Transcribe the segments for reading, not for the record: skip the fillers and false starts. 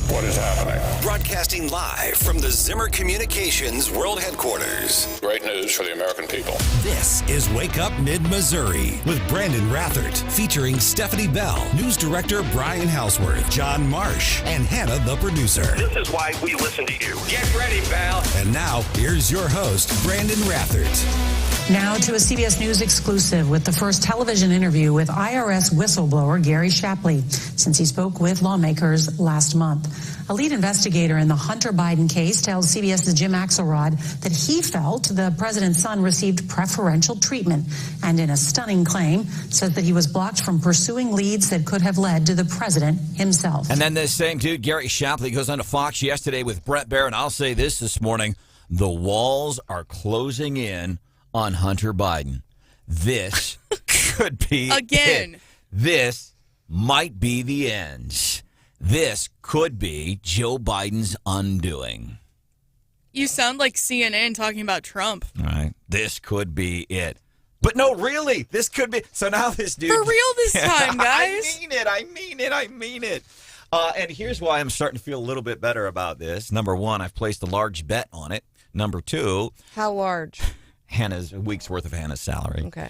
What is happening? Broadcasting live from the Zimmer Communications World Headquarters. Great news for the American people. This is Wake Up Mid-Missouri with Branden Rathert, featuring Stephanie Bell, News Director Brian Houseworth, John Marsh, and Hannah, the producer. This is why we listen to you. Get ready, pal. And now, here's your host, Branden Rathert. Now to a CBS News exclusive with the first television interview with IRS whistleblower Gary Shapley since he spoke with lawmakers last month. A lead investigator in the Hunter Biden case tells CBS's Jim Axelrod that he felt the president's son received preferential treatment, and in a stunning claim says that he was blocked from pursuing leads that could have led to the president himself. And then this same dude, Gary Shapley, goes on to Fox yesterday with Brett Baer, and I'll say this morning, the walls are closing in on Hunter Biden. This could be again. It. This might be the end. This could be Joe Biden's undoing. You sound like CNN talking about Trump. All right. This could be it. But no, really, this could be. So now this dude. For real this time, guys. I mean it. And here's why I'm starting to feel a little bit better about this. Number one, I've placed a large bet on it. Number two. How large? A week's worth of Hannah's salary. Okay.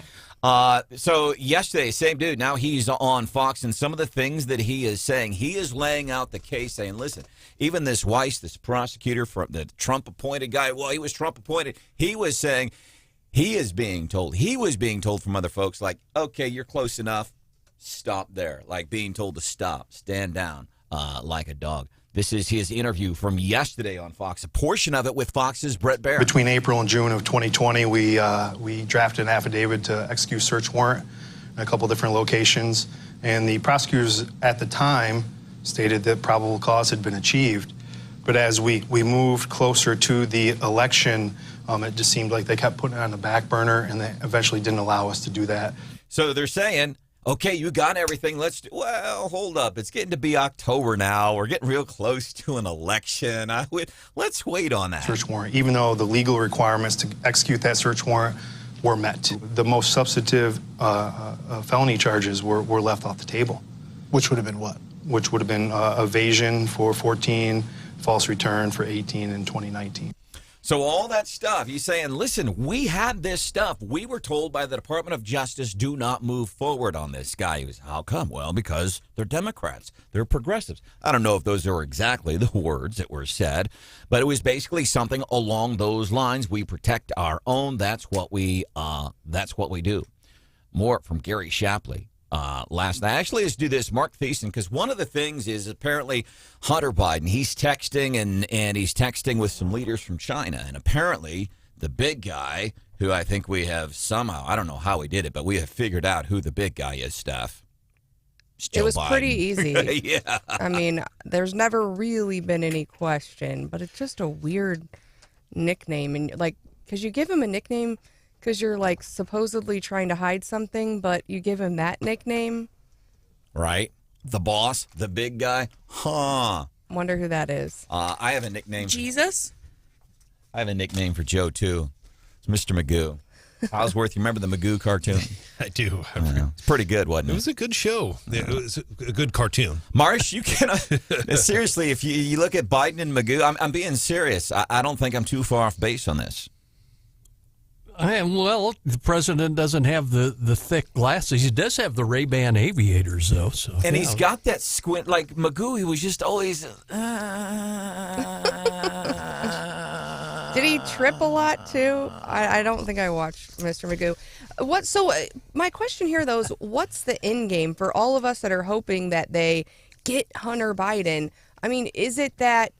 So yesterday, same dude, now he's on Fox, and some of the things that he is saying, he is laying out the case saying, listen, even this Weiss, this prosecutor, from the Trump-appointed guy, well, he was Trump-appointed, he was saying, he was being told from other folks, like, okay, you're close enough, stop there. Like being told to stop, stand down, like a dog. This is his interview from yesterday on Fox, a portion of it with Fox's Brett Baer. Between April and June of 2020, we drafted an affidavit to execute search warrant in a couple different locations, and the prosecutors at the time stated that probable cause had been achieved. But as we moved closer to the election, it just seemed like they kept putting it on the back burner, and they eventually didn't allow us to do that. So they're saying, okay, you got everything. Well, hold up. It's getting to be October now. We're getting real close to an election. Let's wait on that. Search warrant, even though the legal requirements to execute that search warrant were met. The most substantive felony charges were left off the table. Which would have been what? Which would have been evasion for 14, false return for 18 in 2019. So all that stuff, he's saying, listen, we had this stuff. We were told by the Department of Justice, do not move forward on this guy. He was, how come? Well, because they're Democrats. They're progressives. I don't know if those are exactly the words that were said, but it was basically something along those lines. We protect our own. That's what we do. More from Gary Shapley. Last night. Actually, let's do this. Mark Thiessen, because one of the things is apparently Hunter Biden, he's texting and he's texting with some leaders from China. And apparently the big guy, who I think we have somehow, I don't know how we did it, but we have figured out who the big guy is, Steph. It was Biden. pretty easy. Yeah. I mean, there's never really been any question, but it's just a weird nickname. And like, because you give him a nickname because you're like supposedly trying to hide something, but you give him that nickname. Right. The boss, the big guy. Huh. Wonder who that is. I have a nickname. Jesus? I have a nickname for Joe, too. It's Mr. Magoo. Houseworth, you remember the Magoo cartoon? I do. It's pretty good, wasn't it? It was a good show. It was a good cartoon. Marsh, you cannot. Seriously, if you look at Biden and Magoo, I'm being serious. I don't think I'm too far off base on this. Well, the president doesn't have the thick glasses. He does have the Ray-Ban aviators, though. So, and he's got that squint. Like Magoo, he was just always... Did he trip a lot, too? I don't think I watched Mr. Magoo. My question here, though, is what's the end game for all of us that are hoping that they get Hunter Biden? I mean, is it that...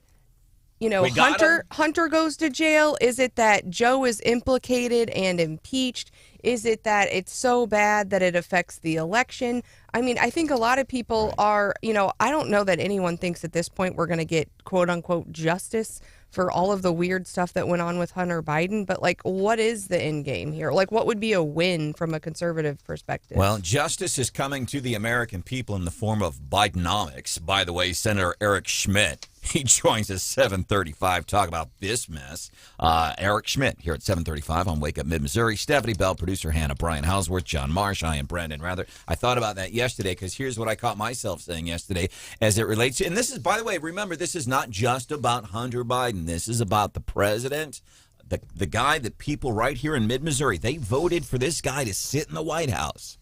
Hunter goes to jail? Is it that Joe is implicated and impeached? Is it that it's so bad that it affects the election? I mean, I think a lot of people are, I don't know that anyone thinks at this point we're going to get quote unquote justice for all of the weird stuff that went on with Hunter Biden. But like, what is the end game here? Like, what would be a win from a conservative perspective? Well, justice is coming to the American people in the form of Bidenomics. By the way, Senator Eric Schmitt, He joins us 7:35 talk about this mess. Eric Schmitt here at 7:35 on Wake Up Mid-Missouri. Stephanie Bell, producer Hannah, Brian Houseworth, John Marsh, I am Branden Rathert. I thought about that yesterday because here's what I caught myself saying yesterday as it relates to, and this is, by the way, remember, this is not just about Hunter Biden. This is about the president, the guy that people right here in Mid-Missouri, they voted for this guy to sit in the White House.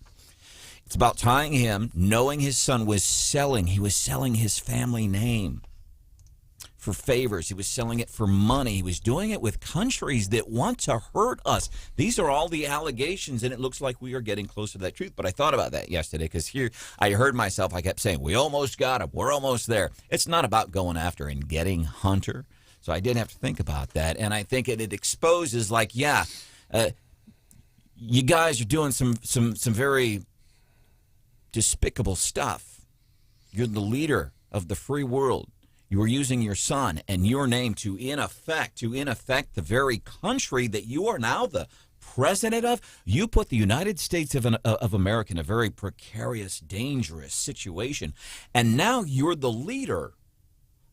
It's about tying him, knowing his son was selling. He was selling his family name for favors. He was selling it for money. He was doing it with countries that want to hurt us. These are all the allegations, and it looks like we are getting closer to that truth. But I thought about that yesterday because here I heard myself. I kept saying, we almost got him. We're almost there. It's not about going after and getting Hunter. So I did have to think about that. And I think it exposes, like, you guys are doing some very despicable stuff. You're the leader of the free world. You are using your son and your name to in effect the very country that you are now the president of. You put the United States of America in a very precarious, dangerous situation. And now you're the leader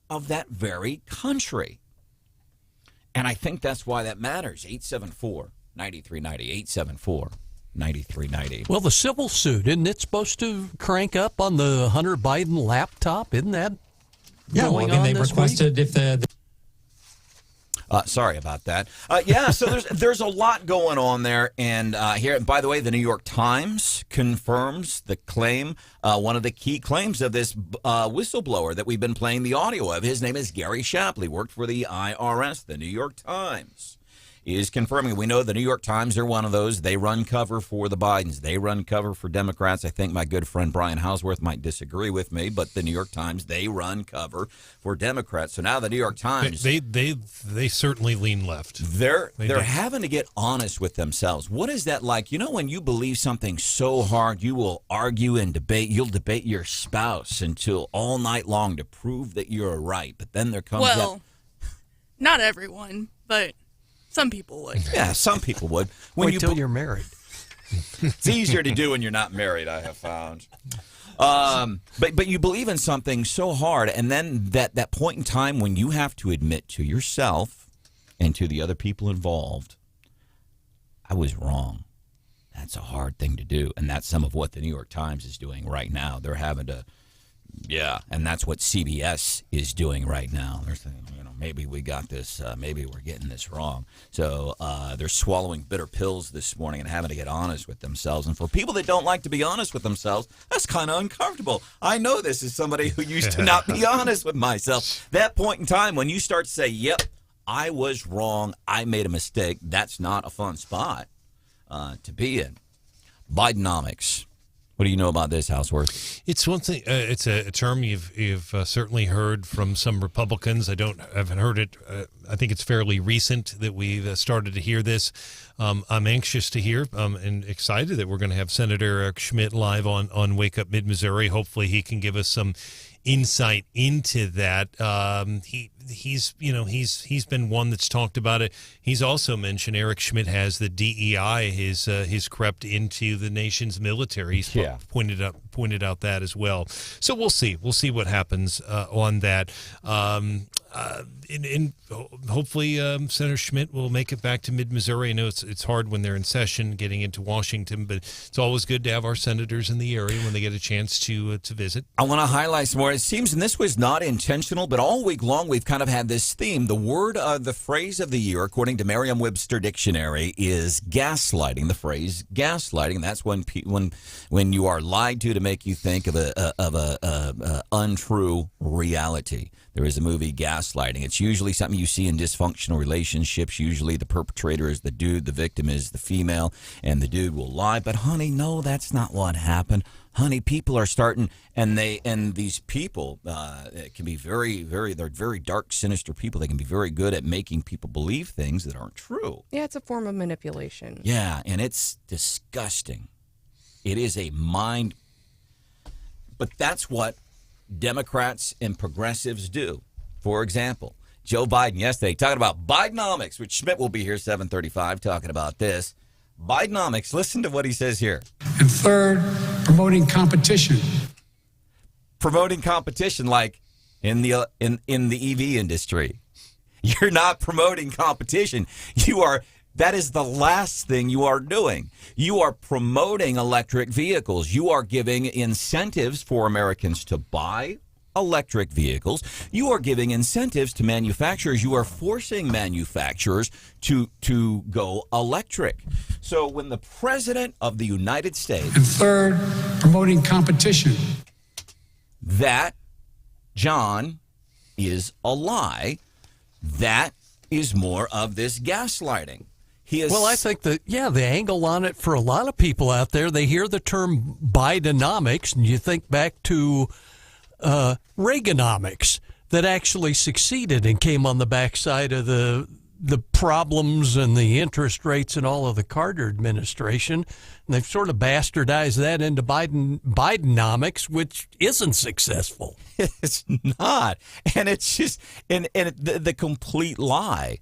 of that very country. And I think that's why that matters. 874-9390. 874-9390. Well, the civil suit, isn't it supposed to crank up on the Hunter Biden laptop? Isn't that going on they this requested week? if the sorry about that. So there's a lot going on there. And here, by the way, the New York Times confirms the claim, one of the key claims of this whistleblower that we've been playing the audio of. His name is Carey, worked for the IRS. The New York Times is confirming. We know the New York Times are one of those. They run cover for the Bidens. They run cover for Democrats. I think my good friend Brian Houseworth might disagree with me, but the New York Times, they run cover for Democrats. So now the New York Times, they certainly lean left. They're having to get honest with themselves. What is that like? You know, when you believe something so hard, you will argue and debate. You'll debate your spouse until all night long to prove that you're right. But then there comes not everyone, but some people would. Yeah, some people would. Wait till you're married. It's easier to do when you're not married, I have found. But you believe in something so hard, and then that point in time when you have to admit to yourself and to the other people involved, I was wrong. That's a hard thing to do, and that's some of what the New York Times is doing right now. They're having to, and that's what CBS is doing right now. They're saying, maybe we got this, maybe we're getting this wrong. So they're swallowing bitter pills this morning and having to get honest with themselves. And for people that don't like to be honest with themselves, that's kind of uncomfortable. I know this is somebody who used to not be honest with myself. That point in time when you start to say, yep, I was wrong, I made a mistake, that's not a fun spot to be in. Bidenomics. What do you know about this, Houseworth? It's one thing. It's a term you've certainly heard from some Republicans. I haven't heard it. I think it's fairly recent that we've started to hear this. I'm anxious to hear and excited that we're going to have Senator Eric Schmitt live on Wake Up Mid-Missouri. Hopefully, he can give us some insight into that. He's been one that's talked about it. He's also mentioned Eric Schmitt has the DEI has crept into the nation's military. He's pointed out that as well. So we'll see what happens on that. And hopefully Senator Schmitt will make it back to Mid-Missouri. I know it's hard when they're in session getting into Washington, but it's always good to have our senators in the area when they get a chance to visit. I want to highlight some more. It seems, and this was not intentional, but all week long we've kind of had this theme. The phrase of the year, according to Merriam-Webster Dictionary, is gaslighting. The phrase gaslighting. That's when you are lied to make you think of a untrue reality. There is a movie, Gaslighting. It's usually something you see in dysfunctional relationships. Usually the perpetrator is the dude, the victim is the female, and the dude will lie. But honey, no, that's not what happened. Honey, people are starting, and these people can be they're very dark, sinister people. They can be very good at making people believe things that aren't true. Yeah, it's a form of manipulation. Yeah, and it's disgusting. It is a mind, but that's what Democrats and progressives do. For example, Joe Biden yesterday talking about Bidenomics, which Schmitt will be here 7:35 talking about this. Bidenomics, listen to what he says here. And third, promoting competition. Promoting competition, like in the EV industry. You're not promoting competition. That is the last thing you are doing. You are promoting electric vehicles. You are giving incentives for Americans to buy electric vehicles. You are giving incentives to manufacturers. You are forcing manufacturers to go electric. So when the President of the United States... And third, promoting competition. That, John, is a lie. That is more of this gaslighting. Well, I think the angle on it for a lot of people out there, they hear the term Bidenomics, and you think back to Reaganomics that actually succeeded and came on the backside of the problems and the interest rates and all of the Carter administration. And they've sort of bastardized that into Bidenomics, which isn't successful. It's not. And it's just the complete lie.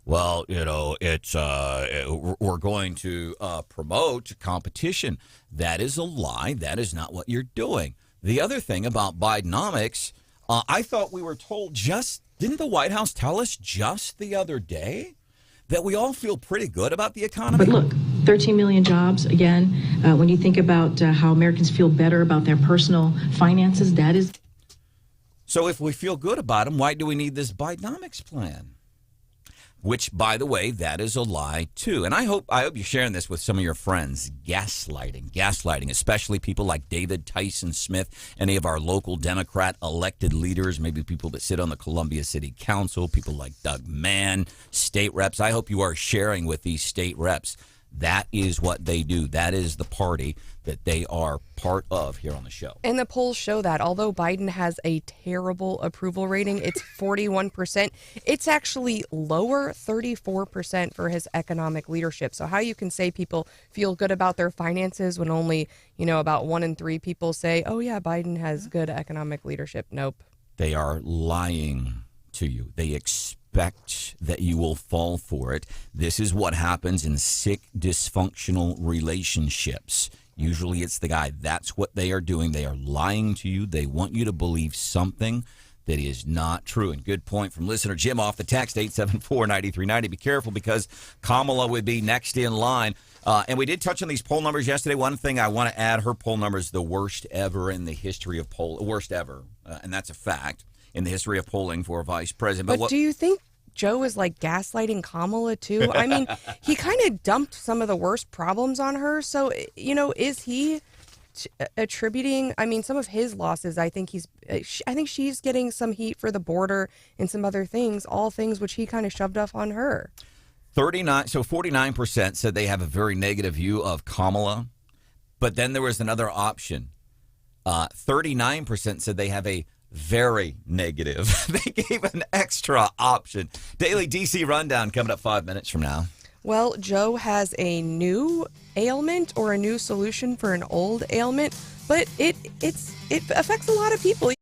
Well, it's we're going to promote competition. That is a lie. That is not what you're doing. The other thing about Bidenomics, I thought we were told didn't the White House tell us just the other day that we all feel pretty good about the economy? But look, 13 million jobs, again, when you think about how Americans feel better about their personal finances, that is... So if we feel good about them, why do we need this Bidenomics plan? Which, by the way, that is a lie, too. And I hope you're sharing this with some of your friends. Gaslighting, especially people like David Tyson Smith, any of our local Democrat elected leaders, maybe people that sit on the Columbia City Council, people like Doug Mann, state reps. I hope you are sharing with these state reps. That is what they do. That is the party that they are part of here on the show. And the polls show that although Biden has a terrible approval rating, it's 41%. It's actually lower, 34% for his economic leadership. So how you can say people feel good about their finances when only, about 1 in 3 people say, oh yeah, Biden has good economic leadership. Nope. They are lying to you. They expect that you will fall for it. This is what happens in sick, dysfunctional relationships. Usually it's the guy. That's what they are doing. They are lying to you. They want you to believe something that is not true. And good point from listener Jim off the text, 874-9390. Be careful because Kamala would be next in line. And we did touch on these poll numbers yesterday. One thing I want to add, her poll number is the worst ever in the history of worst ever. And that's a fact in the history of polling for vice president. But do you think Joe is like gaslighting Kamala too? I mean, he kind of dumped some of the worst problems on her. So, is he attributing, some of his losses? I think she's getting some heat for the border and some other things, all things which he kind of shoved off on her. 49% said they have a very negative view of Kamala. But then there was another option. 39% said they have a very negative. They gave an extra option. Daily DC Rundown coming up 5 minutes from now. Well, Joe has a new ailment or a new solution for an old ailment, but it affects a lot of people.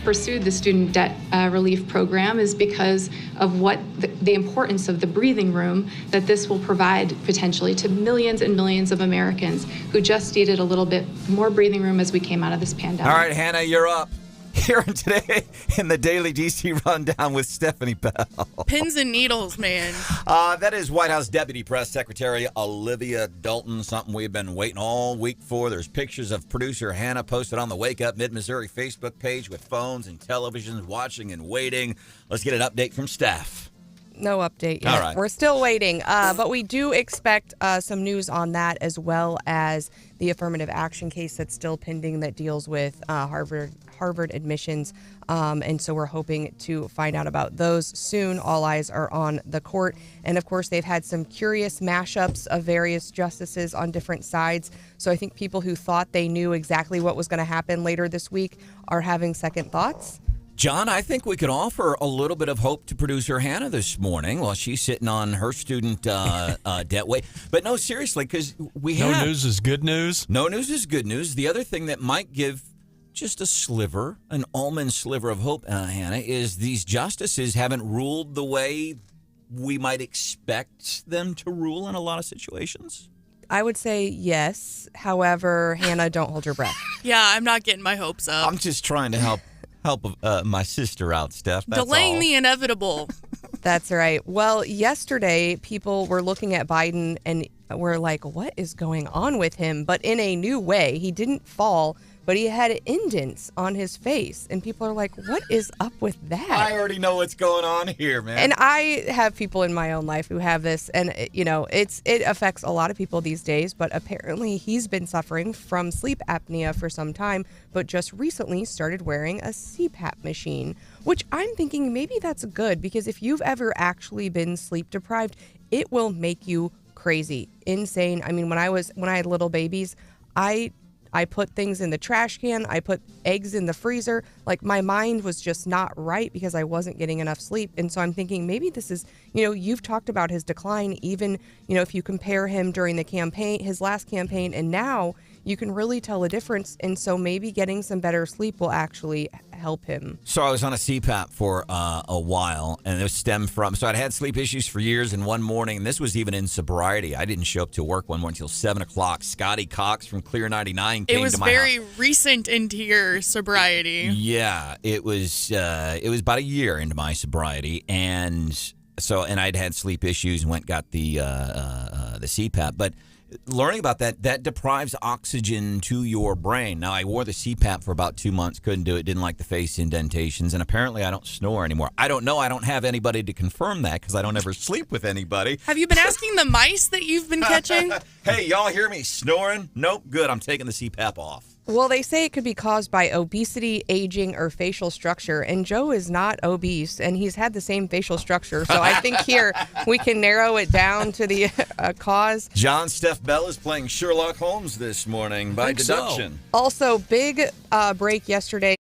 pursued the student debt relief program is because of what the importance of the breathing room that this will provide potentially to millions and millions of Americans who just needed a little bit more breathing room as we came out of this pandemic. All right, Hannah, you're up. Here today in the Daily DC Rundown with Stephanie Bell. Pins and needles, man. That is White House Deputy Press Secretary Olivia Dalton, something we've been waiting all week for. There's pictures of producer Hannah posted on the Wake Up Mid-Missouri Facebook page with phones and televisions watching and waiting. Let's get an update from staff. No update yet. All right. We're still waiting, but we do expect some news on that, as well as the affirmative action case that's still pending that deals with Harvard admissions. And so we're hoping to find out about those soon. All eyes are on the court. And of course, they've had some curious mashups of various justices on different sides. So I think people who thought they knew exactly what was going to happen later this week are having second thoughts. John, I think we could offer a little bit of hope to producer Hannah this morning while she's sitting on her student debt weight. But no, seriously, because we have... No news is good news? No news is good news. The other thing that might give just a sliver, an almond sliver of hope, Hannah, is these justices haven't ruled the way we might expect them to rule in a lot of situations. I would say yes. However, Hannah, don't hold your breath. Yeah, I'm not getting my hopes up. I'm just trying to help my sister out, Steph. That's Delaying all. the inevitable. That's right. Well, yesterday, people were looking at Biden and were like, what is going on with him? But in a new way. He didn't fall, but he had indents on his face. And people are like, what is up with that? I already know what's going on here, man. And I have people in my own life who have this. And, you know, it affects a lot of people these days. But apparently he's been suffering from sleep apnea for some time, but just recently started wearing a CPAP machine, which I'm thinking maybe that's good, because if you've ever actually been sleep deprived, it will make you crazy, insane. I mean, when I had little babies, I put things in the trash can. I put eggs in the freezer. Like, my mind was just not right because I wasn't getting enough sleep. And so I'm thinking maybe this is, you know, you've talked about his decline, even, you know, if you compare him during the campaign, his last campaign, and now you can really tell a difference. And so maybe getting some better sleep will actually help him. So I was on a CPAP for a while, and it stemmed from, so I'd had sleep issues for years, and one morning, and this was even in sobriety, I didn't show up to work one morning until 7 o'clock. Scotty Cox from Clear 99 came to my house. It was very recent into your sobriety. Yeah, it was about a year into my sobriety, and I'd had sleep issues and went and got the CPAP, but learning about that deprives oxygen to your brain. Now, I wore the CPAP for about 2 months, couldn't do it, didn't like the face indentations, and apparently I don't snore anymore. I don't know. I don't have anybody to confirm that because I don't ever sleep with anybody. Have you been asking the mice that you've been catching? Hey, y'all hear me snoring? Nope, good. I'm taking the CPAP off. Well, they say it could be caused by obesity, aging, or facial structure. And Joe is not obese, and he's had the same facial structure. So I think here we can narrow it down to the cause. John Steph Bell is playing Sherlock Holmes this morning by deduction. So. Also, big break yesterday.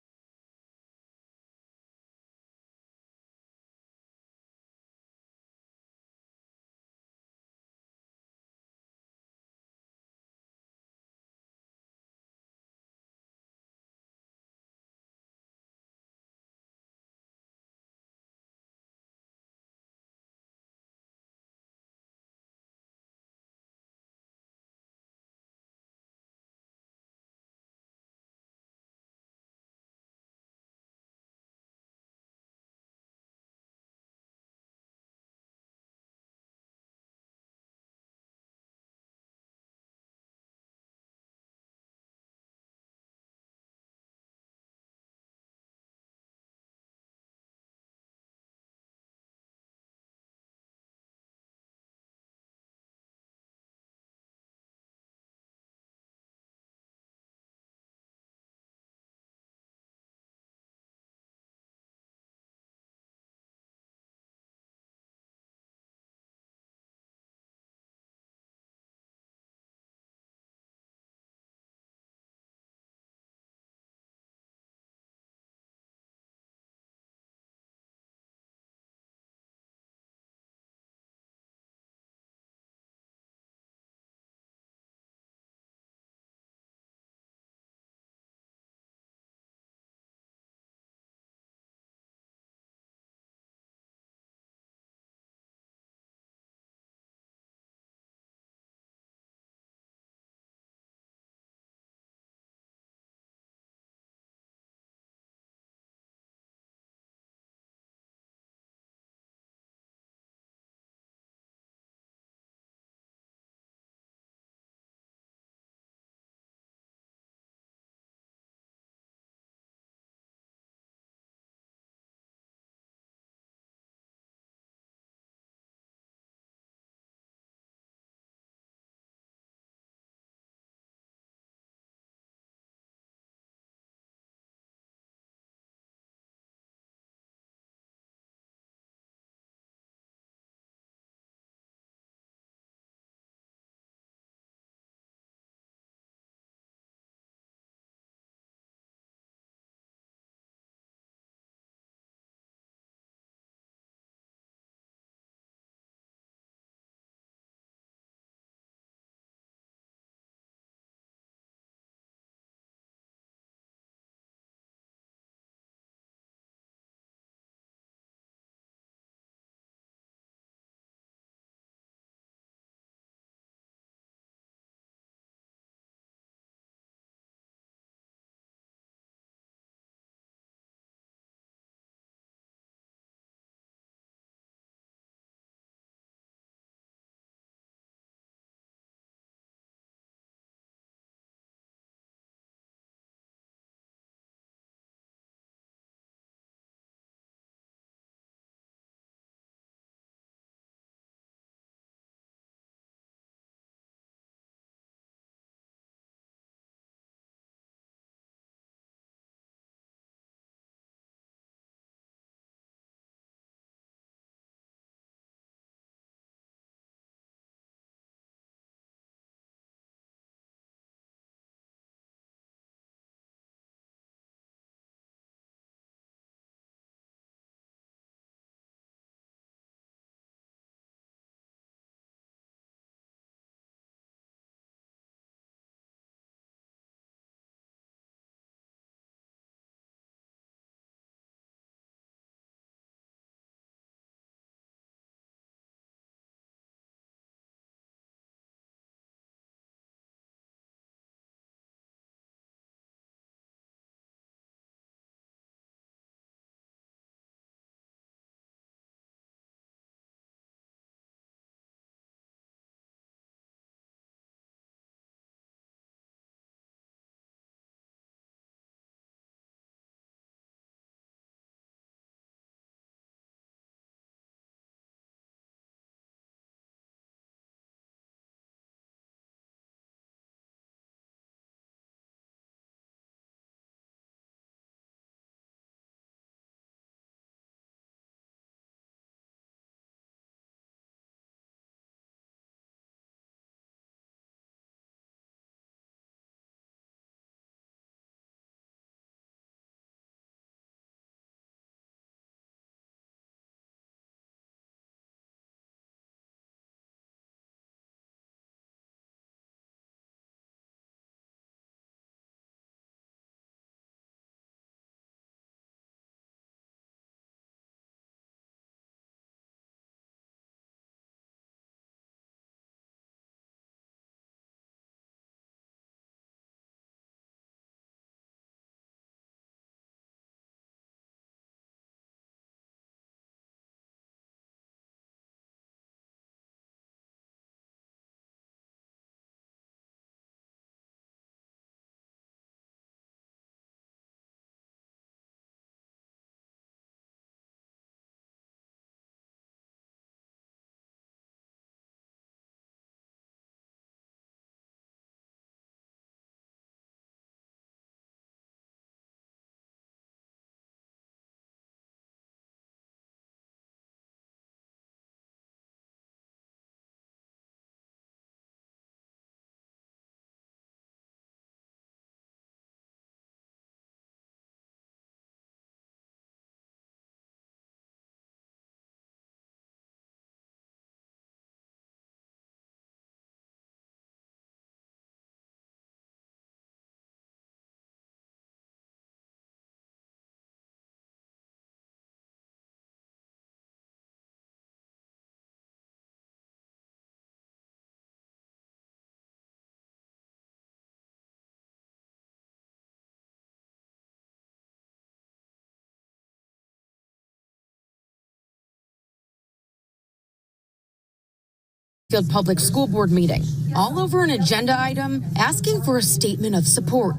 Field Public School Board meeting, all over an agenda item asking for a statement of support.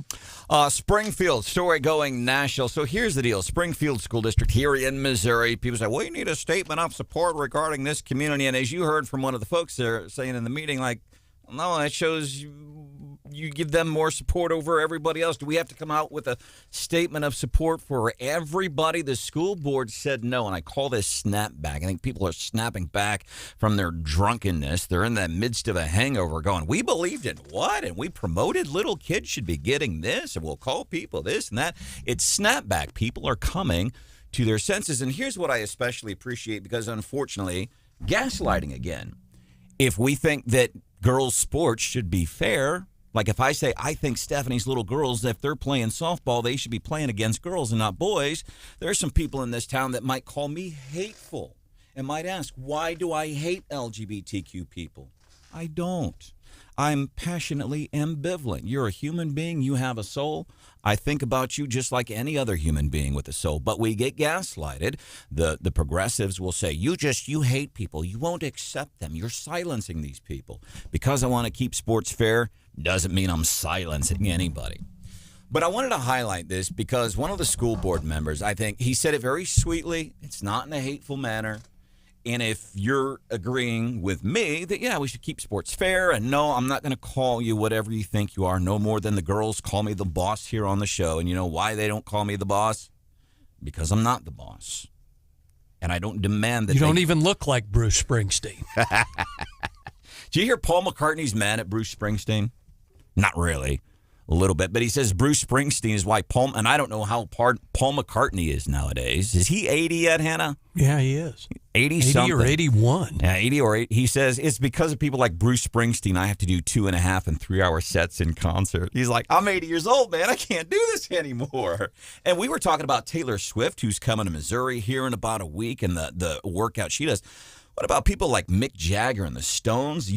Springfield, story going national. So here's the deal. Springfield School District here in Missouri. People say, we need a statement of support regarding this community. And as you heard from one of the folks there saying in the meeting, like, no, that shows you give them more support over everybody else. Do we have to come out with a statement of support for everybody? The school board said no, and I call this snapback. I think people are snapping back from their drunkenness. They're in the midst of a hangover going, we believed in what? And we promoted little kids should be getting this, and we'll call people this and that. It's snapback. People are coming to their senses. And here's what I especially appreciate, because unfortunately, gaslighting again. If we think that girls' sports should be fair, like if I say I think Stephanie's little girls, if they're playing softball, they should be playing against girls and not boys, there are some people in this town that might call me hateful and might ask, why do I hate LGBTQ people? I don't. I'm passionately ambivalent. You're a human being. You have a soul. I think about you just like any other human being with a soul. But we get gaslighted. The progressives will say, you hate people. You won't accept them. You're silencing these people. Because I want to keep sports fair doesn't mean I'm silencing anybody. But I wanted to highlight this because one of the school board members, I think, he said it very sweetly. It's not in a hateful manner. And if you're agreeing with me that, yeah, we should keep sports fair, and no, I'm not going to call you whatever you think you are, no more than the girls call me the boss here on the show. And you know why they don't call me the boss? Because I'm not the boss. And I don't demand that you don't even look like Bruce Springsteen. Do you hear Paul McCartney's mad at Bruce Springsteen? Not really. A little bit, but he says Bruce Springsteen is why Paul, and I don't know how Paul McCartney is nowadays. Is he 80 yet, Hannah? Yeah, he is. 80 something. Or 81. Yeah, 80 or 8. He says it's because of people like Bruce Springsteen I have to do 2.5 and 3 hour sets in concert. He's like, I'm 80 years old, man. I can't do this anymore. And we were talking about Taylor Swift, who's coming to Missouri here in about a week, and the workout she does. What about people like Mick Jagger and the Stones?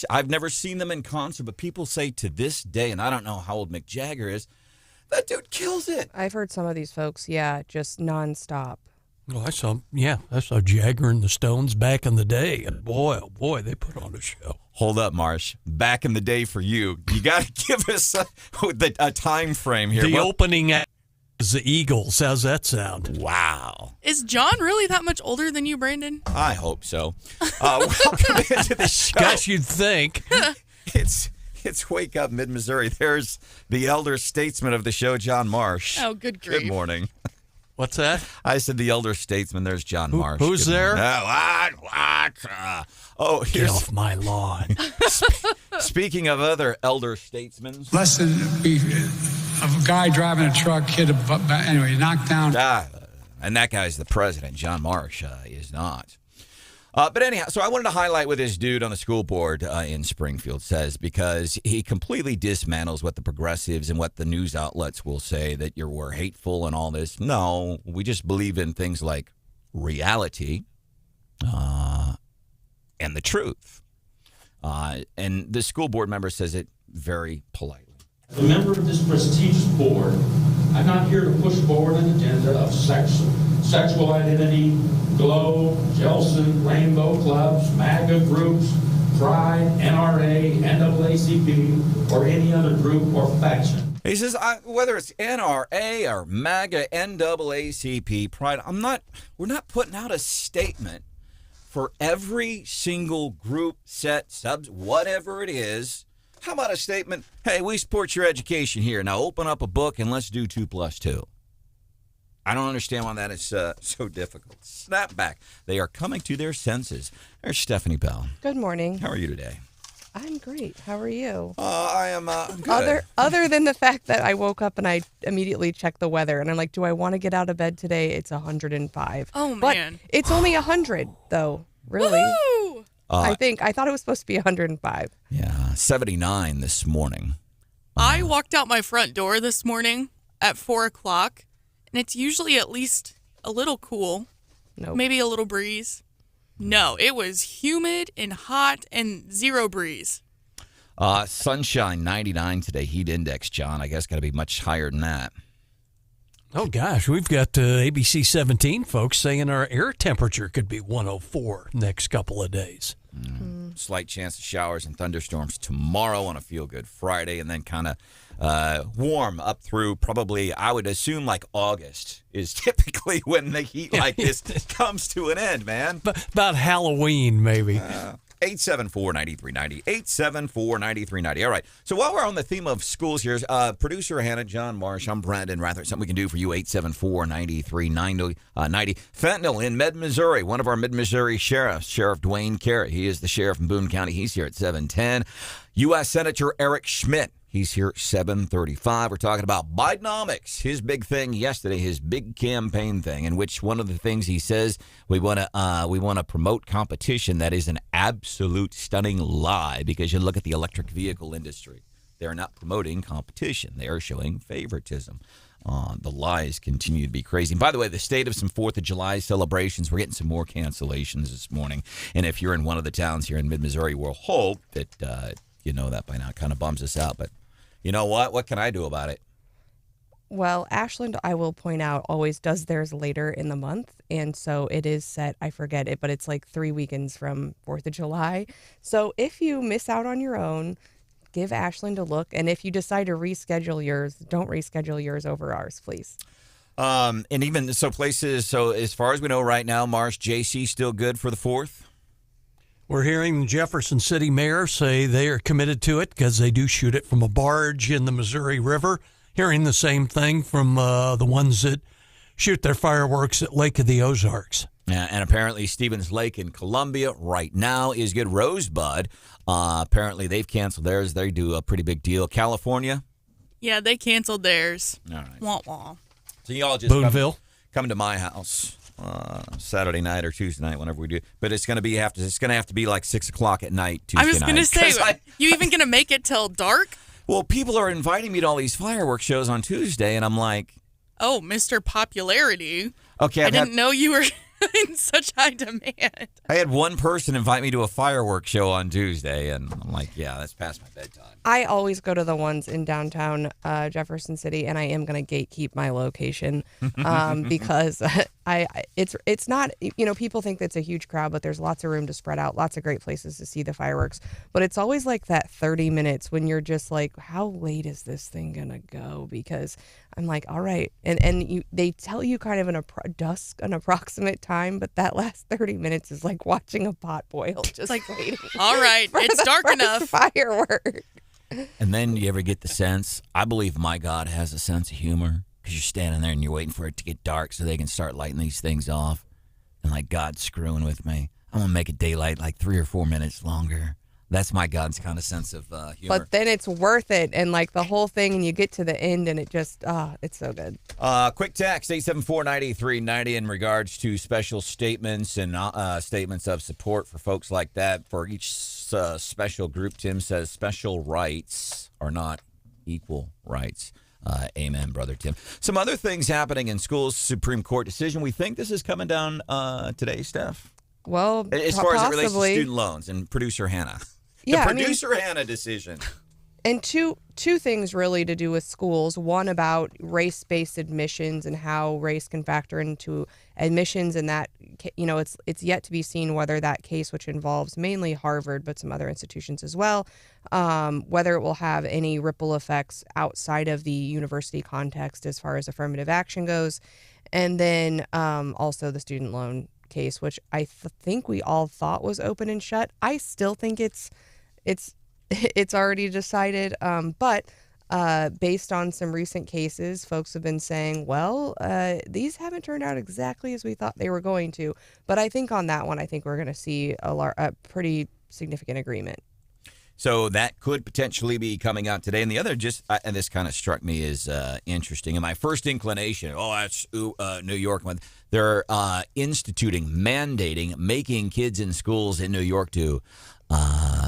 I've never seen them in concert, but people say to this day, and I don't know how old Mick Jagger is, that dude kills it. I've heard some of these folks, just nonstop. Well, I saw Jagger and the Stones back in the day, and boy, oh boy, they put on a show. Hold up, Marsh. Back in the day for you. You got to give us a time frame here. The opening act is the Eagles. How's that sound? Wow. Is John really that much older than you, Brandon? I hope so. Welcome into the show. Gosh, you'd think. It's Wake Up Mid-Missouri. There's the elder statesman of the show, John Marsh. Oh, good grief. Good morning. What's that? I said the elder statesman. There's John Marsh. Who's Good there? What? Get off my lawn. Speaking of other elder statesmen. Less than a guy driving a truck hit anyway, knocked down. And that guy's the president. John Marsh is not. But anyhow, so I wanted to highlight what this dude on the school board in Springfield says, because he completely dismantles what the progressives and what the news outlets will say that we're hateful and all this. No, we just believe in things like reality and the truth. And the school board member says it very politely. As a member of this prestigious board, I'm not here to push forward an agenda of sexual identity, GLOW, Jelson, Rainbow Clubs, MAGA groups, Pride, NRA, NAACP, or any other group or faction. He says, whether it's NRA or MAGA, NAACP, Pride, we're not putting out a statement for every single group, set, subs, whatever it is. How about a statement, hey, we support your education here. Now open up a book and let's do 2 + 2. I don't understand why that is so difficult. Snap back. They are coming to their senses. There's Stephanie Bell. Good morning. How are you today? I'm great. How are you? I'm good. Other than the fact that I woke up and I immediately checked the weather and I'm like, do I want to get out of bed today? It's 105. Oh, but man. It's only 100, though, really. Woo! I thought it was supposed to be 105. Yeah, 79 this morning. I walked out my front door this morning at 4 o'clock, and it's usually at least a little cool. Nope. Maybe a little breeze. No, it was humid and hot and zero breeze. Sunshine 99 today. Heat index, John. I guess got to be much higher than that. Oh, gosh. We've got ABC 17 folks saying our air temperature could be 104 next couple of days. Slight chance of showers and thunderstorms tomorrow on a feel-good Friday, and then kind of warm up through probably, I would assume, like August is typically when the heat like this comes to an end, man. About Halloween, maybe. 874-9390. 874-9390. All right. So while we're on the theme of schools here, producer Hannah, John Marsh, I'm Branden Rathert. Something we can do for you, 874-9390. Fentanyl in Mid-Missouri. One of our Mid-Missouri sheriffs, Sheriff Dwayne Carey. He is the sheriff in Boone County. He's here at 7:10. U.S. Senator Eric Schmitt. He's here at 7:35. We're talking about Bidenomics, his big thing yesterday, his big campaign thing, in which one of the things he says we want to promote competition. That is an absolute stunning lie, because you look at the electric vehicle industry. They're not promoting competition. They are showing favoritism. The lies continue to be crazy. And by the way, the state of some 4th of July celebrations, we're getting some more cancellations this morning. And if you're in one of the towns here in mid-Missouri, we'll hope that you know that by now. It kind of bums us out, but you know what? What can I do about it? Well, Ashland, I will point out, always does theirs later in the month. And so it is set, I forget it, but it's like 3 weekends from 4th of July. So if you miss out on your own, give Ashland a look. And if you decide to reschedule yours, don't reschedule yours over ours, please. And even so places, so as far as we know right now, Marsh, JC still good for the 4th? We're hearing the Jefferson City mayor say they are committed to it because they do shoot it from a barge in the Missouri River. Hearing the same thing from the ones that shoot their fireworks at Lake of the Ozarks. Yeah, and apparently Stevens Lake in Columbia right now is good. Rosebud, apparently they've canceled theirs. They do a pretty big deal. California? Yeah, they canceled theirs. All right. Wah wah. So y'all just Booneville? come to my house Saturday night or Tuesday night, whenever we do. But it's going to have to be like 6 o'clock at night Tuesday night. I was going to say, you even going to make it till dark? Well, people are inviting me to all these fireworks shows on Tuesday, and I'm like, oh, Mr. Popularity. Okay, I didn't know you were in such high demand. I had one person invite me to a fireworks show on Tuesday, and I'm like, yeah, that's past my bedtime. I always go to the ones in downtown Jefferson City, and I am going to gatekeep my location because it's not, people think that's a huge crowd, but there's lots of room to spread out, lots of great places to see the fireworks. But it's always like that 30 minutes when you're just like, how late is this thing going to go? Because I'm like, all right. And they tell you kind of an approximate time, but that last 30 minutes is like watching a pot boil, just like waiting. All right, it's dark enough. Firework. And then you ever get the sense, I believe my God has a sense of humor, because you're standing there and you're waiting for it to get dark so they can start lighting these things off. And like, God's screwing with me. I'm going to make it daylight like 3 or 4 minutes longer. That's my God's kind of sense of humor. But then it's worth it, and like the whole thing, and you get to the end, and it just, it's so good. Quick text, 874-9390, in regards to special statements and statements of support for folks like that. For each special group, Tim says special rights are not equal rights. Amen, Brother Tim. Some other things happening in schools, Supreme Court decision. We think this is coming down today, Steph? Well, as far as it relates to student loans and producer Hannah. Yeah, the producer Hannah decision. And two things really to do with schools. One about race-based admissions and how race can factor into admissions, and that, it's yet to be seen whether that case, which involves mainly Harvard but some other institutions as well, whether it will have any ripple effects outside of the university context as far as affirmative action goes. And then also the student loan case, which I think we all thought was open and shut. I still think it's already decided, but based on some recent cases, folks have been saying, well, these haven't turned out exactly as we thought they were going to. But I think on that one, I think we're going to see a pretty significant agreement. So that could potentially be coming out today. And the other, and this kind of struck me as interesting. And my first inclination, that's New York. They're mandating, making kids in schools in New York do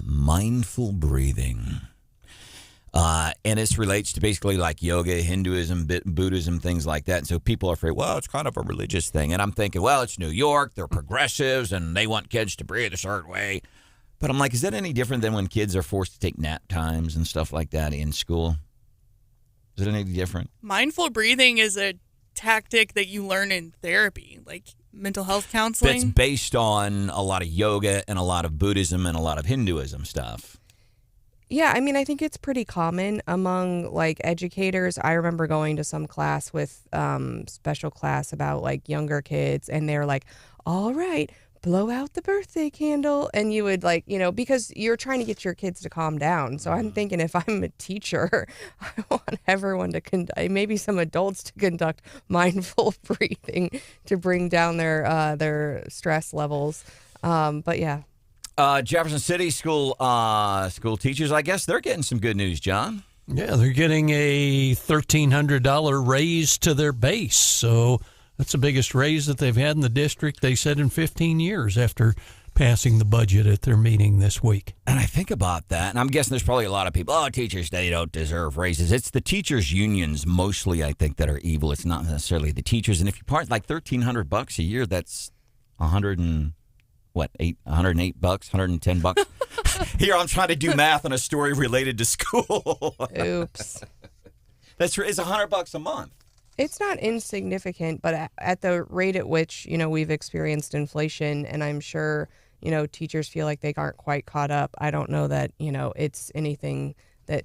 mindful breathing. And this relates to basically like yoga, Hinduism, Buddhism, things like that. And so people are afraid, well, it's kind of a religious thing. And I'm thinking, well, it's New York. They're progressives and they want kids to breathe a certain way. But I'm like, is that any different than when kids are forced to take nap times and stuff like that in school? Is it any different? Mindful breathing is a tactic that you learn in therapy. Like, mental health counseling. That's based on a lot of yoga and a lot of Buddhism and a lot of Hinduism stuff. Yeah, I mean, I think it's pretty common among like educators. I remember going to some class with special class about like younger kids, and they're like, all right, blow out the birthday candle. And you would like, because you're trying to get your kids to calm down. So I'm thinking if I'm a teacher, I want everyone to maybe some adults to conduct mindful breathing to bring down their stress levels. But yeah. Jefferson City school teachers, I guess they're getting some good news, John. Yeah, they're getting a $1,300 raise to their base. So that's the biggest raise that they've had in the district, they said, in 15 years after passing the budget at their meeting this week. And I think about that, and I'm guessing there's probably a lot of people, teachers, they don't deserve raises. It's the teachers' unions mostly, I think, that are evil. It's not necessarily the teachers. And if you part like $1,300 a year, that's $108, $110. Here, I'm trying to do math on a story related to school. Oops. It's $100 a month. It's not insignificant, but at the rate at which, we've experienced inflation, and I'm sure, teachers feel like they aren't quite caught up. I don't know that, it's anything that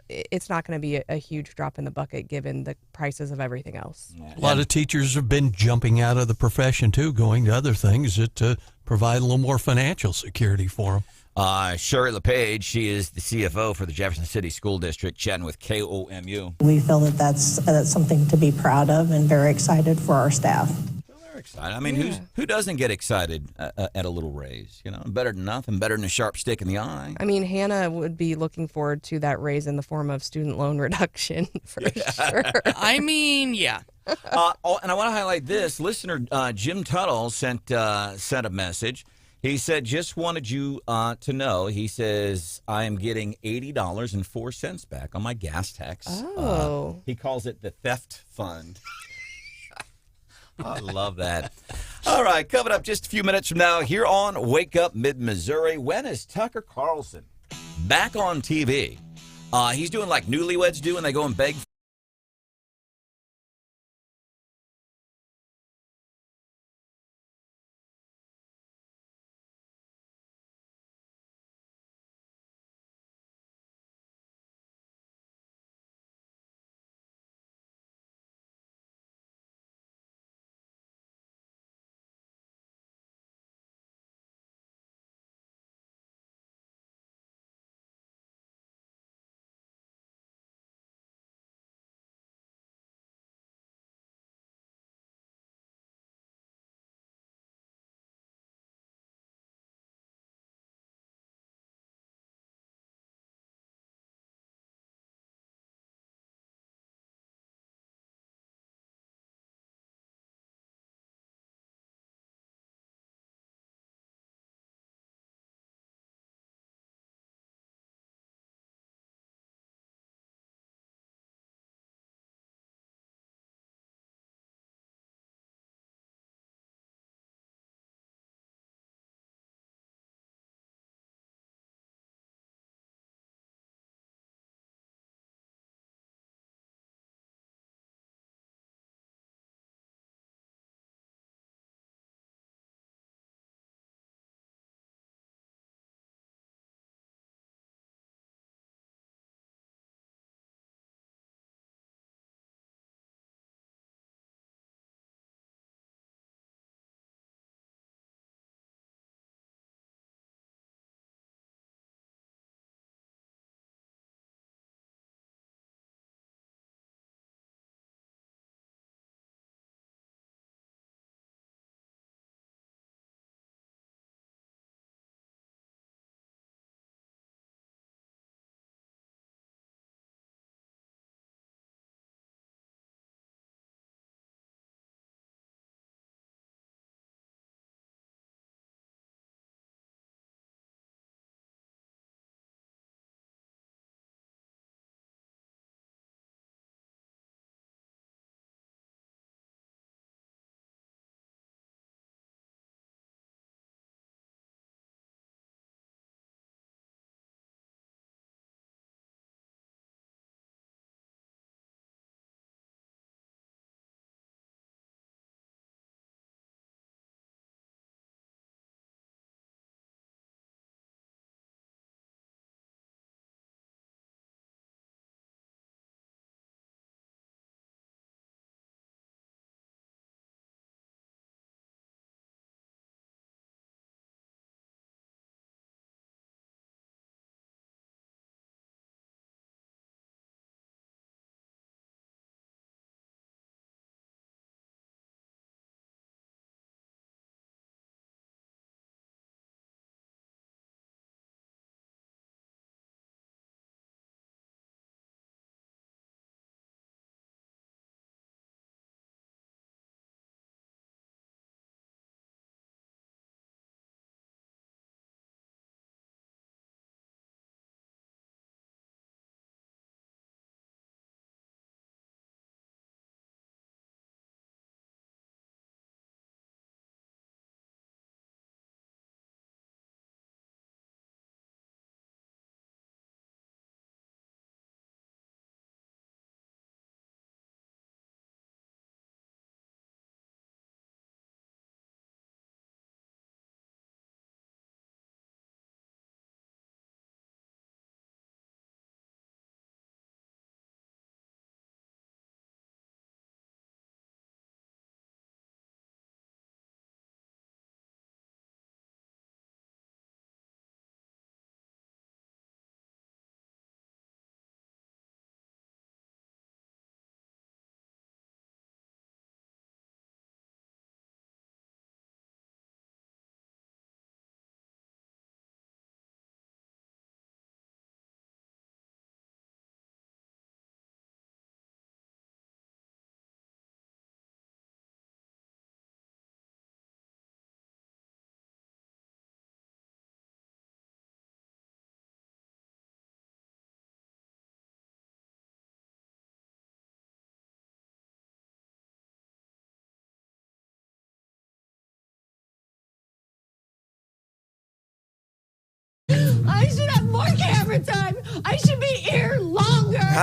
it's not going to be a huge drop in the bucket given the prices of everything else. A lot of teachers have been jumping out of the profession, too, going to other things to provide a little more financial security for them. Shirley LePage, she is the CFO for the Jefferson City School District, chatting with KOMU. We feel that that's something to be proud of and very excited for our staff. They're excited. I mean, who doesn't get excited at a little raise? Better than nothing, better than a sharp stick in the eye. I mean, Hannah would be looking forward to that raise in the form of student loan reduction for sure. I mean, yeah. And I want to highlight this. Listener Jim Tuttle sent a message. He said, just wanted you to know, he says, I am getting $80.04 back on my gas tax. Oh. He calls it the theft fund. I love that. All right, coming up just a few minutes from now here on Wake Up Mid-Missouri. When is Tucker Carlson back on TV? He's doing like newlyweds do when they go and beg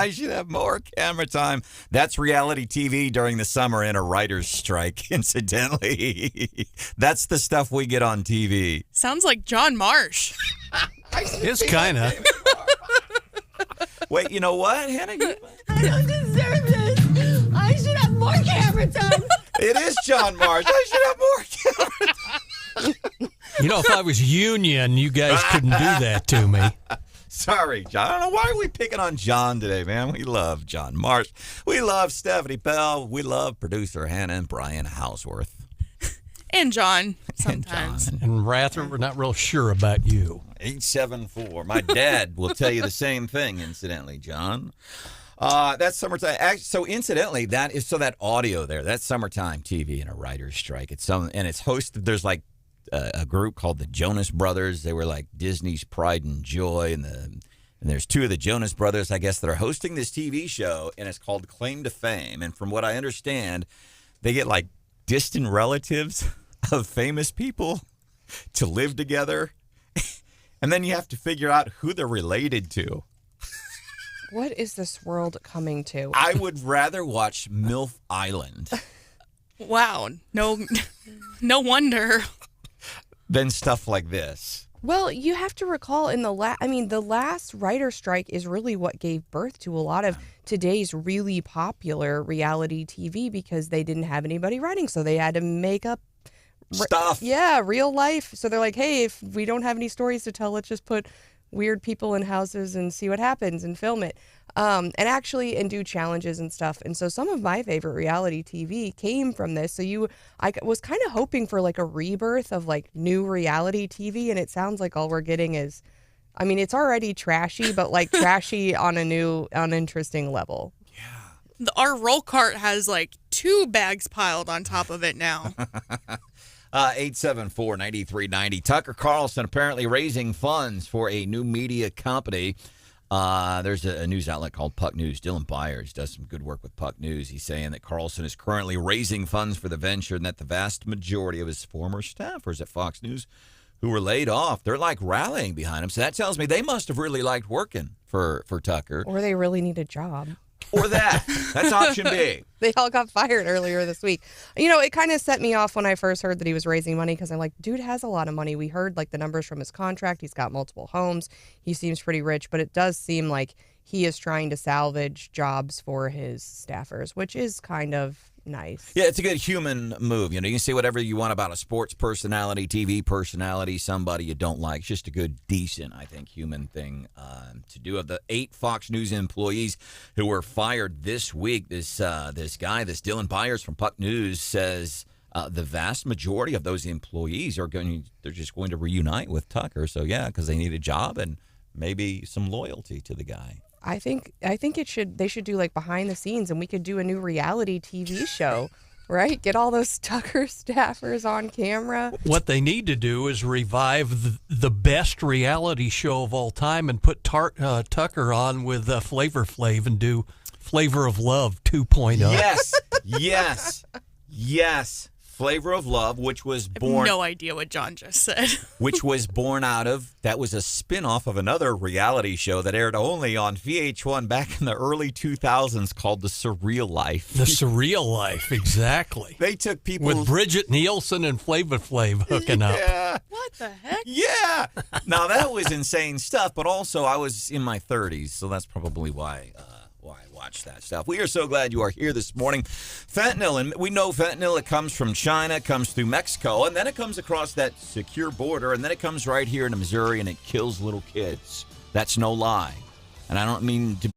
I should have more camera time. That's reality TV during the summer in a writer's strike, incidentally. That's the stuff we get on TV. Sounds like John Marsh. It's kind of. Wait, you know what, Hannah? I don't deserve this. I should have more camera time. It is John Marsh. I should have more camera time. You know, if I was union, you guys couldn't do that to me. Sorry, John. I don't know why are we picking on John today, man. We love John Marsh. We love Stephanie Bell. We love producer Hannah and Brian Houseworth. And John, sometimes. And Rathert, we're not real sure about you. 874. My dad will tell you the same thing, incidentally, John. That's summertime. So incidentally, that audio there, that's summertime TV and a writer's strike. It's hosted. There's like a group called the Jonas Brothers. They were like Disney's pride and joy, and there's two of the Jonas Brothers, I guess, that are hosting this TV show, and it's called Claim to Fame. And from what I understand, they get like distant relatives of famous people to live together, and then you have to figure out who they're related to. What is this world coming to? I would rather watch MILF Island. Wow. No wonder. Than stuff like this. Well, you have to recall in the last writer strike is really what gave birth to a lot of today's really popular reality TV because they didn't have anybody writing, so they had to make up stuff. Yeah, real life. So they're like, hey, if we don't have any stories to tell, let's just put weird people in houses and see what happens and film it. And do challenges and stuff. And so some of my favorite reality TV came from this. So I was kind of hoping for like a rebirth of like new reality TV. And it sounds like all we're getting is, I mean, it's already trashy, but like trashy on a new, uninteresting level. Our roll cart has like 2 bags piled on top of it now. 874-9390. Tucker Carlson apparently raising funds for a new media company. There's a news outlet called Puck News. Dylan Byers does some good work with Puck News. He's saying that Carlson is currently raising funds for the venture and that the vast majority of his former staffers at Fox News who were laid off, they're like rallying behind him. So that tells me they must have really liked working for Tucker. Or they really need a job. Or that. That's option B. They all got fired earlier this week. You know, it kind of set me off when I first heard that he was raising money because I'm like, dude has a lot of money. We heard like the numbers from his contract. He's got multiple homes. He seems pretty rich, but it does seem like he is trying to salvage jobs for his staffers, which is kind of nice. Yeah, it's a good human move. You know, you can say whatever you want about a sports personality, TV personality, somebody you don't like. It's just a good, decent, I think, human thing to do. Of the 8 Fox News employees who were fired this week, this Dylan Byers from Puck News says the vast majority of those employees they're just going to reunite with Tucker. So yeah, because they need a job and maybe some loyalty to the guy. I think they should do like behind the scenes, and we could do a new reality TV show, right? Get all those Tucker staffers on camera. What they need to do is revive the best reality show of all time and put Tucker on with Flavor Flav and do Flavor of Love 2.0. Yes. Flavor of Love, which was born... I have no idea what John just said. Which was born out of... That was a spin-off of another reality show that aired only on VH1 back in the early 2000s called The Surreal Life. The Surreal Life, exactly. They took people... With Bridget Nielsen and Flavor Flav hooking up. What the heck? Yeah. Now, that was insane stuff, but also I was in my 30s, so that's probably why I watch that stuff. We are so glad you are here this morning. Fentanyl, and we know fentanyl, it comes from China, it comes through Mexico, and then it comes across that secure border, and then it comes right here into Missouri, and it kills little kids. That's no lie. And I don't mean to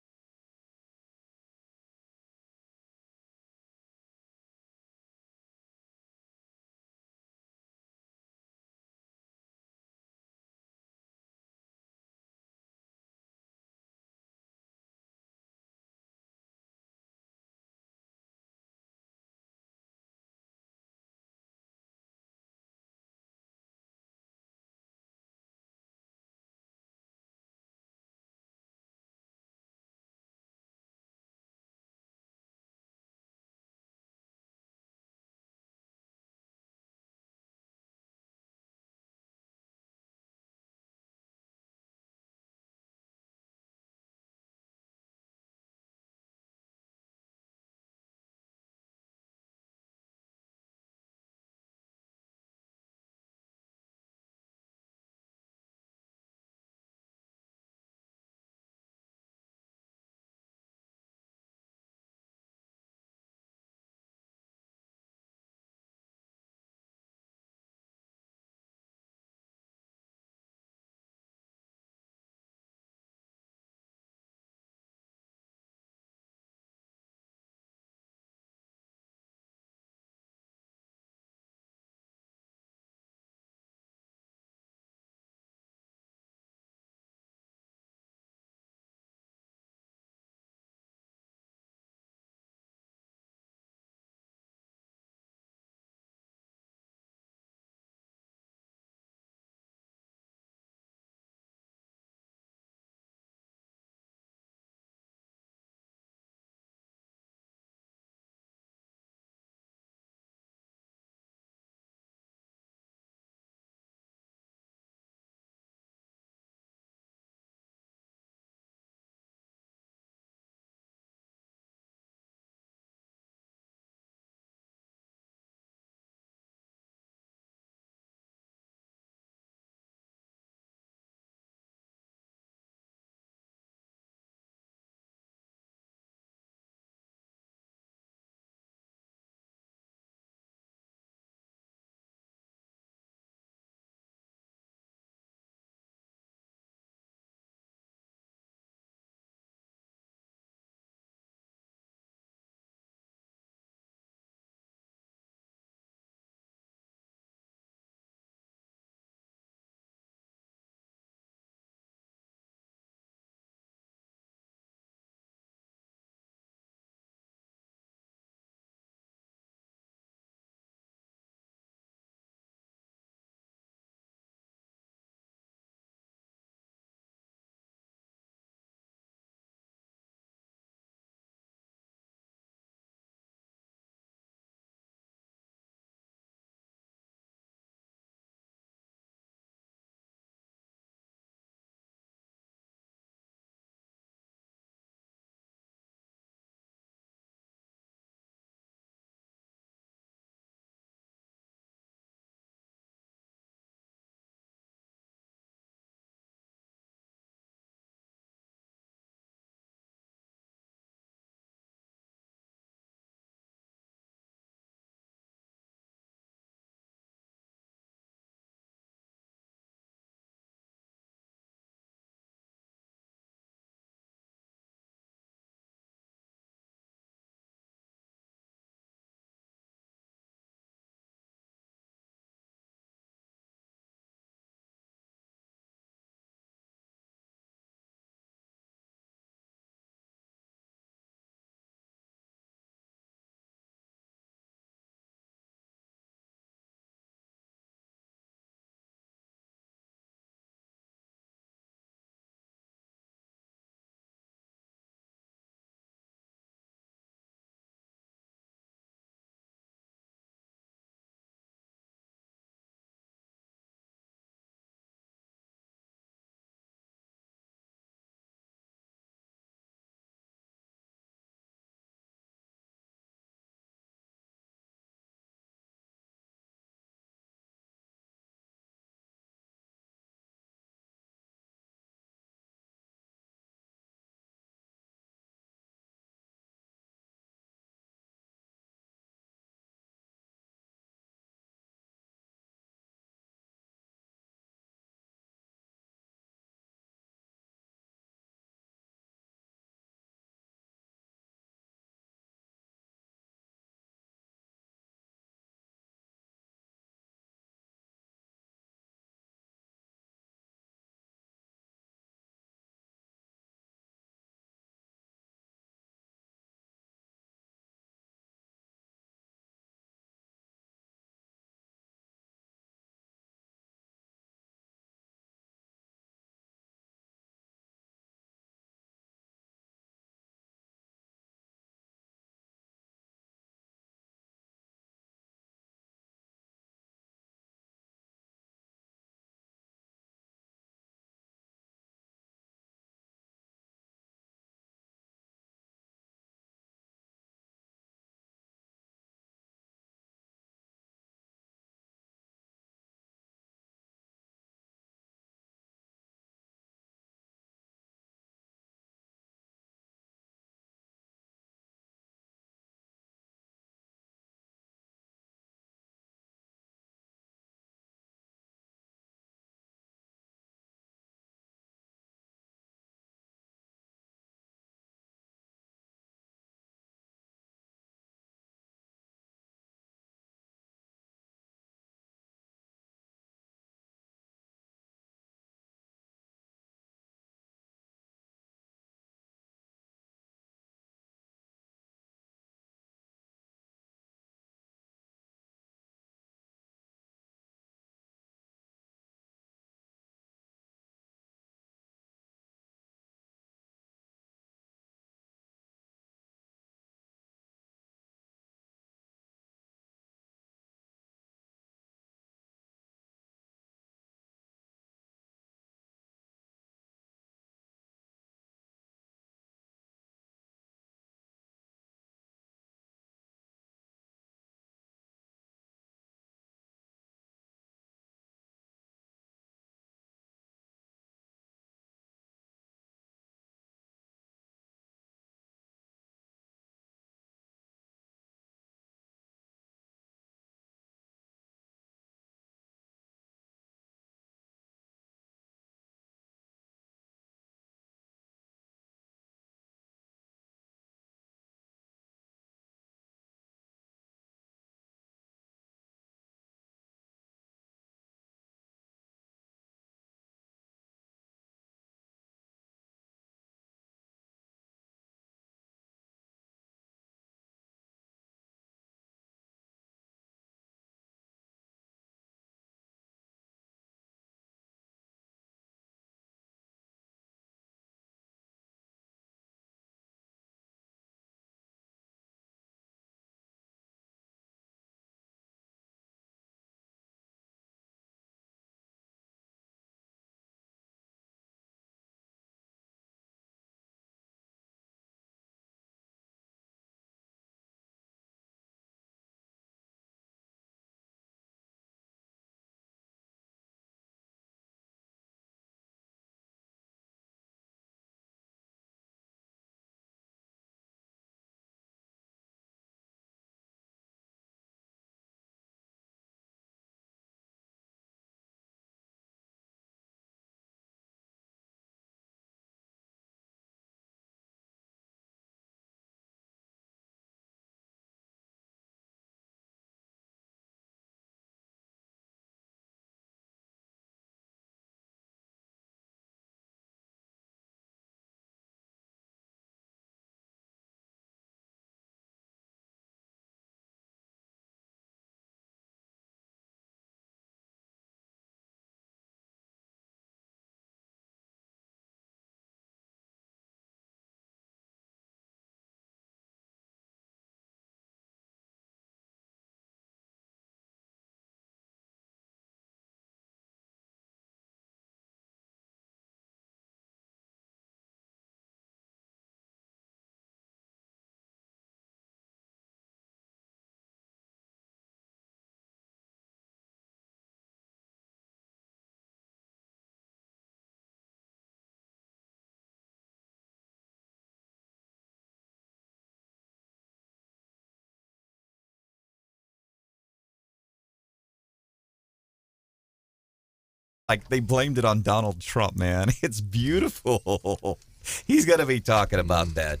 Like they blamed it on Donald Trump, man. It's beautiful. He's going to be talking about that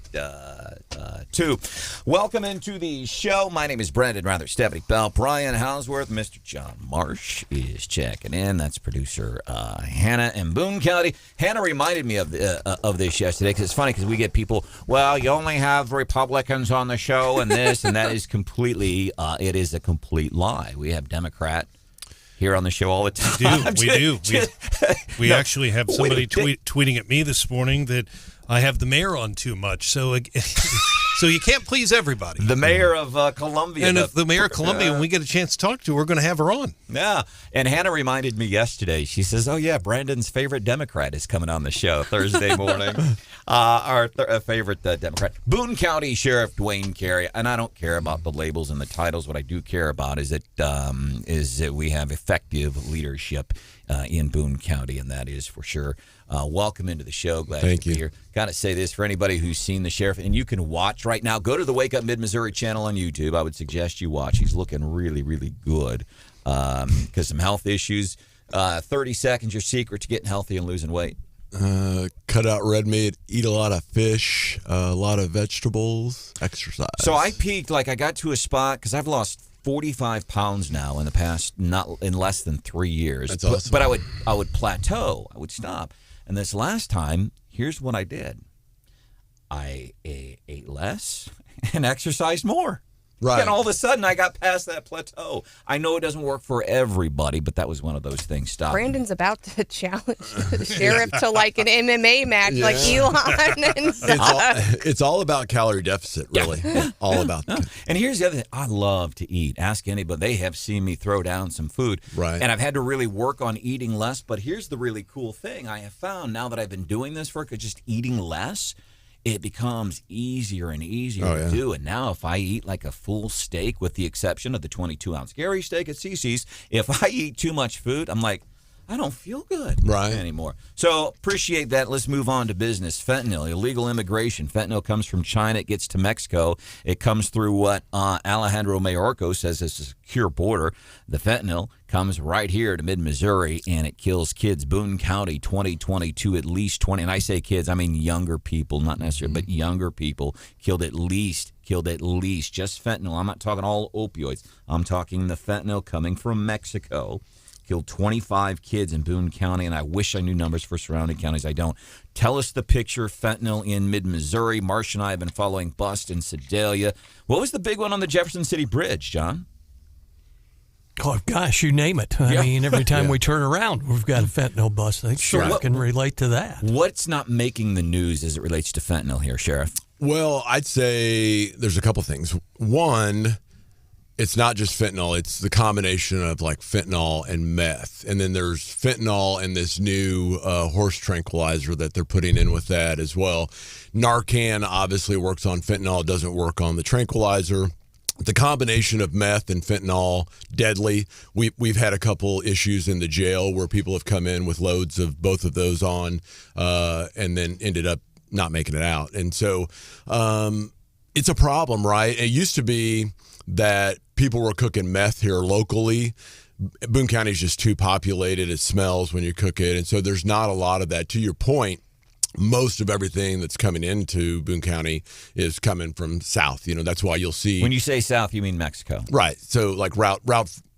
too. Welcome into the show. My name is Branden Rathert, Stephanie Bell, Brian Houseworth, Mr. John Marsh is checking in. That's producer Hannah in Boone County. Hannah reminded me of this yesterday because it's funny because we get people, well, you only have Republicans on the show and this and that is completely, it is a complete lie. We have Democrat here on the show all the time. We do. We actually have somebody tweeting at me this morning that I have the mayor on too much. So you can't please everybody. The mayor of Columbia. And if the mayor of Columbia, when we get a chance to talk to her, we're going to have her on. Yeah. And Hannah reminded me yesterday. She says, oh, yeah, Brandon's favorite Democrat is coming on the show Thursday morning. Our favorite Democrat. Boone County Sheriff Dwayne Carey. And I don't care about the labels and the titles. What I do care about is that we have effective leadership in Boone County, and that is for sure. Welcome into the show. Glad to be here. Got to say this for anybody who's seen the sheriff, and you can watch right now. Go to the Wake Up Mid-Missouri channel on YouTube. I would suggest you watch. He's looking really, really good because some health issues. 30 seconds, your secret to getting healthy and losing weight. Cut out red meat, eat a lot of fish, a lot of vegetables, exercise. So I peaked, I got to a spot because I've lost 45 pounds now in the past, not in less than 3 years. That's awesome. But I would plateau. I would stop. And this last time, here's what I did. I ate less and exercised more. Right. And all of a sudden, I got past that plateau. I know it doesn't work for everybody, but that was one of those things. Stop. Brandon's about to challenge the sheriff to an MMA match like Elon and stuff. It's all about calorie deficit, really. Yeah. All about And here's the other thing. I love to eat. Ask anybody. They have seen me throw down some food. Right. And I've had to really work on eating less. But here's the really cool thing I have found now that I've been doing this for just eating less. It becomes easier and easier to do. And now if I eat like a full steak, with the exception of the 22-ounce Gary steak at CC's, if I eat too much food, I'm like, I don't feel good anymore. So appreciate that. Let's move on to business. Fentanyl, illegal immigration. Fentanyl comes from China. It gets to Mexico. It comes through what Alejandro Mayorkas says is a secure border. The fentanyl comes right here to mid-Missouri, and it kills kids. Boone County, 2022, at least 20. And I say kids, I mean younger people, not necessarily, but younger people killed at least just fentanyl. I'm not talking all opioids. I'm talking the fentanyl coming from Mexico. Killed 25 kids in Boone County, and I wish I knew numbers for surrounding counties. I don't. Tell us the picture. Fentanyl in mid-Missouri. Marsh and I have been following bust in Sedalia. What was the big one on the Jefferson City Bridge, John? Oh, gosh, you name it. I mean, every time we turn around, we've got a fentanyl bust. I think Sheriff can relate to that. What's not making the news as it relates to fentanyl here, Sheriff? Well, I'd say there's a couple things. One, it's not just fentanyl. It's the combination of fentanyl and meth. And then there's fentanyl and this new horse tranquilizer that they're putting in with that as well. Narcan obviously works on fentanyl. It doesn't work on the tranquilizer. The combination of meth and fentanyl, deadly. We've had a couple issues in the jail where people have come in with loads of both of those on and then ended up not making it out. And so it's a problem, right? It used to be that people were cooking meth here locally. Boone County is just too populated. It smells when you cook it. And so there's not a lot of that. To your point, most of everything that's coming into Boone County is coming from south. That's why you'll see. When you say south, you mean Mexico. Right. So route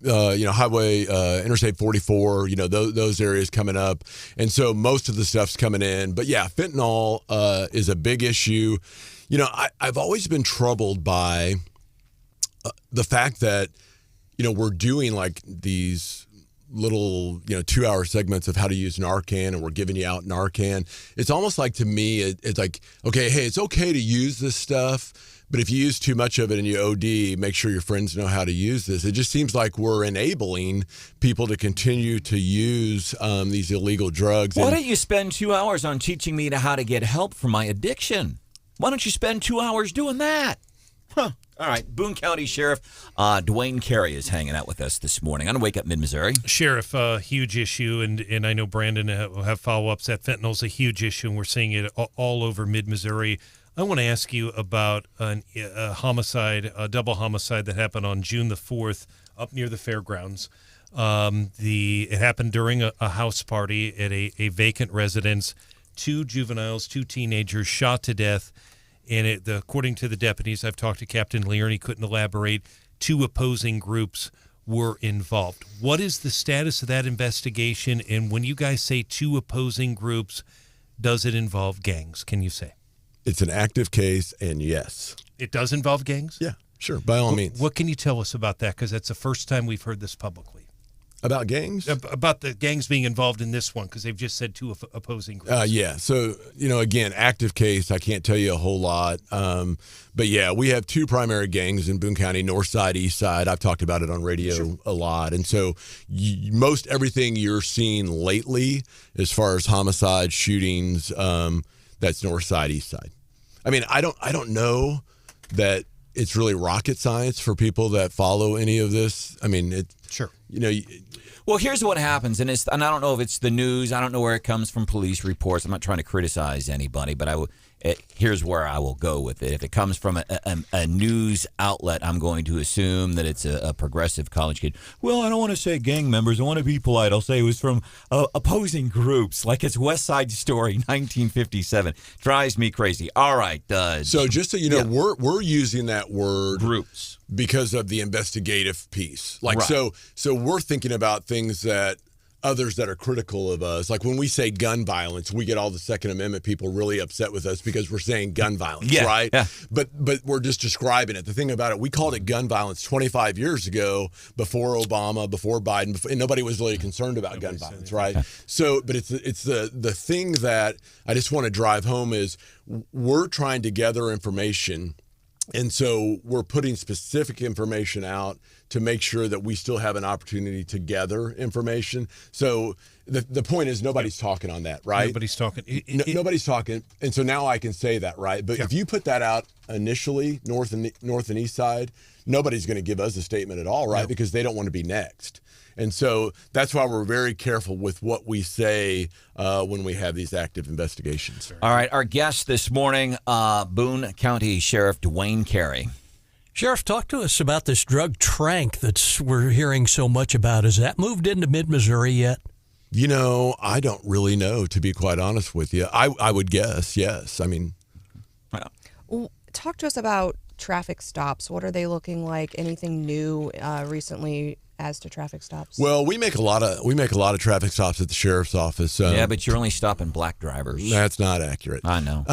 highway, Interstate 44, those areas coming up. And so most of the stuff's coming in. But yeah, fentanyl is a big issue. I've always been troubled by the fact that, we're doing these little, 2-hour segments of how to use Narcan, and we're giving you out Narcan. It's almost like, to me, it's like, okay, hey, it's okay to use this stuff, but if you use too much of it and you OD, make sure your friends know how to use this. It just seems like we're enabling people to continue to use these illegal drugs. Why don't you spend 2 hours on teaching me how to get help for my addiction? Why don't you spend 2 hours doing that? Huh. All right, Boone County Sheriff Dwayne Carey is hanging out with us this morning on Wake Up Mid-Missouri. Sheriff, huge issue, and I know Brandon will have follow-ups. That fentanyl's a huge issue, and we're seeing it all over Mid-Missouri. I want to ask you about a homicide, a double homicide that happened on June the 4th up near the fairgrounds. It happened during a house party at a vacant residence. 2 juveniles, 2 teenagers shot to death. And according to the deputies, I've talked to Captain Lear, and he couldn't elaborate, 2 opposing groups were involved. What is the status of that investigation? And when you guys say 2 opposing groups, does it involve gangs? Can you say? It's an active case, and yes. It does involve gangs? Yeah, sure, by all means. What can you tell us about that? Because that's the first time we've heard this publicly. About gangs? About the gangs being involved in this one, because they've just said 2 opposing groups. Yeah. So, again, active case, I can't tell you a whole lot. But, yeah, we have 2 primary gangs in Boone County, north side, east side. I've talked about it on radio a lot. And so most everything you're seeing lately as far as homicide, shootings, that's north side, east side. I mean, I don't know that it's really rocket science for people that follow any of this. I mean, sure. Well, here's what happens, and I don't know if it's the news. I don't know where it comes from, police reports. I'm not trying to criticize anybody, but here's where I will go with it. If it comes from a news outlet, I'm going to assume that it's a progressive college kid. Well, I don't want to say gang members. I want to be polite. I'll say it was from opposing groups, like it's West Side Story, 1957. Drives me crazy. All right. So just so you know, we're using that word groups because of the investigative piece. Like right. So we're thinking about things that others that are critical of us. Like when we say gun violence, we get all the Second Amendment people really upset with us because we're saying gun violence, right? Yeah. But we're just describing it. The thing about it, we called it gun violence 25 years ago, before Obama, before Biden, and nobody was really concerned about gun violence, right? So, but it's the thing that I just want to drive home is we're trying to gather information. And so we're putting specific information out to make sure that we still have an opportunity to gather information. So the point is nobody's talking on that, right? Nobody's talking. Nobody's talking. And so now I can say that, right? But if you put that out initially, north and east side, nobody's going to give us a statement at all, right? Because they don't want to be next. And so that's why we're very careful with what we say when we have these active investigations. All right, our guest this morning, Boone County Sheriff Dwayne Carey. Sheriff, talk to us about this drug trank that we're hearing so much about. Has that moved into mid-Missouri yet? I don't really know, to be quite honest with you. I would guess, yes. I mean, talk to us about traffic stops. What are they looking like? Anything new recently as to traffic stops? Well, we make a lot of traffic stops at the sheriff's office. Yeah, but you're only stopping black drivers. That's not accurate. I know.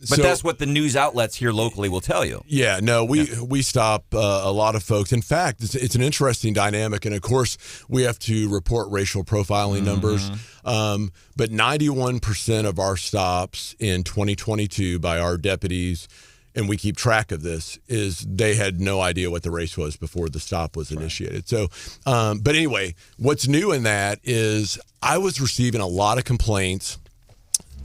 But that's what the news outlets here locally will tell you. Yeah, no, we stop a lot of folks. In fact, it's an interesting dynamic, and of course, we have to report racial profiling numbers. But 91% of our stops in 2022 by our deputies, and we keep track of this, is they had no idea what the race was before the stop was initiated. So, but anyway, what's new in that is I was receiving a lot of complaints,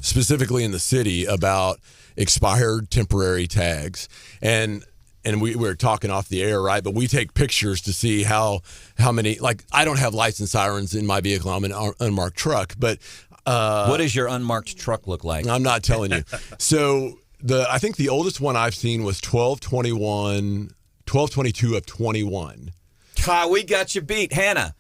specifically in the city, about expired temporary tags. And we were talking off the air, right? But we take pictures to see how many, like, I don't have license sirens in my vehicle. I'm an unmarked truck. But what does your unmarked truck look like? I'm not telling you. So I think the oldest one I've seen was 12/22 of 21. We got you beat. Hannah,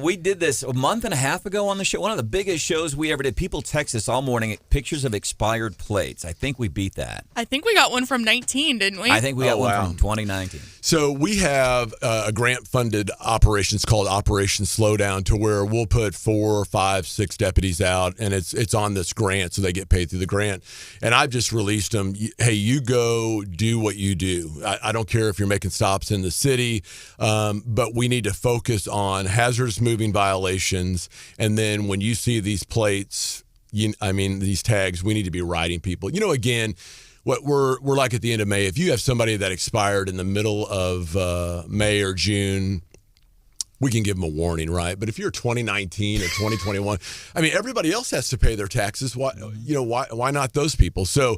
we did this a month and a half ago on the show. One of the biggest shows we ever did. People text us all morning pictures of expired plates. I think we beat that. I think we got one from 19, didn't we? I think we got one from 2019. So we have a grant-funded operation. It's called Operation Slowdown, to where we'll put 4, 5, 6 deputies out, and it's on this grant, so they get paid through the grant. And I've just released them. Hey, you go do what you do. I don't care if you're making stops in the city, but we need to focus on hazardous moving violations. And then when you see these plates, these tags, we need to be writing people. Again, what we're like at the end of May. If you have somebody that expired in the middle of May or June, we can give them a warning, right? But if you're 2019 or 2021, everybody else has to pay their taxes. Why not those people? So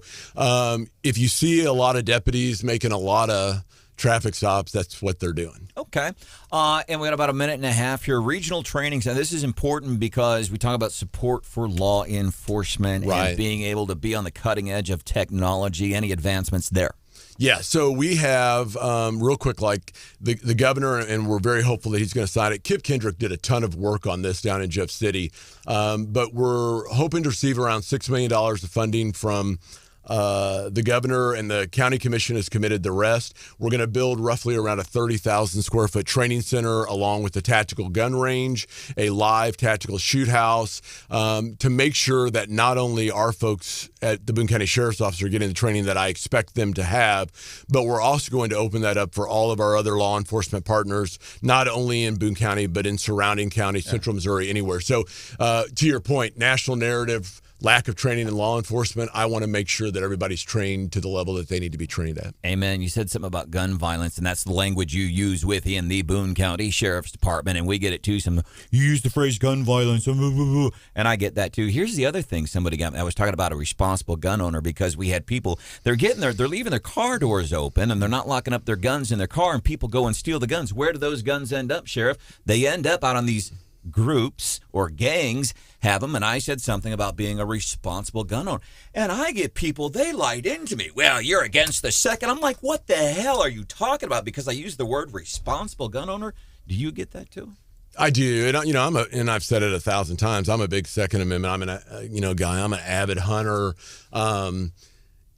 if you see a lot of deputies making a lot of traffic stops, that's what they're doing. Okay. And we got about a minute and a half here. Regional trainings. And this is important because we talk about support for law enforcement and being able to be on the cutting edge of technology. Any advancements there? Yeah, so we have, real quick, like the governor, and we're very hopeful that he's going to sign it. Kip Kendrick did a ton of work on this down in Jeff City, but we're hoping to receive around $6 million of funding from the governor, and the county commission has committed the rest. We're going to build roughly around a 30,000 square foot training center, along with a tactical gun range, a live tactical shoot house, to make sure that not only our folks at the Boone County Sheriff's Office are getting the training that I expect them to have, but we're also going to open that up for all of our other law enforcement partners, not only in Boone County, but in surrounding counties, Central Missouri, anywhere. So to your point, national narrative, lack of training in law enforcement, I want to make sure that everybody's trained to the level that they need to be trained at. Amen. You said something about gun violence, and that's the language you use within the Boone County Sheriff's Department, and we get it too. You use the phrase gun violence, and I get that too. Here's the other thing somebody got me. I was talking about a responsible gun owner, because we had people, they're leaving their car doors open, and they're not locking up their guns in their car, and people go and steal the guns. Where do those guns end up, Sheriff? They end up out on these groups or gangs have them, and I said something about being a responsible gun owner, and I get people, they lied into me. Well, you're against the Second. I'm like, what the hell are you talking about? Because I use the word responsible gun owner. Do you get that too? I do, and and I've said it 1,000 times. I'm a big Second Amendment. I'm an guy. I'm an avid hunter.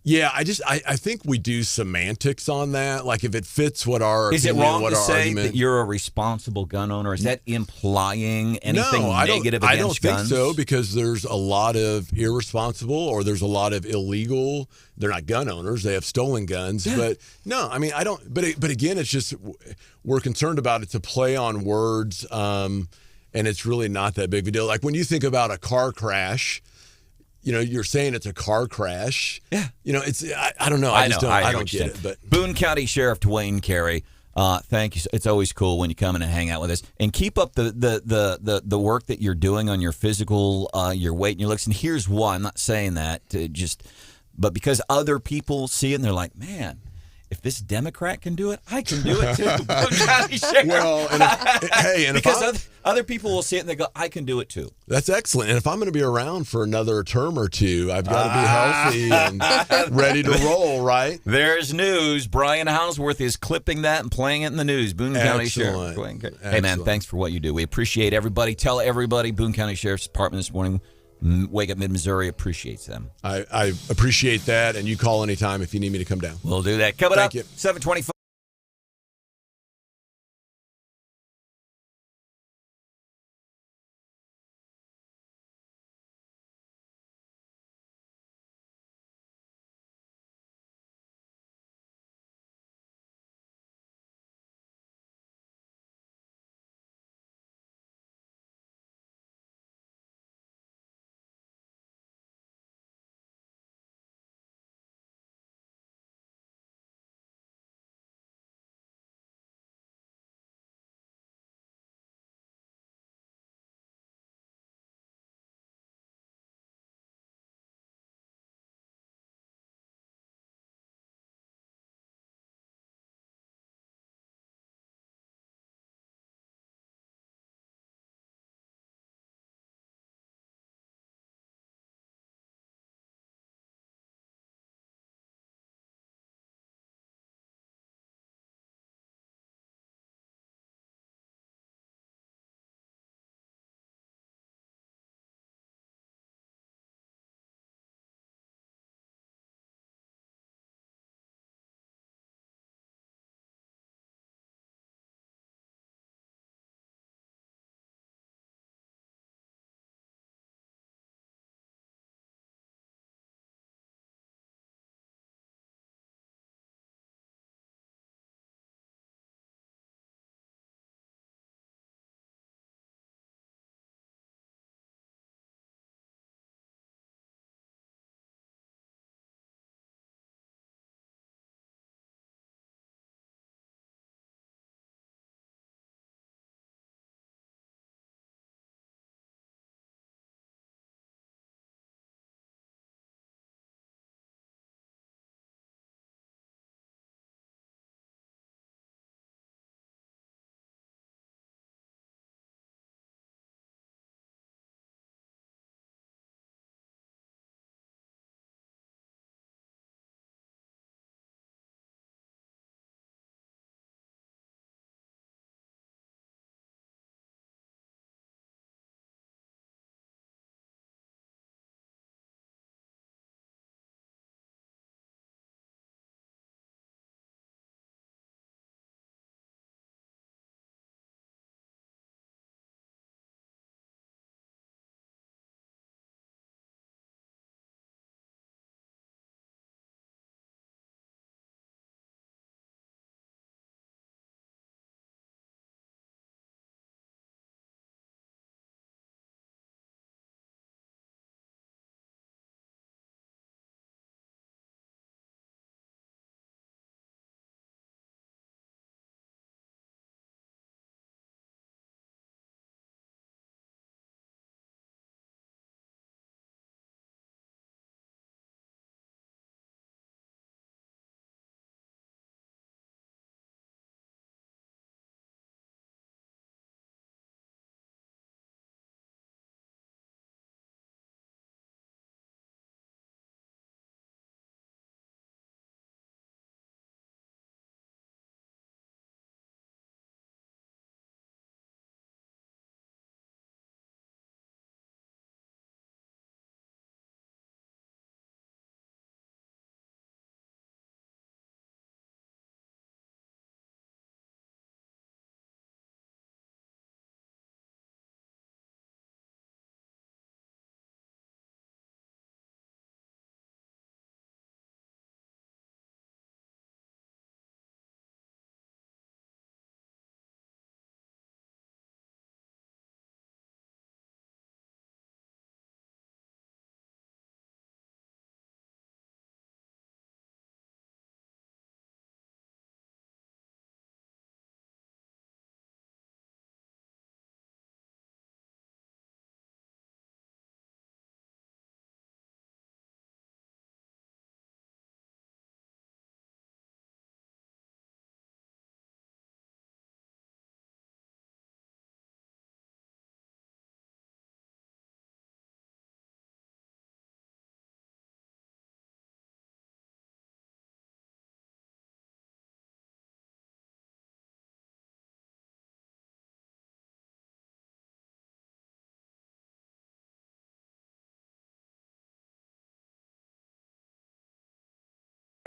Yeah, I think we do semantics on that. Like, if it fits what our is opinion, it wrong what to our say argument, that you're a responsible gun owner? Is that implying anything negative against guns? I don't think so, because there's a lot of irresponsible, or there's a lot of illegal. They're not gun owners; they have stolen guns. Yeah. But no, I mean, I don't. But again, it's just we're concerned about it's a play on words, and it's really not that big of a deal. Like when you think about a car crash. You're saying it's a car crash. Yeah. It's I don't know. I don't get it. But Boone County Sheriff Dwayne Carey, thank you. It's always cool when you come in and hang out with us, and keep up the work that you're doing on your physical, your weight and your looks. And here's why I'm not saying that but because other people see it and they're like, man, if this Democrat can do it, I can do it too. Boone County Sheriff. Well, because other people will see it and they go, I can do it too. That's excellent. And if I'm going to be around for another term or two, I've got to be healthy and ready to roll, right? There's news. Brian Houseworth is clipping that and playing it in the news. Boone County Sheriff. Hey, man, thanks for what you do. We appreciate everybody. Tell everybody Boone County Sheriff's Department this morning. Wake Up Mid-Missouri appreciates them. I appreciate that, and you call anytime if you need me to come down. We'll do that. Coming up, 7:25.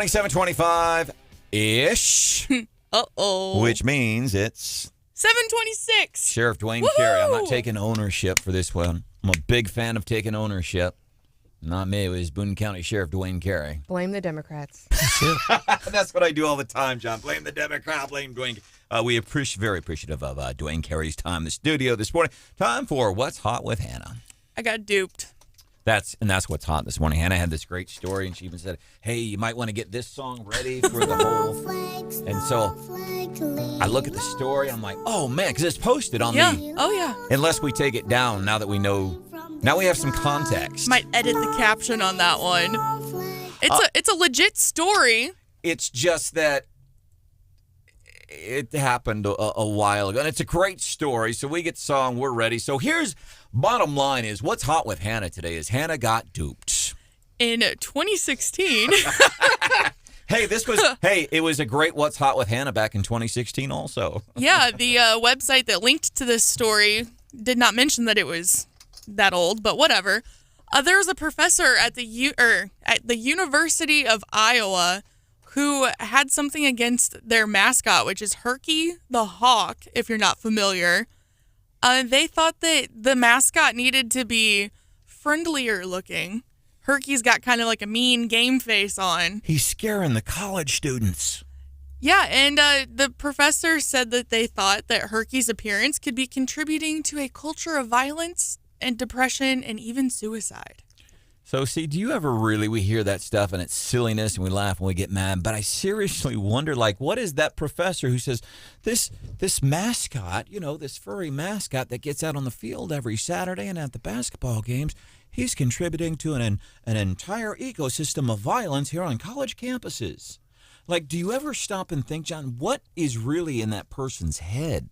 27:25-ish. Uh-oh. Which means it's 7:26. Sheriff Dwayne Carey. I'm not taking ownership for this one. I'm a big fan of taking ownership. Not me. It was Boone County Sheriff Dwayne Carey. Blame the Democrats. That's what I do all the time, John. Blame the Democrat. Blame Dwayne. We very appreciative of Dwayne Carey's time in the studio this morning. Time for What's Hot with Hannah. I got duped. That's what's hot this morning. Hannah had this great story, and she even said, hey, you might want to get this song ready for the whole. And so I look at the story, I'm like, oh, man, because it's posted on the. Oh, yeah. Unless we take it down now that we know. Now we have some context. Might edit the caption on that one. It's a legit story. It's just that it happened a while ago, and it's a great story. So we get the song, we're ready. So here's bottom line is what's hot with Hannah today is Hannah got duped. In 2016. It was a great What's Hot with Hannah back in 2016 also. Yeah, the website that linked to this story did not mention that it was that old, but whatever. There was a professor at the University of Iowa who had something against their mascot, which is Herky the Hawk, if you're not familiar. They thought that the mascot needed to be friendlier looking. Herky's got kind of like a mean game face on. He's scaring the college students. Yeah, and the professor said that they thought that Herky's appearance could be contributing to a culture of violence and depression and even suicide. So, see, do you ever we hear that stuff and it's silliness and we laugh and we get mad, but I seriously wonder, what is that professor who says, this mascot, this furry mascot that gets out on the field every Saturday and at the basketball games, he's contributing to an entire ecosystem of violence here on college campuses. Do you ever stop and think, John, what is really in that person's head?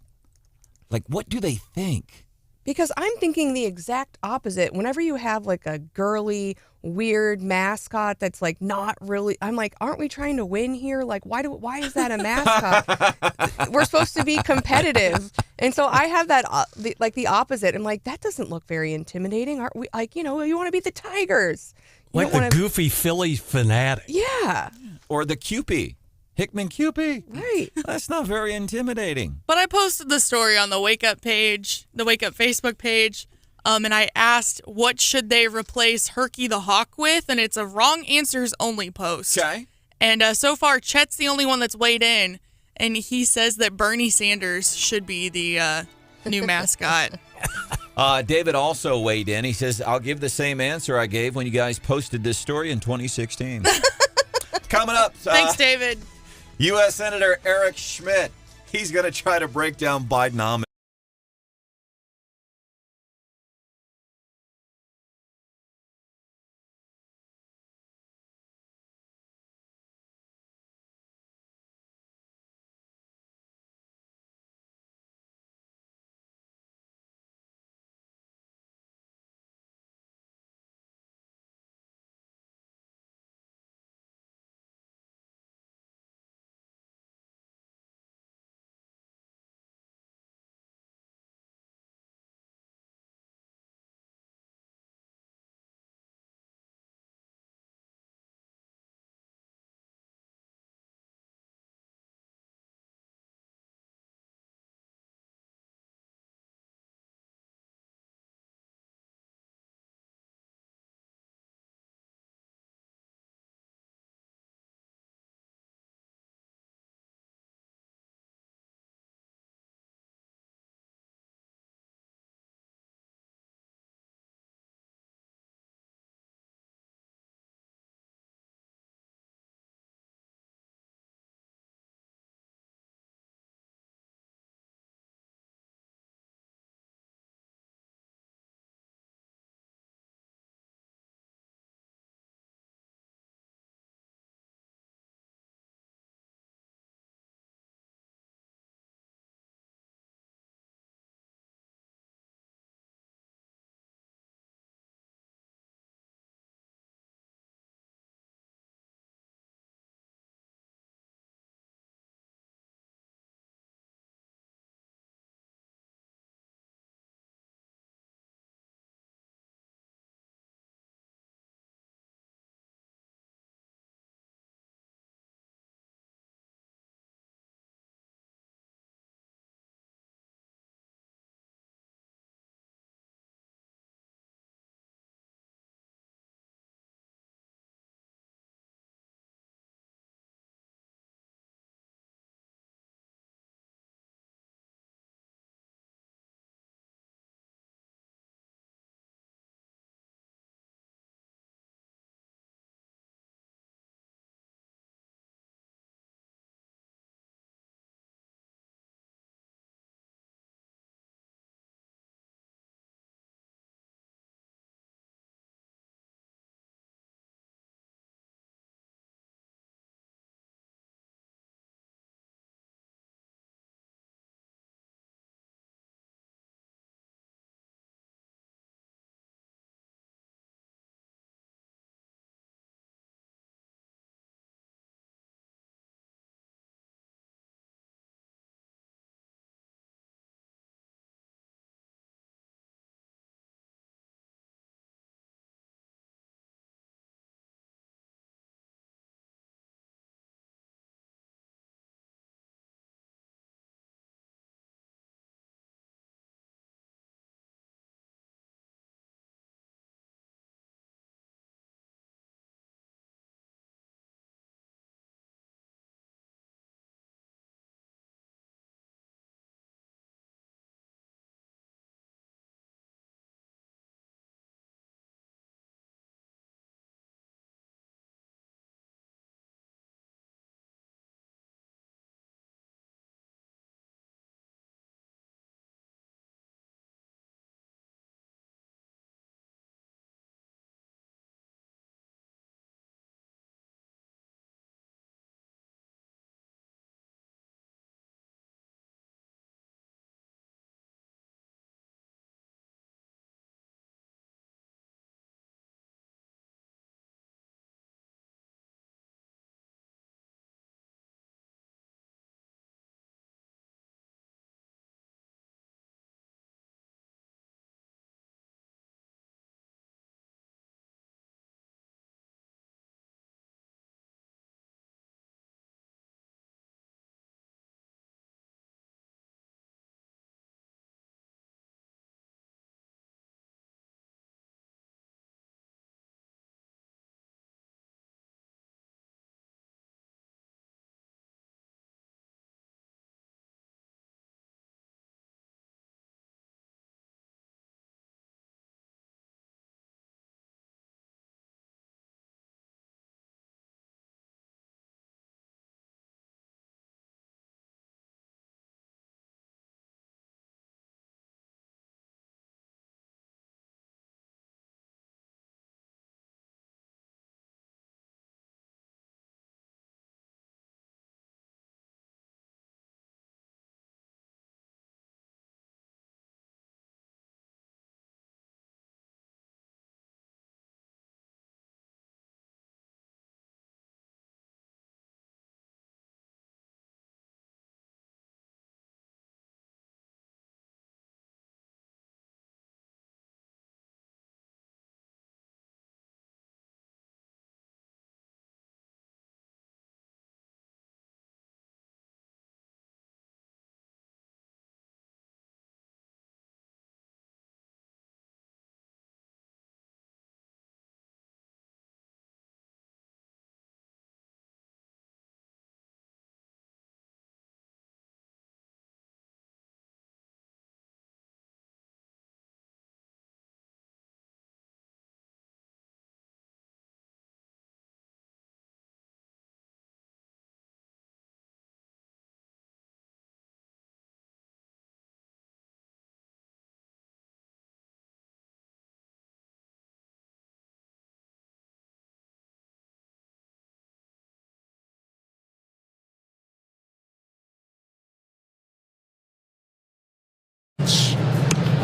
What do they think? Because I'm thinking the exact opposite. Whenever you have a girly, weird mascot that's not really, I'm like, aren't we trying to win here? Why is that a mascot? We're supposed to be competitive. And so I have that the opposite. I'm like, that doesn't look very intimidating. Aren't we you want to be the Tigers. The goofy Philly fanatic. Yeah. Or the Kewpie. Hickman Kewpie. Right. That's not very intimidating. But I posted the story on the Wake Up page, the Wake Up Facebook page, and I asked what should they replace Herky the Hawk with, and it's a wrong answers only post. Okay. And so far, Chet's the only one that's weighed in, and he says that Bernie Sanders should be the new mascot. David also weighed in. He says, I'll give the same answer I gave when you guys posted this story in 2016. Coming up. Thanks, David. U.S. Senator Eric Schmitt. He's going to try to break down Bidenomics.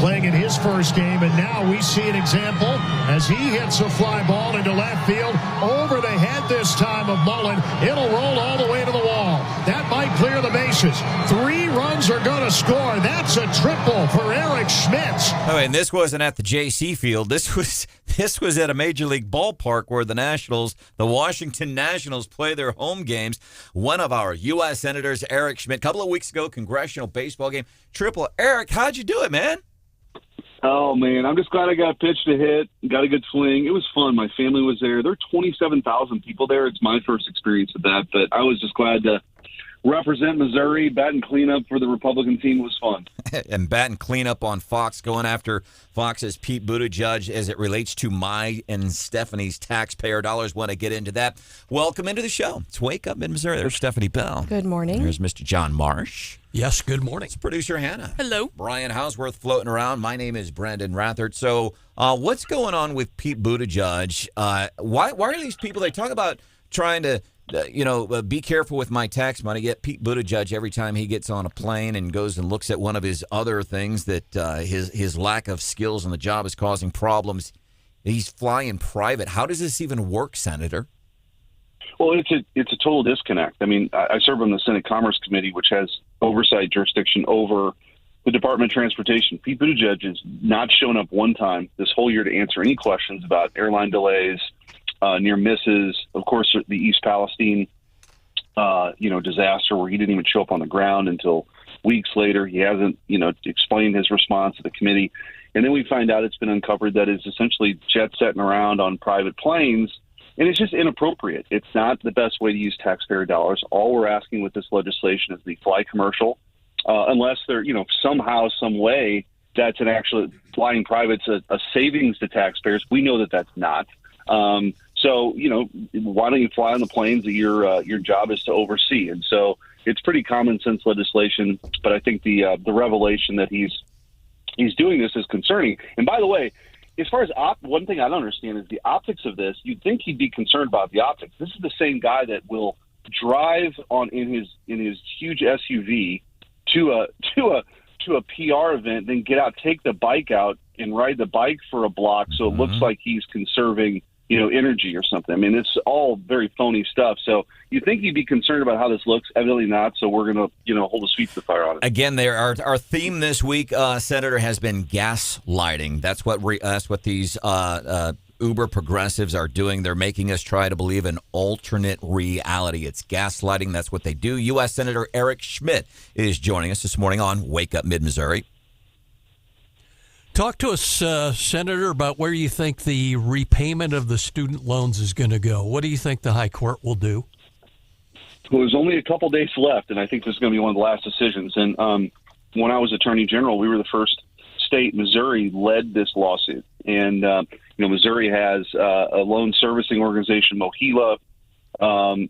playing in his first game, and now we see an example as he hits a fly ball into left field, over the head this time of Mullen. It'll roll all the way to the wall. That might clear the bases. 3 runs are going to score. That's a triple for Eric Schmitt. Oh, and this wasn't at the JC Field. This was at a major league ballpark where the Washington Nationals, play their home games. One of our U.S. Senators, Eric Schmitt, a couple of weeks ago, congressional baseball game, triple. Eric, how'd you do it, man? Oh, man, I'm just glad I got pitched a hit, got a good swing. It was fun. My family was there. There are 27,000 people there. It's my first experience with that, but I was just glad to represent Missouri. Batting cleanup for the Republican team was fun. And batting cleanup on Fox, going after Fox's Pete Buttigieg as it relates to my and Stephanie's taxpayer dollars. Want to get into that? Welcome into the show. It's Wake Up Mid-Missouri. There's Stephanie Bell. Good morning. There's Mr. John Marsh. Yes, good morning. It's producer Hannah. Hello. Brian Houseworth floating around. My name is Branden Rathert. So what's going on with Pete Buttigieg? Why are these people, they talk about trying to be careful with my tax money, yet Pete Buttigieg, every time he gets on a plane and goes and looks at one of his other things that his lack of skills on the job is causing problems, he's flying private. How does this even work, Senator? Well, it's a total disconnect. I mean, I serve on the Senate Commerce Committee, which has oversight jurisdiction over the Department of Transportation. Pete Buttigieg has not shown up one time this whole year to answer any questions about airline delays, near misses, of course, the East Palestine, disaster where he didn't even show up on the ground until weeks later. He hasn't, explained his response to the committee. And then we find out it's been uncovered that it's essentially jet setting around on private planes. And it's just inappropriate. It's not the best way to use taxpayer dollars. All we're asking with this legislation is the fly commercial, unless there, somehow, some way that's an actual flying private's a savings to taxpayers. We know that that's not. So, why don't you fly on the planes that your job is to oversee? And so it's pretty common sense legislation. But I think the revelation that he's doing this is concerning. And by the way, as far as one thing I don't understand is the optics of this. You'd think he'd be concerned about the optics. This is the same guy that will drive in his huge SUV to a PR event, then get out, take the bike out, and ride the bike for a block, so it looks like he's conserving energy or something. I mean, it's all very phony stuff. So you think he'd be concerned about how this looks? Evidently not. So we're going to, hold his feet to the fire on it. Again, our theme this week, Senator, has been gaslighting. That's what these uber progressives are doing. They're making us try to believe an alternate reality. It's gaslighting. That's what they do. U.S. Senator Eric Schmitt is joining us this morning on Wake Up Mid-Missouri. Talk to us, Senator, about where you think the repayment of the student loans is going to go. What do you think the high court will do? Well, there's only a couple days left, and I think this is going to be one of the last decisions. And when I was Attorney General, we were the first state. Missouri led this lawsuit. And, Missouri has a loan servicing organization, MOHELA,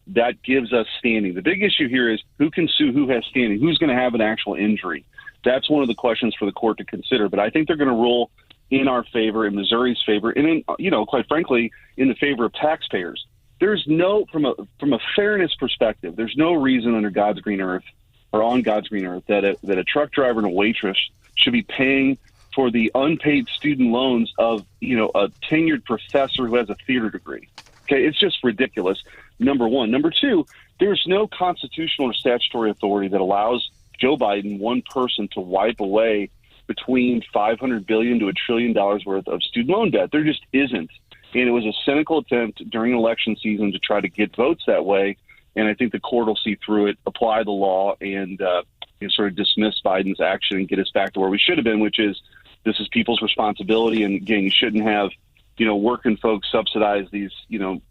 that gives us standing. The big issue here is who can sue, who has standing, who's going to have an actual injury. That's one of the questions for the court to consider. But I think they're going to rule in our favor, in Missouri's favor, and in, quite frankly, in the favor of taxpayers. There's no, from a fairness perspective, there's no reason under God's green earth or on God's green earth that a truck driver and a waitress should be paying for the unpaid student loans of, a tenured professor who has a theater degree. Okay, it's just ridiculous, number one. Number two, there's no constitutional or statutory authority that allows Joe Biden, one person, to wipe away between $500 billion to $1 trillion worth of student loan debt. There just isn't. And it was a cynical attempt during election season to try to get votes that way. And I think the court will see through it, apply the law, and sort of dismiss Biden's action and get us back to where we should have been, which is this is people's responsibility. And again, you shouldn't have, working folks subsidize these,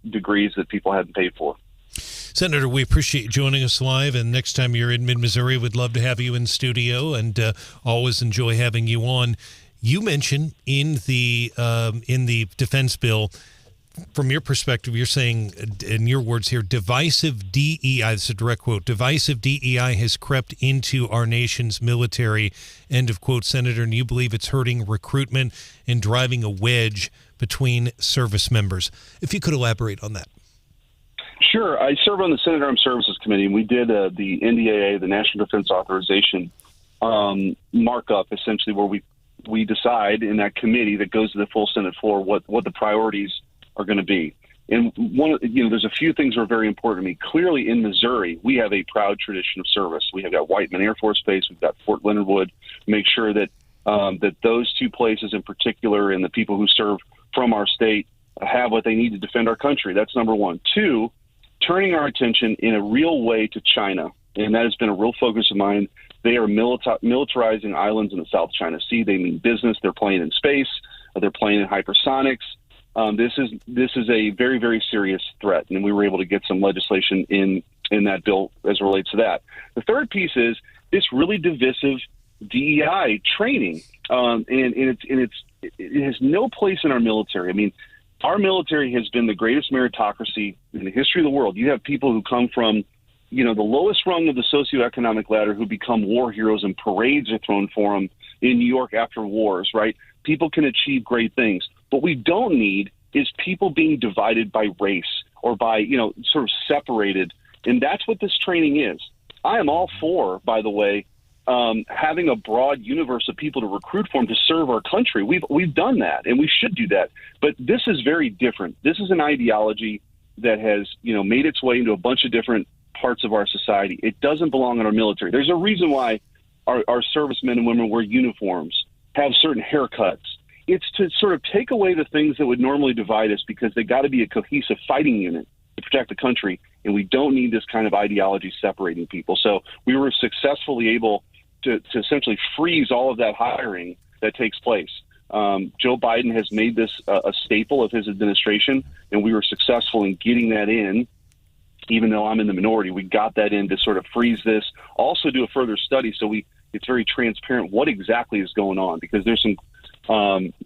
degrees that people hadn't paid for. Senator, we appreciate you joining us live, and next time you're in Mid-Missouri, we'd love to have you in studio, and always enjoy having you on. You mentioned in the defense bill, from your perspective, you're saying, in your words here, divisive DEI, this is a direct quote, divisive DEI has crept into our nation's military, end of quote, Senator, and you believe it's hurting recruitment and driving a wedge between service members. If you could elaborate on that. Sure. I serve on the Senate Armed Services Committee, and we did the NDAA, the National Defense Authorization markup, essentially, where we we decide in that committee that goes to the full Senate floor what the priorities are going to be. And there's a few things that are very important to me. Clearly, in Missouri, we have a proud tradition of service. We have got Whiteman Air Force Base, we've got Fort Leonard Wood. Make sure that that those two places in particular, and the people who serve from our state, have what they need to defend our country. That's number one. Two, turning our attention in a real way to China, and that has been a real focus of mine. They are militarizing islands in the South China Sea. They mean business. They're playing in space. They're playing in hypersonics. This is a very, very serious threat, and we were able to get some legislation in that bill as it relates to that. The third piece is this really divisive DEI training, and it has no place in our military. I mean, our military has been the greatest meritocracy in the history of the world. You have people who come from, the lowest rung of the socioeconomic ladder who become war heroes, and parades are thrown for them in New York after wars, right? People can achieve great things. What we don't need is people being divided by race or by, sort of separated. And that's what this training is. I am all for, by the way, having a broad universe of people to recruit from to serve our country. We've done that, and we should do that. But this is very different. This is an ideology that has, made its way into a bunch of different parts of our society. It doesn't belong in our military. There's a reason why our servicemen and women wear uniforms, have certain haircuts. It's to sort of take away the things that would normally divide us, because they got to be a cohesive fighting unit to protect the country, and we don't need this kind of ideology separating people. So we were successfully able to essentially freeze all of that hiring that takes place. Joe Biden has made this a staple of his administration, and we were successful in getting that in. Even though I'm in the minority, we got that in to sort of freeze this, also do a further study so it's very transparent what exactly is going on, because there's some,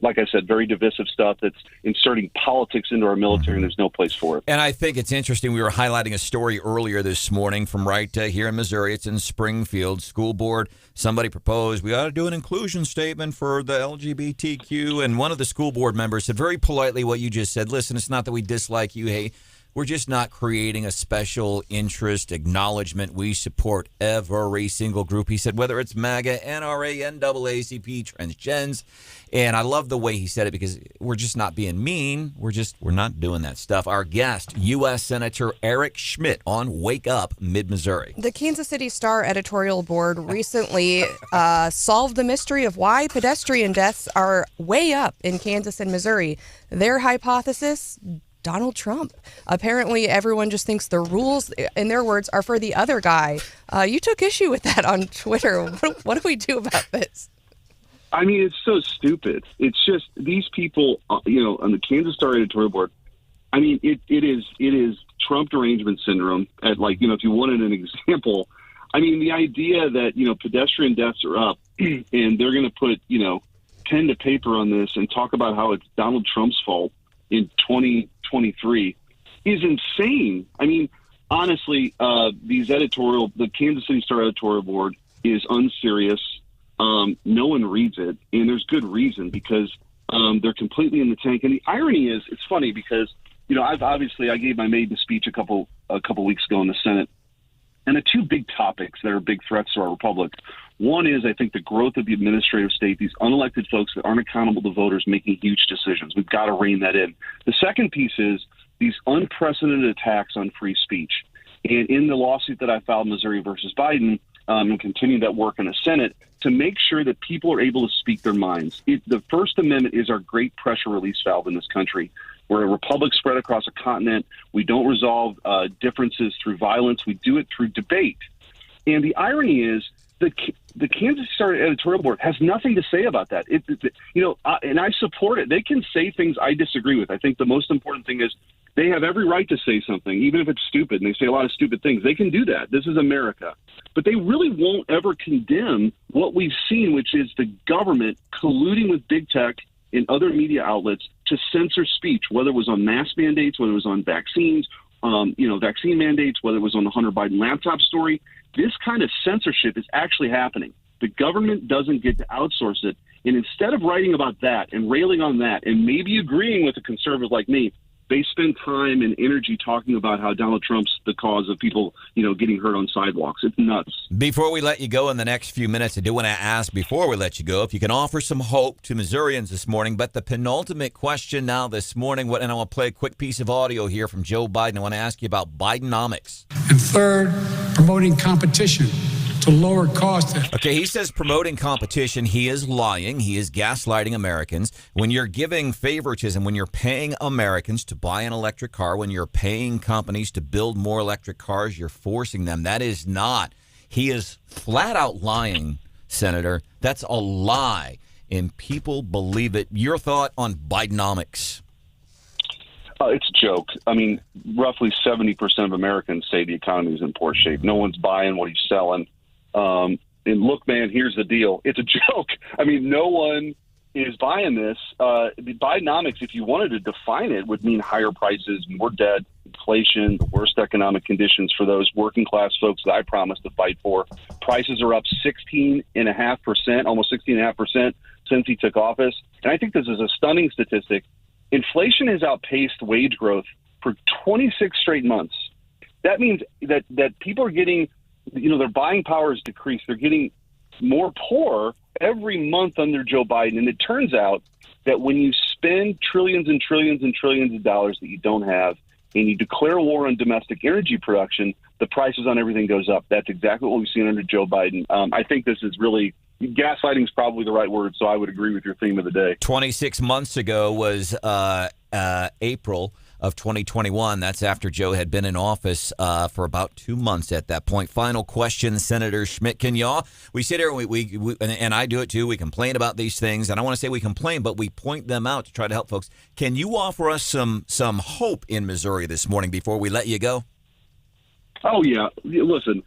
like I said, very divisive stuff that's inserting politics into our military, and there's no place for it. And I think it's interesting. We were highlighting a story earlier this morning from here in Missouri. It's in Springfield. School board, somebody proposed we ought to do an inclusion statement for the LGBTQ, and one of the school board members said very politely what you just said. Listen, it's not that we dislike you. Hey, we're just not creating a special interest acknowledgement. We support every single group. He said, whether it's MAGA, NRA, NAACP, transgens. And I love the way he said it, because we're just not being mean. We're not doing that stuff. Our guest, U.S. Senator Eric Schmitt on Wake Up Mid-Missouri. The Kansas City Star editorial board recently solved the mystery of why pedestrian deaths are way up in Kansas and Missouri. Their hypothesis: Donald Trump. Apparently, everyone just thinks the rules, in their words, are for the other guy. You took issue with that on Twitter. What do we do about this? I mean, it's so stupid. It's just these people, on the Kansas Star editorial board. I mean, it is Trump derangement syndrome. If you wanted an example, I mean, the idea that pedestrian deaths are up, and they're going to put pen to paper on this and talk about how it's Donald Trump's fault in 2023 is insane. I mean, honestly, the Kansas City Star editorial board is unserious. No one reads it, and there's good reason, because they're completely in the tank. And the irony is, it's funny because I gave my maiden speech a couple weeks ago in the Senate, and the two big topics that are big threats to our republic. One is, I think, the growth of the administrative state, these unelected folks that aren't accountable to voters making huge decisions. We've got to rein that in. The second piece is these unprecedented attacks on free speech. And in the lawsuit that I filed, Missouri versus Biden, and continue that work in the Senate to make sure that people are able to speak their minds. The First Amendment is our great pressure release valve in this country. We're a republic spread across a continent. We don't resolve differences through violence. We do it through debate. And the irony is, the Kansas Star editorial board has nothing to say about that. And I support it. They can say things I disagree with. I think the most important thing is they have every right to say something, even if it's stupid, and they say a lot of stupid things. They can do that. This is America. But they really won't ever condemn what we've seen, which is the government colluding with big tech and other media outlets to censor speech, whether it was on mask mandates, whether it was on vaccines, vaccine mandates, whether it was on the Hunter Biden laptop story. This kind of censorship is actually happening. The government doesn't get to outsource it. And instead of writing about that and railing on that and maybe agreeing with a conservative like me, they spend time and energy talking about how Donald Trump's the cause of people, getting hurt on sidewalks. It's nuts. Before we let you go in the next few minutes, I do want to ask, before we let you go, if you can offer some hope to Missourians this morning. But the penultimate question now this morning, and I want to play a quick piece of audio here from Joe Biden. I want to ask you about Bidenomics. And third, promoting competition to lower costs. Okay, he says promoting competition. He is lying. He is gaslighting Americans. When you're giving favoritism, when you're paying Americans to buy an electric car, when you're paying companies to build more electric cars, you're forcing them. That is not. He is flat out lying, Senator. That's a lie, and people believe it. Your thought on Bidenomics? It's a joke. I mean, roughly 70% of Americans say the economy is in poor shape. No one's buying what he's selling. And look, man, here's the deal. It's a joke. I mean, no one is buying this. The Bidenomics, if you wanted to define it, would mean higher prices, more debt, inflation, the worst economic conditions for those working class folks that I promised to fight for. Prices are up 16.5%, almost 16.5% since he took office. And I think this is a stunning statistic. Inflation has outpaced wage growth for 26 straight months. That means that people are getting, their buying power has decreased. They're getting more poor every month under Joe Biden. And it turns out that when you spend trillions and trillions and trillions of dollars that you don't have, and you declare war on domestic energy production, the prices on everything goes up. That's exactly what we've seen under Joe Biden. I think this is really, gaslighting is probably the right word, so I would agree with your theme of the day. 26 months ago was April of 2021. That's after Joe had been in office for about 2 months at that point. Final question, Senator Schmitt. Can y'all, we sit here, and I do it too, we complain about these things, and I want to say we complain, but we point them out to try to help folks. Can you offer us some hope in Missouri this morning before we let you go? Oh, yeah. Listen,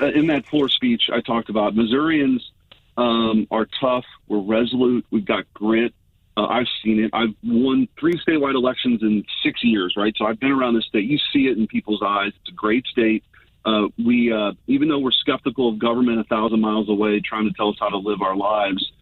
in that floor speech I talked about, Missourians are tough. We're resolute. We've got grit. I've seen it. I've won 3 statewide elections in 6 years, right? So I've been around this state. You see it in people's eyes. It's a great state. We, even though we're skeptical of government 1,000 miles away trying to tell us how to live our lives,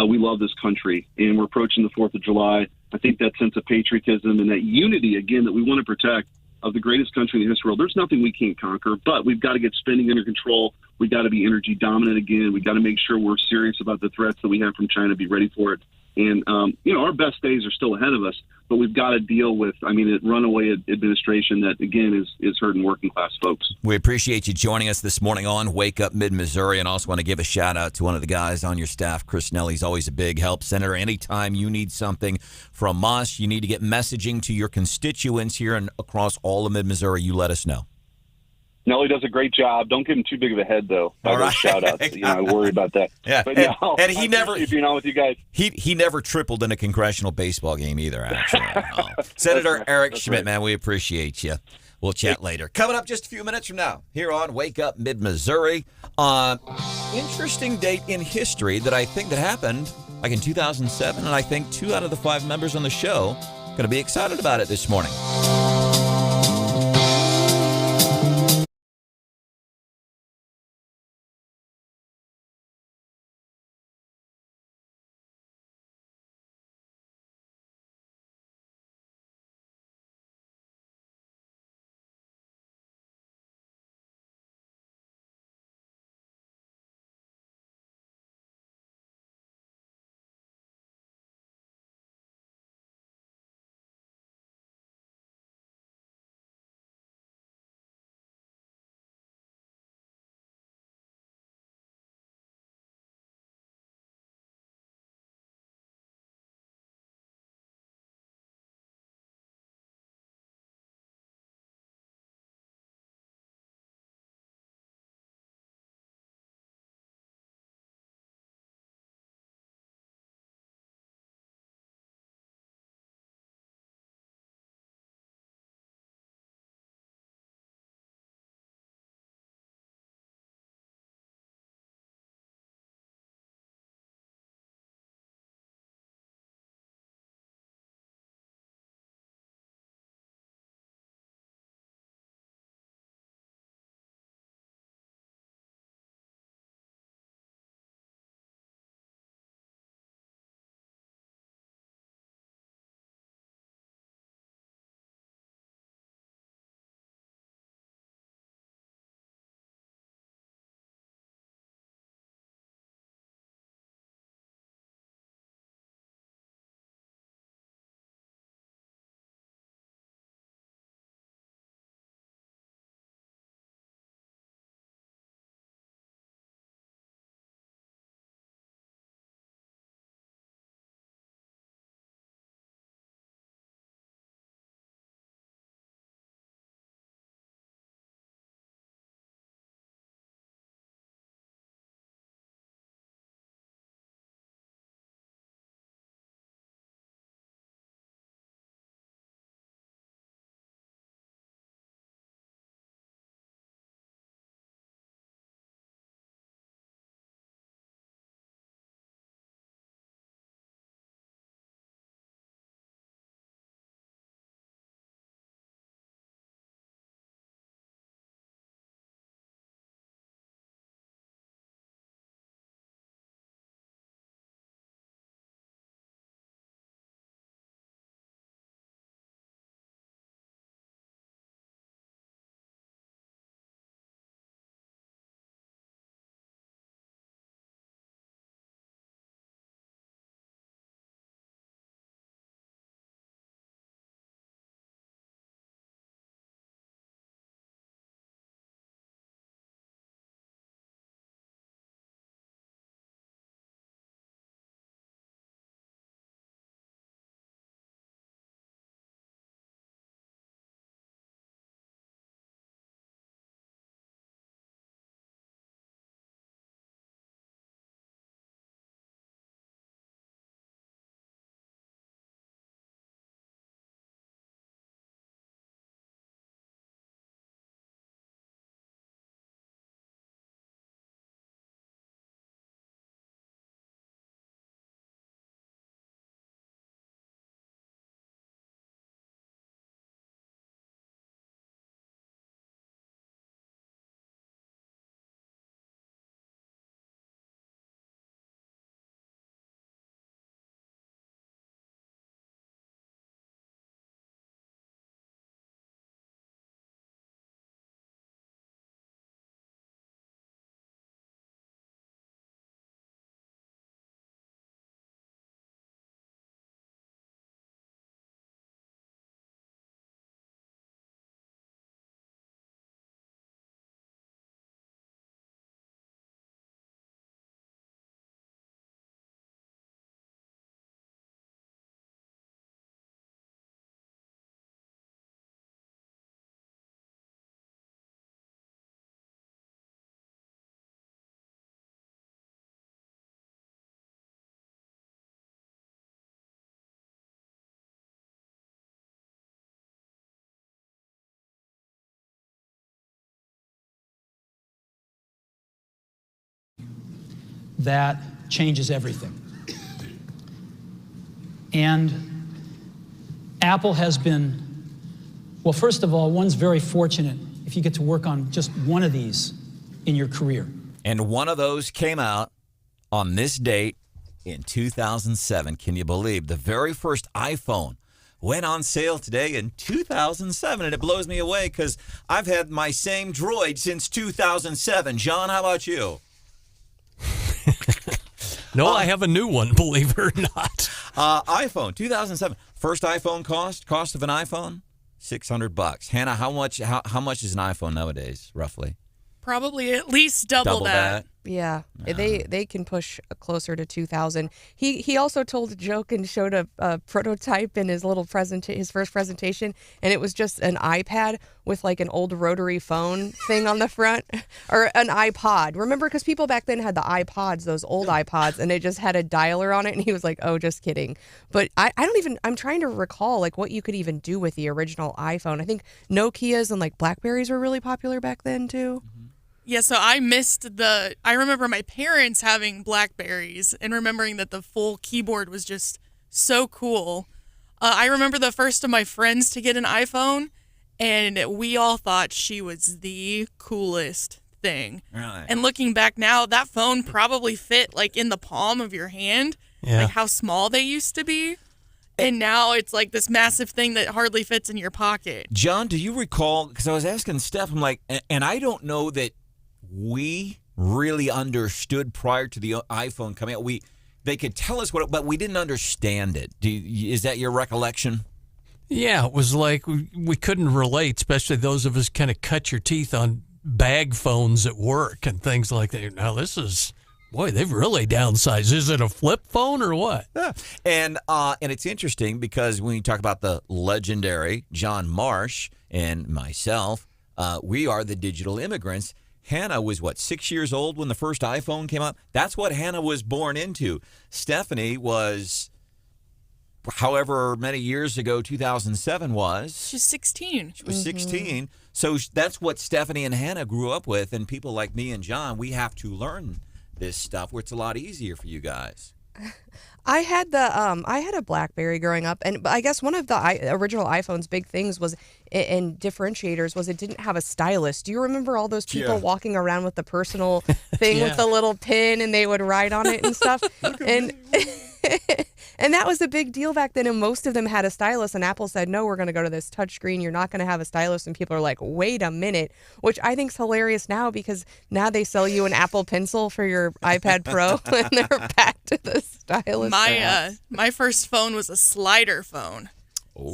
we love this country. And we're approaching the 4th of July. I think that sense of patriotism and that unity, again, that we want to protect of the greatest country in the history of the world, there's nothing we can't conquer, but we've got to get spending under control. We got to be energy dominant again. We got to make sure we're serious about the threats that we have from China, be ready for it. And, our best days are still ahead of us, but we've got to deal with, a runaway administration that, again, is hurting working class folks. We appreciate you joining us this morning on Wake Up Mid-Missouri, and also want to give a shout out to one of the guys on your staff, Chris Nelly's always a big help. Senator, anytime you need something from us, you need to get messaging to your constituents here and across all of Mid-Missouri, you let us know. Nelly does a great job. Don't give him too big of a head, though. All right. Shout out. I worry about that. Yeah. But and he never being on with you guys. He never tripled in a congressional baseball game either. Actually, no. Senator Eric Schmitt, man, we appreciate you. We'll chat later. Coming up just a few minutes from now here on Wake Up Mid-Missouri. Interesting date in history that I think that happened like in 2007, and I think 2 out of the 5 members on the show going to be excited about it this morning. that changes everything. And Apple has been, well, first of all, one's very fortunate if you get to work on just one of these in your career. And one of those came out on this date in 2007. Can you believe the very first iPhone went on sale today in 2007? And it blows me away because I've had my same Droid since 2007. John, how about you? No, I have a new one, believe it or not. iPhone, 2007. First iPhone cost of an iPhone, $600. Hannah, how much is an iPhone nowadays, roughly? Probably at least double that. Yeah, they can push closer to 2,000. He also told a joke and showed a prototype in his little his first presentation, and it was just an iPad with like an old rotary phone thing on the front, or an iPod. Remember, because people back then had the iPods, those old iPods, and it just had a dialer on it, and he was like, "Oh, just kidding." But I'm trying to recall like what you could even do with the original iPhone. I think Nokias and like Blackberries were really popular back then too. Yeah, so I remember my parents having Blackberries and remembering that the full keyboard was just so cool. I remember the first of my friends to get an iPhone, and we all thought she was the coolest thing. Really? And looking back now, that phone probably fit like in the palm of your hand, like how small they used to be. And now it's like this massive thing that hardly fits in your pocket. John, do you recall, because I was asking Steph, I'm like, and I don't know that we really understood prior to the iPhone coming out. They could tell us but we didn't understand it. Is that your recollection? Yeah, it was like we couldn't relate, especially those of us kind of cut your teeth on bag phones at work and things like that. Now they've really downsized. Is it a flip phone or what? Yeah. And it's interesting because when you talk about the legendary John Marsh and myself, we are the digital immigrants. Hannah was, 6 years old when the first iPhone came out? That's what Hannah was born into. Stephanie was, however many years ago 2007 was. She's 16. She was 16. So that's what Stephanie and Hannah grew up with. And people like me and John, we have to learn this stuff where it's a lot easier for you guys. I had a BlackBerry growing up, and I guess one of the original iPhone's big things was, and differentiators, was it didn't have a stylus. Do you remember all those people walking around with the personal thing with the little pin, and they would write on it and stuff? And that was a big deal back then, and most of them had a stylus, and Apple said, no, we're going to go to this touchscreen. You're not going to have a stylus, and people are like, wait a minute, which I think is hilarious now, because now they sell you an Apple Pencil for your iPad Pro, and they're back to the stylus. My first phone was a slider phone.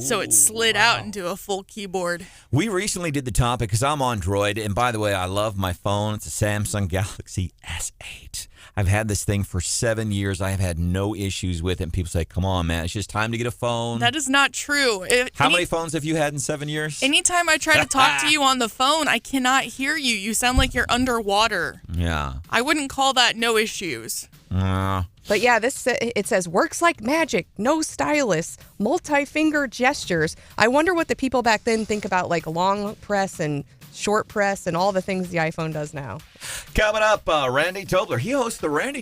So it slid out into a full keyboard. We recently did the topic because I'm on Droid, and by the way, I love my phone. It's a Samsung Galaxy S8. I've had this thing for 7 years. I have had no issues with it. And people say, come on, man, it's just time to get a phone. That is not true. How many phones have you had in 7 years? Anytime I try to talk to you on the phone, I cannot hear you. You sound like you're underwater. Yeah. I wouldn't call that no issues. But yeah, it says works like magic, no stylus, multi-finger gestures. I wonder what the people back then think about like long press and short press and all the things the iPhone does now. Coming up, Randy Tobler. He hosts the Randy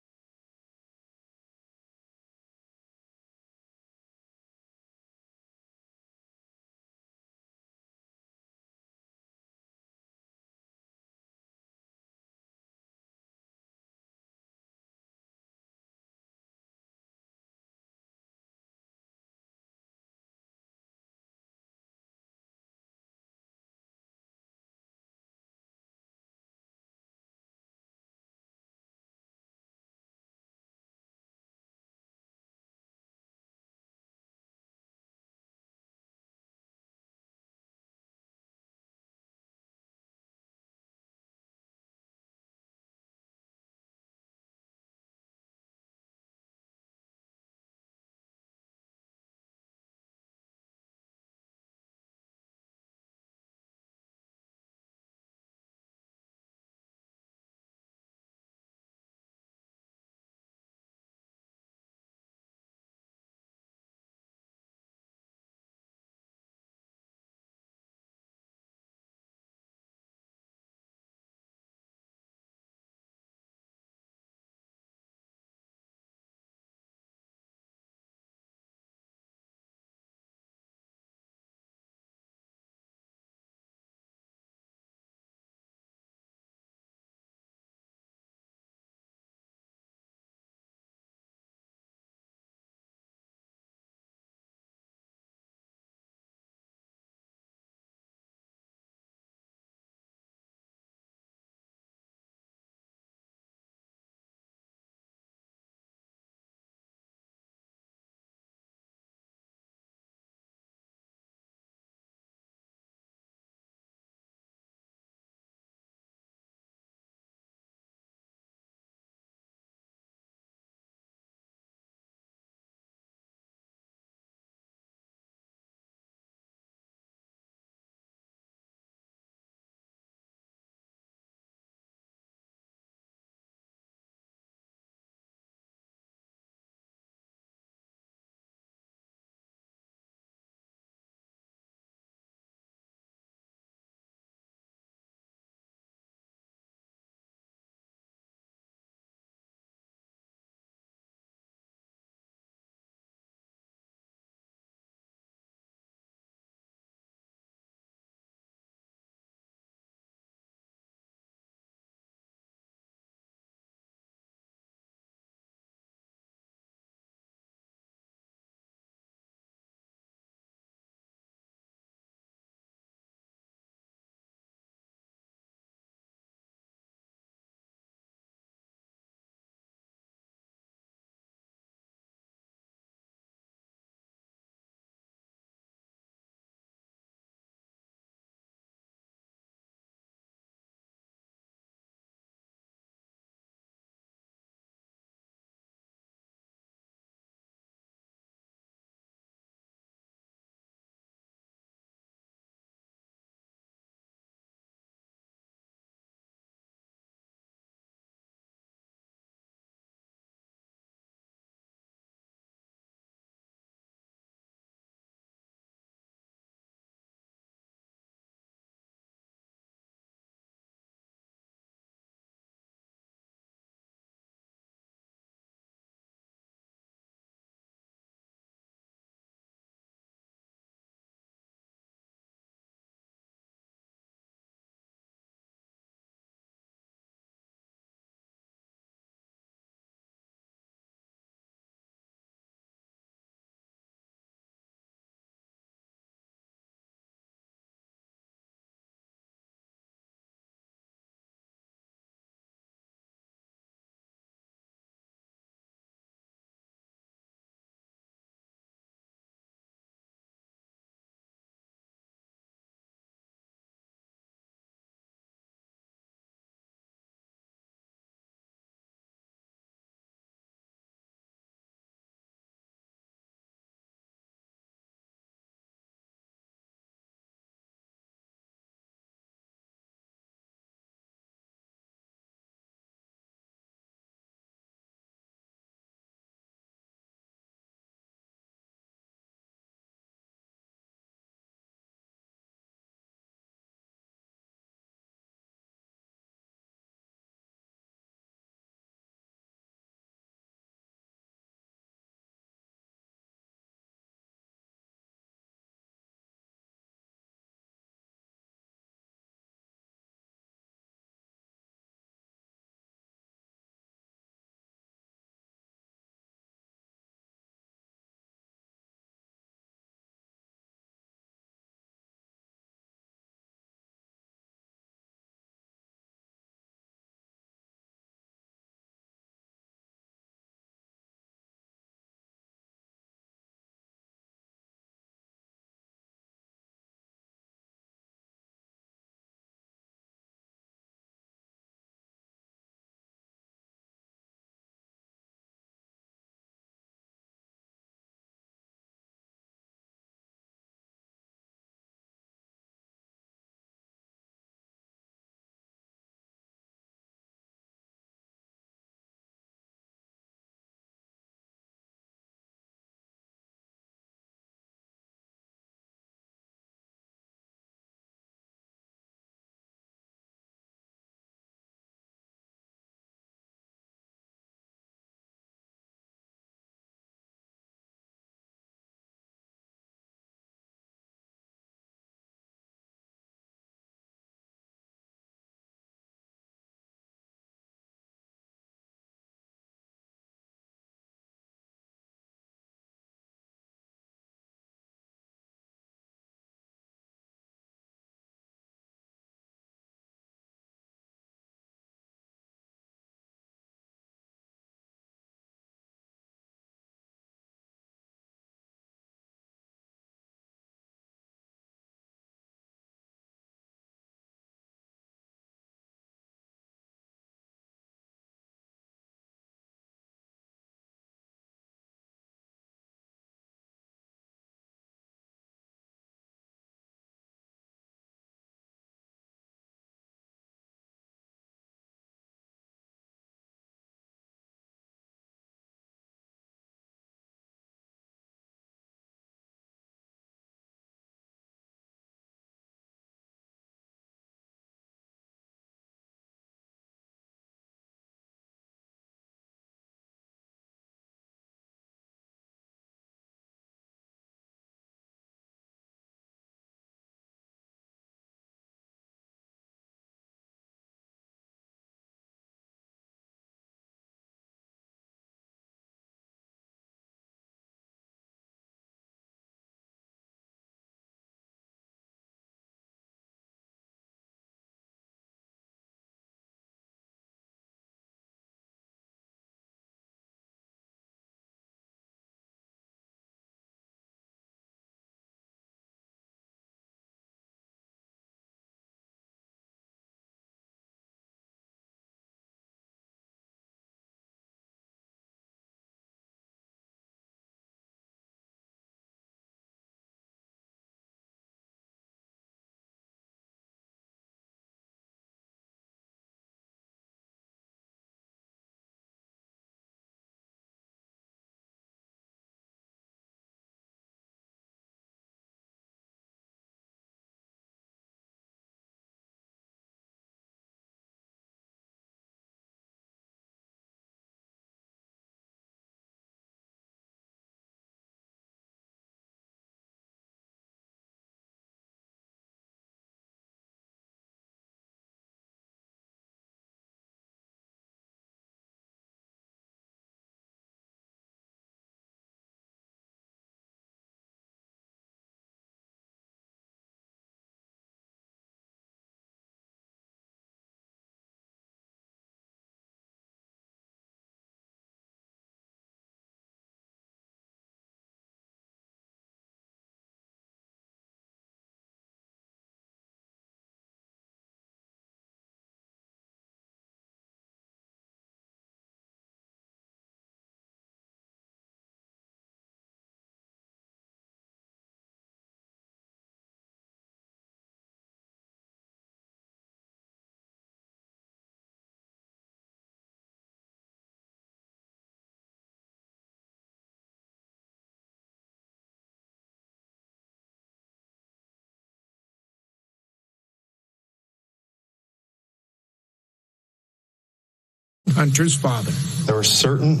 Hunter's father. There were certain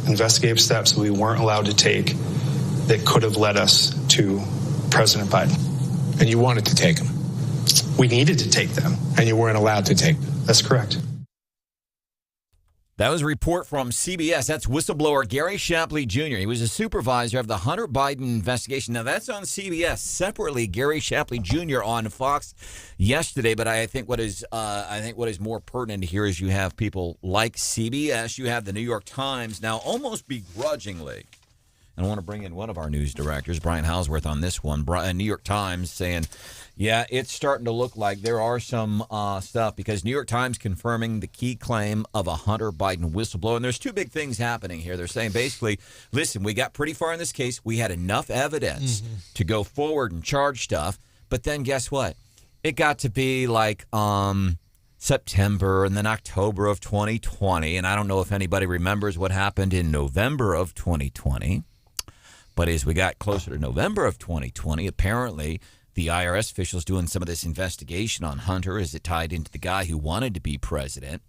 investigative steps that we weren't allowed to take that could have led us to President Biden. And you wanted to take them. We needed to take them. And you weren't allowed to take them. That's correct. That was a report from CBS. That's whistleblower Gary Shapley Jr. He was a supervisor of the Hunter Biden investigation. Now, that's on CBS. Separately, Gary Shapley Jr. on Fox yesterday. But I think what is more pertinent here is you have people like CBS. You have the New York Times now almost begrudgingly. And I want to bring in one of our news directors, Brian Hausworth, on this one. New York Times saying, yeah, it's starting to look like there are some stuff because New York Times confirming the key claim of a Hunter Biden whistleblower. And there's two big things happening here. They're saying basically, listen, we got pretty far in this case. We had enough evidence to go forward and charge stuff. But then guess what? It got to be like September and then October of 2020. And I don't know if anybody remembers what happened in November of 2020. But as we got closer to November of 2020, apparently the IRS officials doing some of this investigation on Hunter as it tied into the guy who wanted to be president.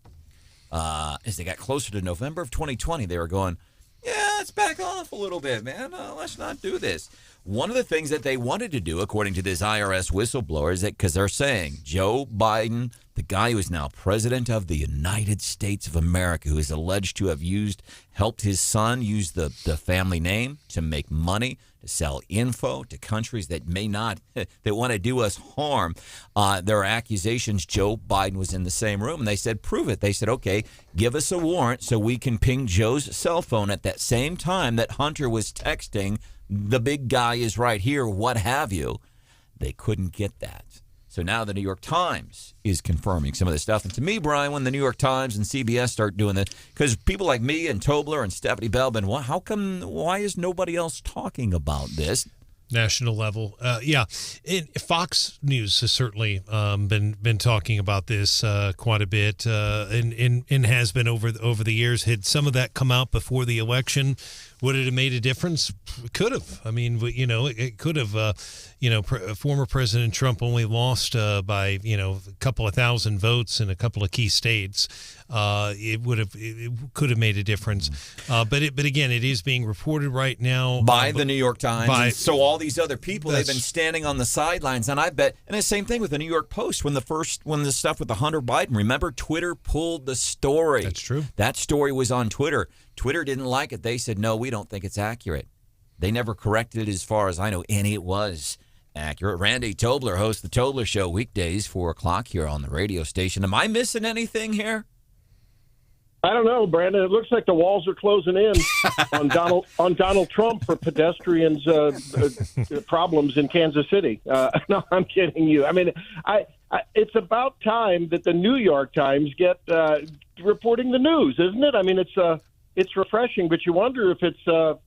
As they got closer to November of 2020, they were going, yeah, let's back off a little bit, man. Let's not do this. One of the things that they wanted to do, according to this IRS whistleblower, is that because they're saying Joe Biden, the guy who is now president of the United States of America, who is alleged to have helped his son use the family name to make money, to sell info to countries that may not, that want to do us harm. There are accusations Joe Biden was in the same room, and they said, prove it. They said, okay, give us a warrant so we can ping Joe's cell phone at that same time that Hunter was texting, the big guy is right here, what have you. They couldn't get that. So now the New York Times is confirming some of this stuff. And to me, Brian, when the New York Times and CBS start doing this, because people like me and Tobler and Stephanie Bell, why is nobody else talking about this? National level. Yeah. Fox News has certainly been talking about this quite a bit and has been over the years. Had some of that come out before the election, would it have made a difference? It could have. I mean, it could have. Former President Trump only lost by a couple of thousand votes in a couple of key states. It could have made a difference. But again, it is being reported right now by the New York Times. So all these other people, they've been standing on the sidelines, and I bet. And the same thing with the New York Post when the stuff with the Hunter Biden. Remember, Twitter pulled the story. That's true. That story was on Twitter. Twitter didn't like it. They said, no, we don't think it's accurate. They never corrected it as far as I know, and it was accurate. Randy Tobler hosts the Tobler Show weekdays, 4 o'clock here on the radio station. Am I missing anything here? I don't know, Brandon. It looks like the walls are closing in on Donald Trump for pedestrians' problems in Kansas City. No, I'm kidding you. I mean, it's about time that the New York Times get reporting the news, isn't it? I mean, it's refreshing, but you wonder if it's a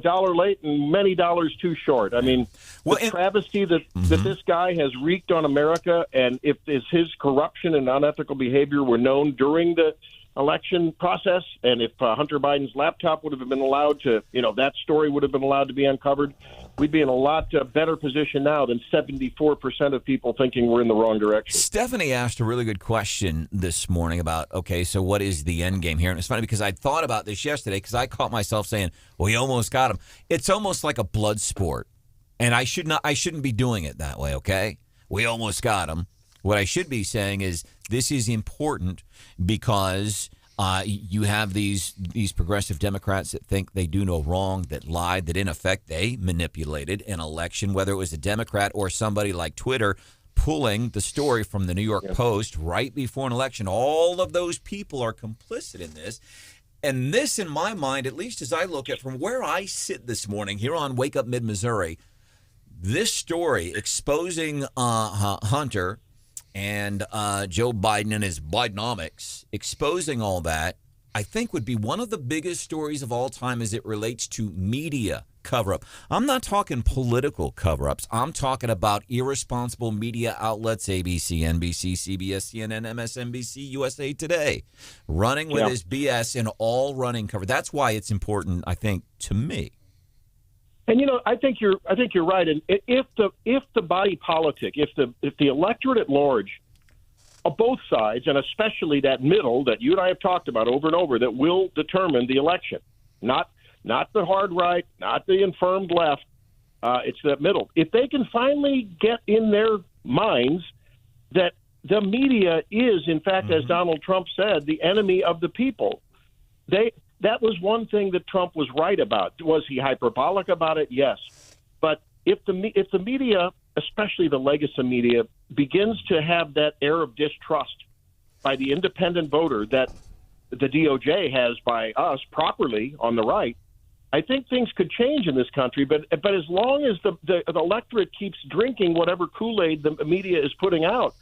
dollar late and many dollars too short. I mean, the travesty that this guy has wreaked on America, and if his corruption and unethical behavior were known during the election process, and if Hunter Biden's laptop would have been allowed to, that story would have been allowed to be uncovered, we'd be in a lot better position now than 74% of people thinking we're in the wrong direction. Stephanie asked a really good question this morning about, okay, so what is the end game here? And it's funny because I thought about this yesterday because I caught myself saying, well, he almost got him. It's almost like a blood sport, and I shouldn't be doing it that way, okay? We almost got him. What I should be saying is this is important because you have these progressive Democrats that think they do no wrong, that lied, that in effect they manipulated an election, whether it was a Democrat or somebody like Twitter pulling the story from the New York Post right before an election. All of those people are complicit in this. And this, in my mind, at least as I look at from where I sit this morning here on Wake Up Mid-Missouri, this story exposing Hunter and Joe Biden and his Bidenomics, exposing all that, I think would be one of the biggest stories of all time as it relates to media cover-up. I'm not talking political cover-ups. I'm talking about irresponsible media outlets, ABC, NBC, CBS, CNN, MSNBC, USA Today, running with his BS and all running cover. That's why it's important, I think, to me. And I think you're right. And if the body politic, if the electorate at large both sides, and especially that middle that you and I have talked about over and over, that will determine the election. Not the hard right, not the infirmed left. It's that middle. If they can finally get in their minds that the media is, in fact, as Donald Trump said, the enemy of the people, that was one thing that Trump was right about. Was he hyperbolic about it? Yes. But if the media, especially the legacy media, begins to have that air of distrust by the independent voter that the DOJ has by us properly on the right, I think things could change in this country. But as long as the electorate keeps drinking whatever Kool-Aid the media is putting out,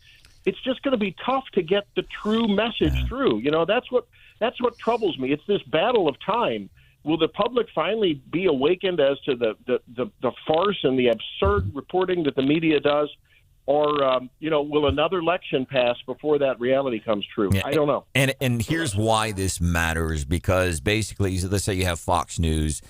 it's just going to be tough to get the true message through. You know, that's what troubles me. It's this battle of time. Will the public finally be awakened as to the farce and the absurd reporting that the media does? Or, will another election pass before that reality comes true? Yeah, I don't know. And here's why this matters, because basically, let's say you have Fox News,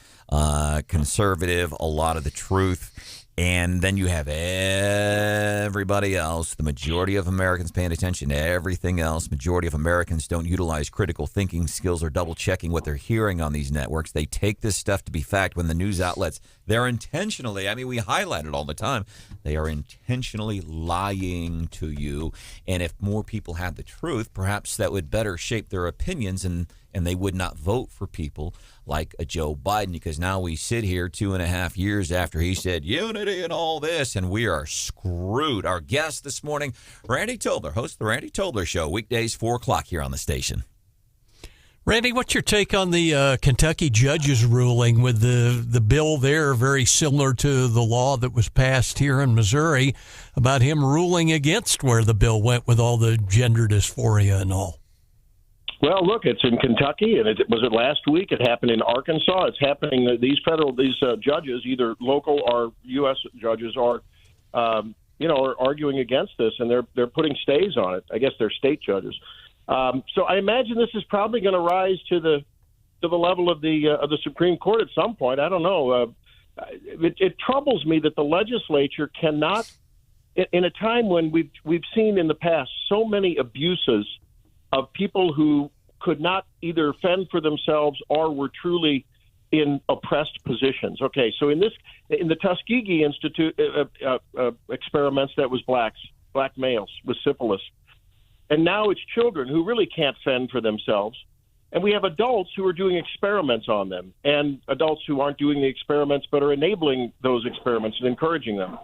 conservative, a lot of the truth, and then you have everybody else, the majority of Americans paying attention to everything else. Majority of Americans don't utilize critical thinking skills or double-checking what they're hearing on these networks. They take this stuff to be fact when the news outlets, they're intentionally, we highlight it all the time, they are intentionally lying to you. And if more people had the truth, perhaps that would better shape their opinions, and they would not vote for people like a Joe Biden, because now we sit here 2.5 years after he said unity and all this, and we are screwed. Our guest this morning, Randy Tobler, host of the Randy Tobler Show, weekdays 4 o'clock here on the station. Randy, what's your take on the Kentucky judge's ruling with the bill there, very similar to the law that was passed here in Missouri, about him ruling against where the bill went with all the gender dysphoria and all? Well, look, it's in Kentucky, and was it last week? It happened in Arkansas. It's happening. These judges, either local or U.S. judges, are arguing against this, and they're putting stays on it. I guess they're state judges. So I imagine this is probably going to rise to the level of the Supreme Court at some point. I don't know. It troubles me that the legislature cannot, in a time when we've seen in the past so many abuses of people who could not either fend for themselves or were truly in oppressed positions. Okay, so in the Tuskegee Institute experiments, that was black males with syphilis. And now it's children who really can't fend for themselves. And we have adults who are doing experiments on them, and adults who aren't doing the experiments but are enabling those experiments and encouraging them.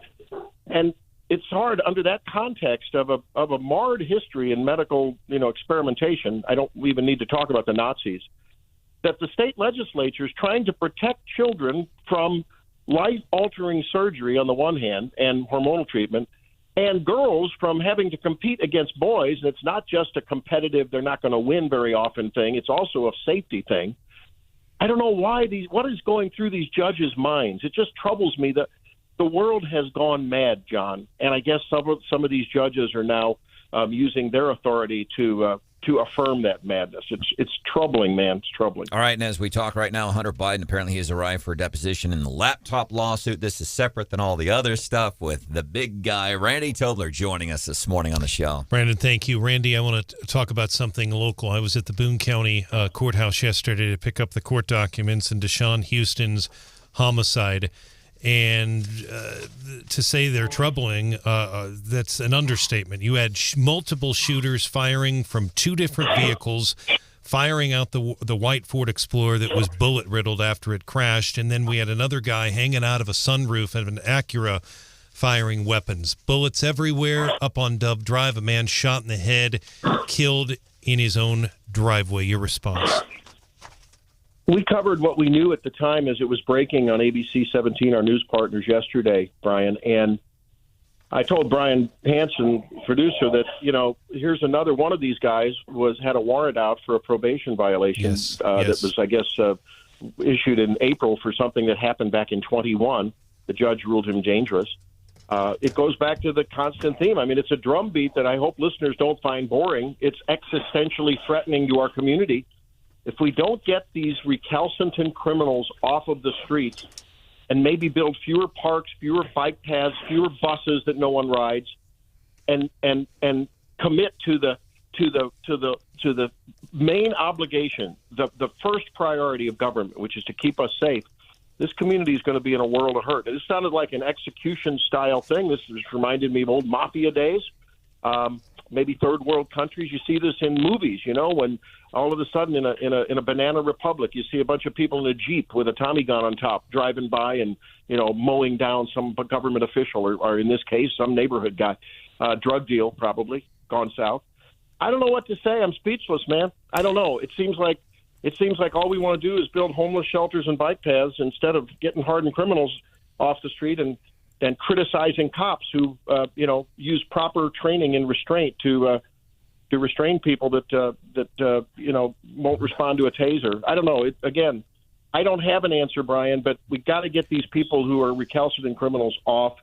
And it's hard under that context of a marred history in medical, experimentation. I don't even need to talk about the Nazis. That the state legislature is trying to protect children from life-altering surgery on the one hand and hormonal treatment, and girls from having to compete against boys. And it's not just a competitive, they're not going to win very often thing. It's also a safety thing. I don't know what is going through these judges' minds. It just troubles me that the world has gone mad, John, and I guess some of these judges are now using their authority to affirm that madness. It's troubling, man. It's troubling. All right, and as we talk right now, Hunter Biden apparently has arrived for a deposition in the laptop lawsuit. This is separate than all the other stuff with the big guy, Randy Tobler, joining us this morning on the show. Brandon, thank you. Randy, I want to talk about something local. I was at the Boone County courthouse yesterday to pick up the court documents in Deshaun Houston's homicide. And to say they're troubling, that's an understatement. You had multiple shooters firing from 2 different vehicles, firing out the white Ford Explorer that was bullet riddled after it crashed. And then we had another guy hanging out of a sunroof of an Acura firing weapons. Bullets everywhere up on Dove Drive. A man shot in the head, killed in his own driveway. Your response? We covered what we knew at the time as it was breaking on ABC 17, our news partners, yesterday, Brian. And I told Brian Hansen, producer, that, here's another one of these guys had a warrant out for a probation violation that was, I guess, issued in April for something that happened back in 21. The judge ruled him dangerous. It goes back to the constant theme. It's a drumbeat that I hope listeners don't find boring. It's existentially threatening to our community. If we don't get these recalcitrant criminals off of the streets and maybe build fewer parks, fewer bike paths, fewer buses that no one rides, and commit to the main obligation, the first priority of government, which is to keep us safe, this community is going to be in a world of hurt. This sounded like an execution-style thing. This reminded me of old mafia days, maybe third world countries. You see this in movies, when all of a sudden in a banana republic, you see a bunch of people in a Jeep with a Tommy gun on top driving by and, mowing down some government official or in this case, some neighborhood guy. Drug deal probably gone south. I don't know what to say. I'm speechless, man. I don't know. It seems like all we want to do is build homeless shelters and bike paths instead of getting hardened criminals off the street and criticizing cops who, use proper training and restraint to restrain people that won't respond to a taser. I don't know. Again, I don't have an answer, Brian, but we got to get these people who are recalcitrant criminals off.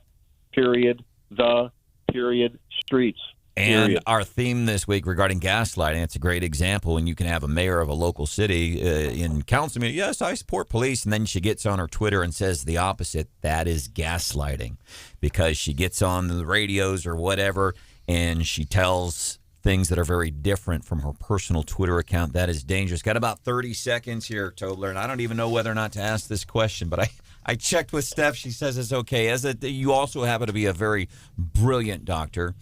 Streets. And our theme this week regarding gaslighting, it's a great example. And you can have a mayor of a local city in council meeting, yes, I support police. And then she gets on her Twitter and says the opposite. That is gaslighting, because she gets on the radios or whatever and she tells things that are very different from her personal Twitter account. That is dangerous. Got about 30 seconds here, Tobler. And I don't even know whether or not to ask this question, but I checked with Steph. She says it's okay. You also happen to be a very brilliant doctor.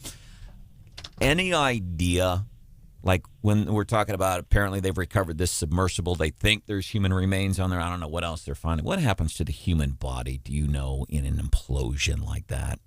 Any idea, like when we're talking about apparently they've recovered this submersible, they think there's human remains on there. I don't know what else they're finding. What happens to the human body, do you know, in an implosion like that?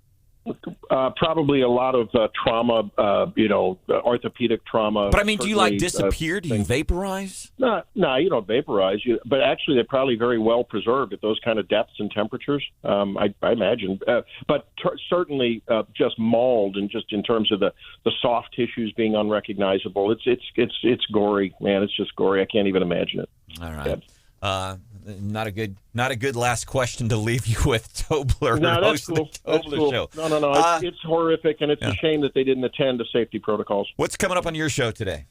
Probably a lot of trauma, orthopedic trauma. But I mean, do you disappear? Do you vaporize? No, you don't vaporize. But actually, they're probably very well preserved at those kind of depths and temperatures. I imagine, but certainly just mauled, and just in terms of the soft tissues being unrecognizable. It's gory, man. It's just gory. I can't even imagine it. All right. Not a good last question to leave you with, Tobler. No, that's cool. That's cool. Show. No. It's horrific, and it's a shame that they didn't attend to safety protocols. What's coming up on your show today?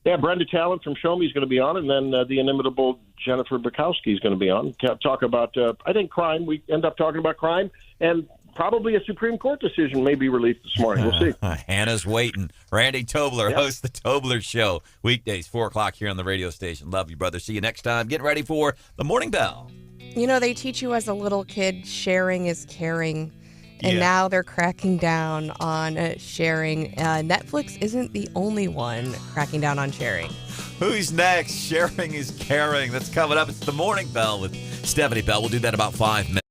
Yeah, Brenda Talent from Show Me is going to be on, and then the inimitable Jennifer Bukowski is going to be on. Talk about, I think, crime. We end up talking about crime, and probably a Supreme Court decision may be released this morning. We'll see. Hannah's waiting. Randy Tobler hosts the Tobler Show. Weekdays, 4 o'clock here on the radio station. Love you, brother. See you next time. Get ready for the Morning Bell. They teach you as a little kid sharing is caring. And now they're cracking down on sharing. Netflix isn't the only one cracking down on sharing. Who's next? Sharing is caring. That's coming up. It's the Morning Bell with Stephanie Bell. We'll do that in about 5 minutes.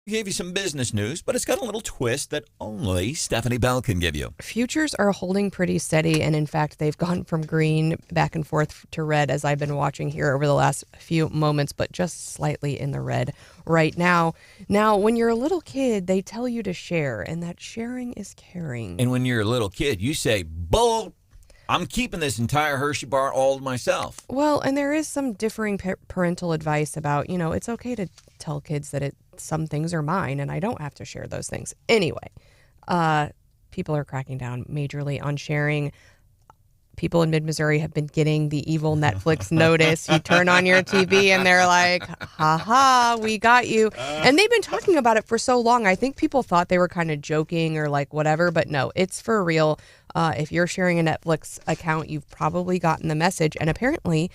We gave you some business news, but it's got a little twist that only Stephanie Bell can give you. Futures are holding pretty steady, and in fact, they've gone from green back and forth to red as I've been watching here over the last few moments, but just slightly in the red right now. Now, when you're a little kid, they tell you to share, and that sharing is caring. And when you're a little kid, you say, bull, I'm keeping this entire Hershey bar all to myself. Well, and there is some differing parental advice about, it's okay to tell kids that some things are mine and I don't have to share those things. Anyway, people are cracking down majorly on sharing. People in mid-Missouri have been getting the evil Netflix notice. You turn on your TV and they're like, ha ha, we got you. And they've been talking about it for so long. I think people thought they were kind of joking or like whatever, but no, it's for real. If you're sharing a Netflix account, you've probably gotten the message. And apparently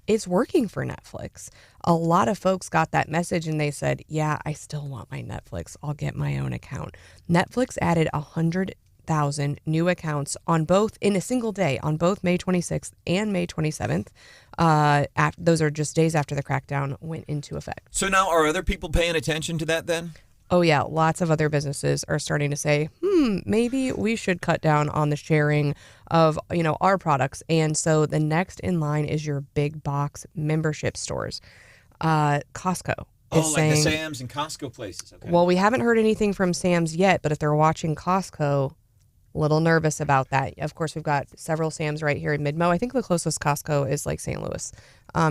it's working for Netflix. A lot of folks got that message and they said, yeah, I still want my Netflix. I'll get my own account. Netflix added 100,000 new accounts on both in a single day on both May 26th and May 27th. Those are just days after the crackdown went into effect. So now are other people paying attention to that then? Oh, yeah. Lots of other businesses are starting to say, maybe we should cut down on the sharing of, our products. And so the next in line is your big box membership stores. Costco is saying, like the Sam's and Costco places. Okay. Well, we haven't heard anything from Sam's yet, but if they're watching Costco, a little nervous about that. Of course, we've got several Sam's right here in Mid-Mo. I think the closest Costco is like St. Louis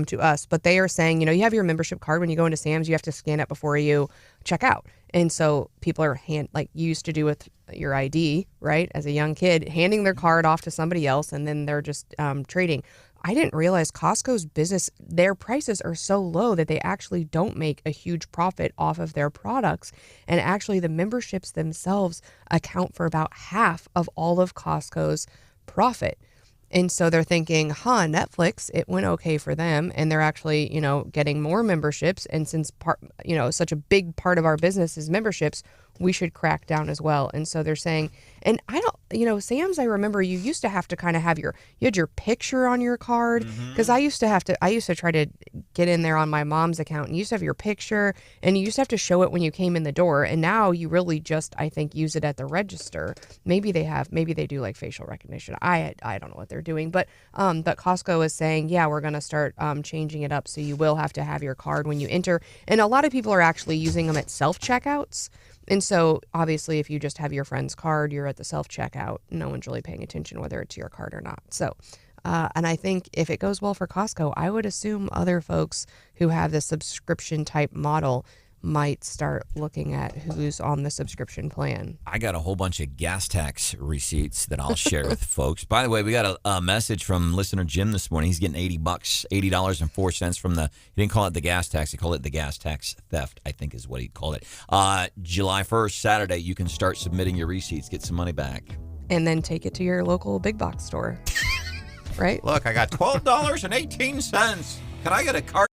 to us. But they are saying, you have your membership card. When you go into Sam's, you have to scan it before you check out. And so people are like you used to do with your ID, right? As a young kid, handing their card off to somebody else, and then they're just trading. I didn't realize Costco's business, their prices are so low that they actually don't make a huge profit off of their products. And actually the memberships themselves account for about half of all of Costco's profit. And so they're thinking, Netflix, it went okay for them. And they're actually, getting more memberships. And since such a big part of our business is memberships, we should crack down as well. And so they're saying, and I don't, Sam's, I remember you used to have to kind of have you had your picture on your card. Because I used to try to get in there on my mom's account, and you used to have your picture and you used to have to show it when you came in the door. And now you really just, I think, use it at the register. Maybe they do like facial recognition. I don't know what they're doing, but Costco is saying, yeah, we're going to start changing it up. So you will have to have your card when you enter. And a lot of people are actually using them at self-checkouts. And so, obviously, if you just have your friend's card, you're at the self-checkout. No one's really paying attention whether it's your card or not. So, and I think if it goes well for Costco, I would assume other folks who have the subscription type model might start looking at who's on the subscription plan. I got a whole bunch of gas tax receipts that I'll share with folks. By the way, we got a message from listener Jim this morning. He's getting $80.04 from he didn't call it the gas tax. He called it the gas tax theft, I think is what he called it. July 1st, Saturday, you can start submitting your receipts, get some money back. And then take it to your local big box store. Right? Look, I got $12.18. Can I get a card?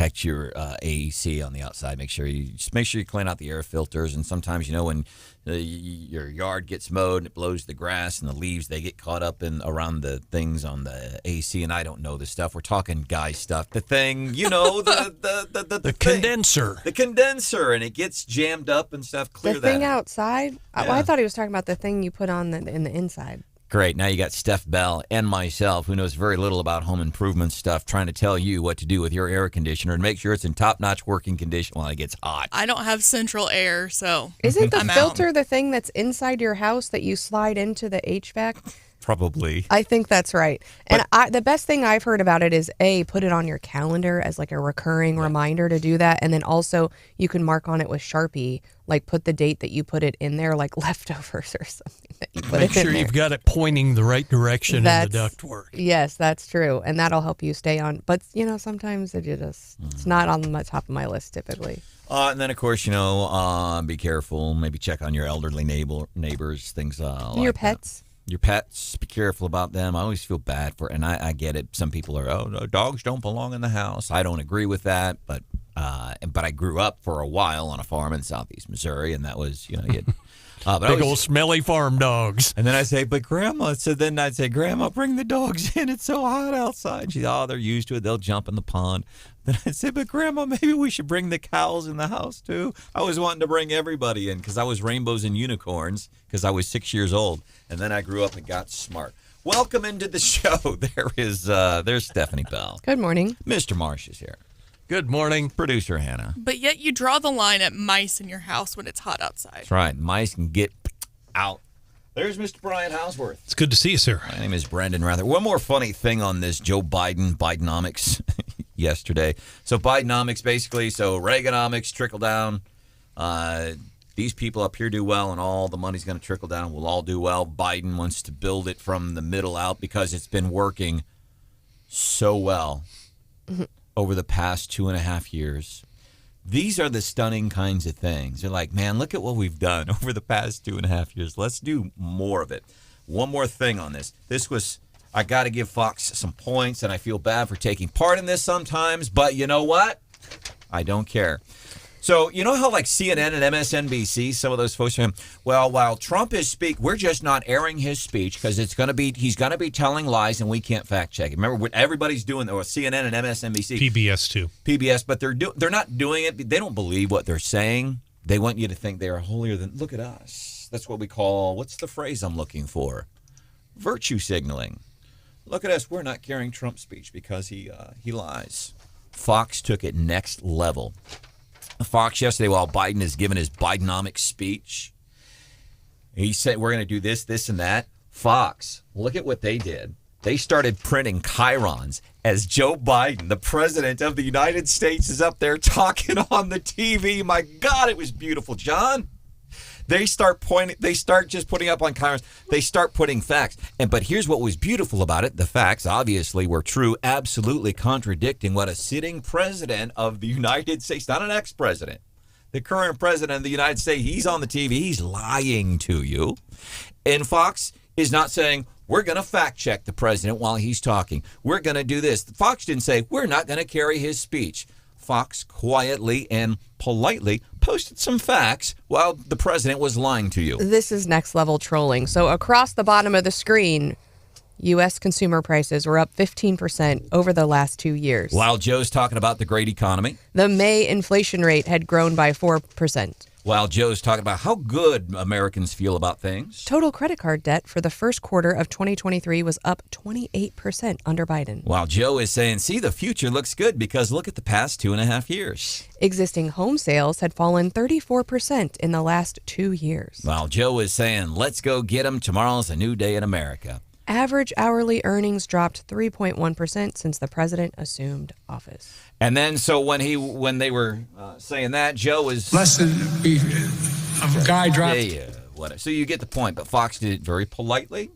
protect your AEC on the outside. Make sure you clean out the air filters. And sometimes, when your yard gets mowed and it blows the grass and the leaves, they get caught up in around the things on the AC. And I don't know this stuff. We're talking guy stuff. The thing, the condenser. The condenser, and it gets jammed up and stuff. Clear the that thing out. Outside? Yeah. I thought he was talking about the thing you put on in the inside. Great. Now you got Steph Bell and myself, who knows very little about home improvement stuff, trying to tell you what to do with your air conditioner and make sure it's in top-notch working condition while it gets hot. I don't have central air, so Isn't the I'm filter out. the thing that's inside your house that you slide into the HVAC? Probably. I think that's right. And the best thing I've heard about it is, put it on your calendar as like a recurring reminder to do that. And then also you can mark on it with Sharpie, like put the date that you put it in there, like leftovers or something that you put Make it in sure there. you've got it pointing the right direction in the That's- ductwork. Yes, that's true. And that'll help you stay on. But, sometimes it's not on the top of my list typically. And then, of course, be careful. Maybe check on your elderly neighbors, things like Your that. pets. Your pets, be careful about them. I always feel bad for, and I get it. Some people are, no, dogs don't belong in the house. I don't agree with that, but I grew up for a while on a farm in southeast Missouri, and that was, Big old smelly farm dogs. And then I say, but Grandma, then I'd say, Grandma, bring the dogs in. It's so hot outside. She's, they're used to it. They'll jump in the pond. Then I'd say, but Grandma, maybe we should bring the cows in the house too. I was wanting to bring everybody in because I was rainbows and unicorns because I was 6 years old. And then I grew up and got smart. Welcome into the show. There's Stephanie Bell. Good morning. Mr. Marsh is here. Good morning. Producer Hannah. But yet you draw the line at mice in your house when it's hot outside. That's right. Mice can get out. There's Mr. Brian Houseworth. It's good to see you, sir. My name is Branden Rathert. One more funny thing on this Joe Bidenomics yesterday. So Bidenomics basically, Reaganomics trickle down. These people up here do well, and all the money's going to trickle down. We'll all do well. Biden wants to build it from the middle out because it's been working so well over the past 2.5 years. These are the stunning kinds of things. They're like, man, look at what we've done over the past 2.5 years. Let's do more of it. One more thing on this. I got to give Fox some points, and I feel bad for taking part in this sometimes, but you know what? I don't care. So, you know how like CNN and MSNBC, some of those folks are, well, while Trump is we're just not airing his speech because he's going to be telling lies and we can't fact check it. Remember what everybody's doing, or CNN and MSNBC. PBS too. PBS, but they're not doing it. They don't believe what they're saying. They want you to think they are holier than, look at us. That's what we call, what's the phrase I'm looking for? Virtue signaling. Look at us. We're not carrying Trump's speech because he lies. Fox took it next level. Fox yesterday, while Biden is giving his Bidenomics speech, he said, we're going to do this, this, and that. Fox, look at what they did. They started printing chyrons as Joe Biden, the president of the United States, is up there talking on the TV. My God, it was beautiful, John. They start just putting up on chyrons. They start putting facts. But here's what was beautiful about it. The facts obviously were true, absolutely contradicting what a sitting president of the United States, not an ex-president, the current president of the United States, he's on the TV, he's lying to you. And Fox is not saying, we're going to fact check the president while he's talking. We're going to do this. Fox didn't say, we're not going to carry his speech. Fox quietly and politely posted some facts while the president was lying to you. This is next level trolling. So across the bottom of the screen, U.S. consumer prices were up 15% over the last 2 years. While Joe's talking about the great economy. The May inflation rate had grown by 4%. While Joe's talking about how good Americans feel about things. Total credit card debt for the first quarter of 2023 was up 28% under Biden. While Joe is saying, see, the future looks good because look at the past 2.5 years. Existing home sales had fallen 34% in the last 2 years. While Joe is saying, let's go get them. Tomorrow's a new day in America. Average hourly earnings dropped 3.1% since the president assumed office. And then, so when they were saying that, Joe was less than a guy dropping. Yeah, whatever. So you get the point. But Fox did it very politely.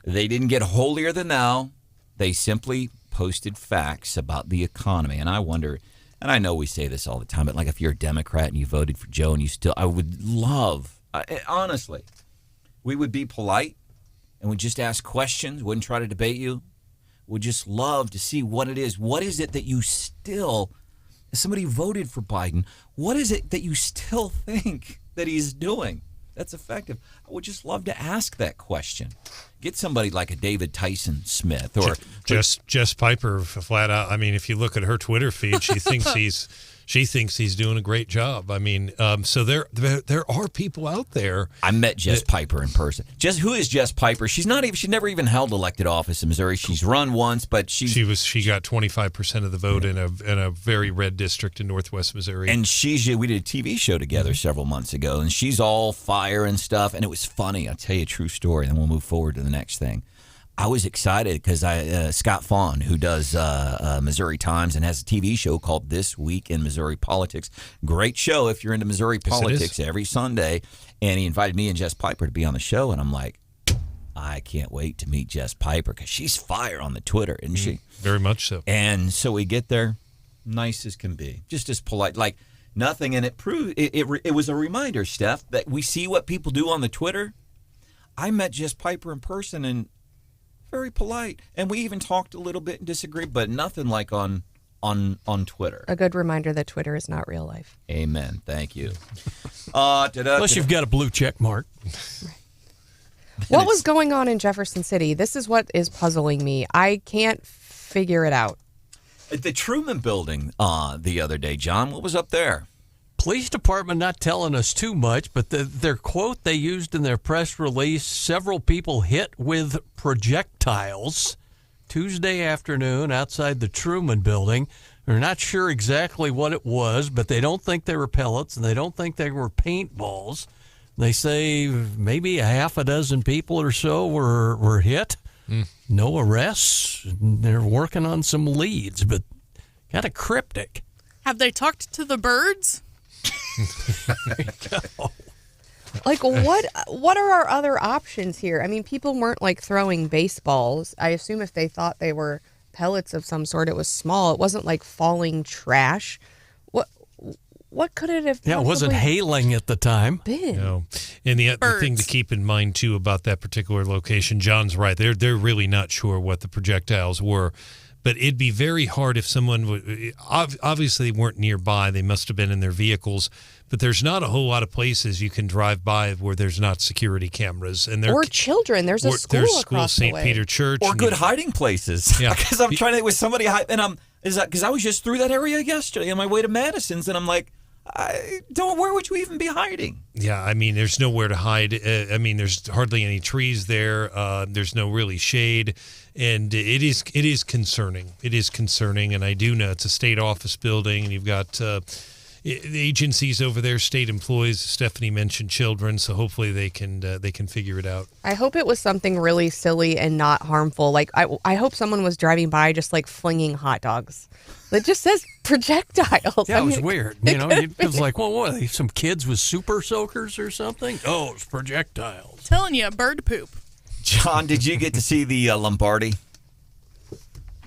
They didn't get holier than thou. They simply posted facts about the economy. And I wonder, and I know we say this all the time, but like if you're a Democrat and you voted for Joe and I would love, honestly, we would be polite. And would just ask questions, wouldn't try to debate you. Would just love to see what it is. What is it that you still somebody who voted for Biden, what is it that you still think that he's doing that's effective? I would just love to ask that question. Get somebody like a David Tyson Smith or Jess Piper, flat out. I mean, if you look at her Twitter feed, she thinks he's doing a great job. I mean, so there are people out there. I met Jess Piper in person. Who is Jess Piper? She's never even held elected office in Missouri. She's run once, but she got 25% of the vote in a very red district in Northwest Missouri. And we did a TV show together several months ago, and she's all fire and stuff, and it was funny. I'll tell you a true story, and then we'll move forward to the next thing. I was excited because Scott Fawn, who does Missouri Times and has a TV show called This Week in Missouri Politics. Great show if you're into Missouri politics every Sunday. And he invited me and Jess Piper to be on the show. And I'm like, I can't wait to meet Jess Piper because she's fire on the Twitter, isn't she? Very much so. And so we get there, nice as can be, just as polite, like nothing. And it was a reminder, Steph, that we see what people do on the Twitter. I met Jess Piper in person and very polite, and we even talked a little bit and disagreed, but nothing like on Twitter. A good reminder that Twitter is not real life. Amen. Thank you. Unless you've got a blue check mark. What was going on in Jefferson City? This is what is puzzling me. I can't figure it out. At the Truman Building the other day, John, what was up there? Police department not telling us too much, but their quote they used in their press release, several people hit with projectiles Tuesday afternoon outside the Truman Building. They're not sure exactly what it was, but they don't think they were pellets, and they don't think they were paintballs. They say maybe a half a dozen people or so were hit. No arrests. They're working on some leads, but kind of cryptic. Have they talked to the birds? Like, what are our other options here? I mean, people weren't like throwing baseballs. I assume if they thought they were pellets of some sort, it was small. It wasn't like falling trash. What could it have? Yeah, it wasn't hailing at the time. Been. No. And the thing to keep in mind too about that particular location, John's right. They're really not sure what the projectiles were. But it'd be very hard if someone would. Obviously, they weren't nearby. They must have been in their vehicles. But there's not a whole lot of places you can drive by where there's not security cameras. Or children. There's a school across the way. St. Peter Church. Or good hiding places. Yeah. Because I'm trying to with somebody, and because I was just through that area yesterday on my way to Madison's, and I'm like, where would you even be hiding? Yeah, I mean, there's nowhere to hide. I mean, there's hardly any trees there. There's no really shade. And it is concerning. It is concerning, and I do know it's a state office building, and you've got the agencies over there, state employees. Stephanie mentioned children, so hopefully they can figure it out. I hope it was something really silly and not harmful. Like I hope someone was driving by just like flinging hot dogs. It just says projectiles. Yeah, it was weird. It was like, well, what? Are they some kids with super soakers or something? Oh, it's projectiles. Telling you, bird poop. John, did you get to see the Lombardi?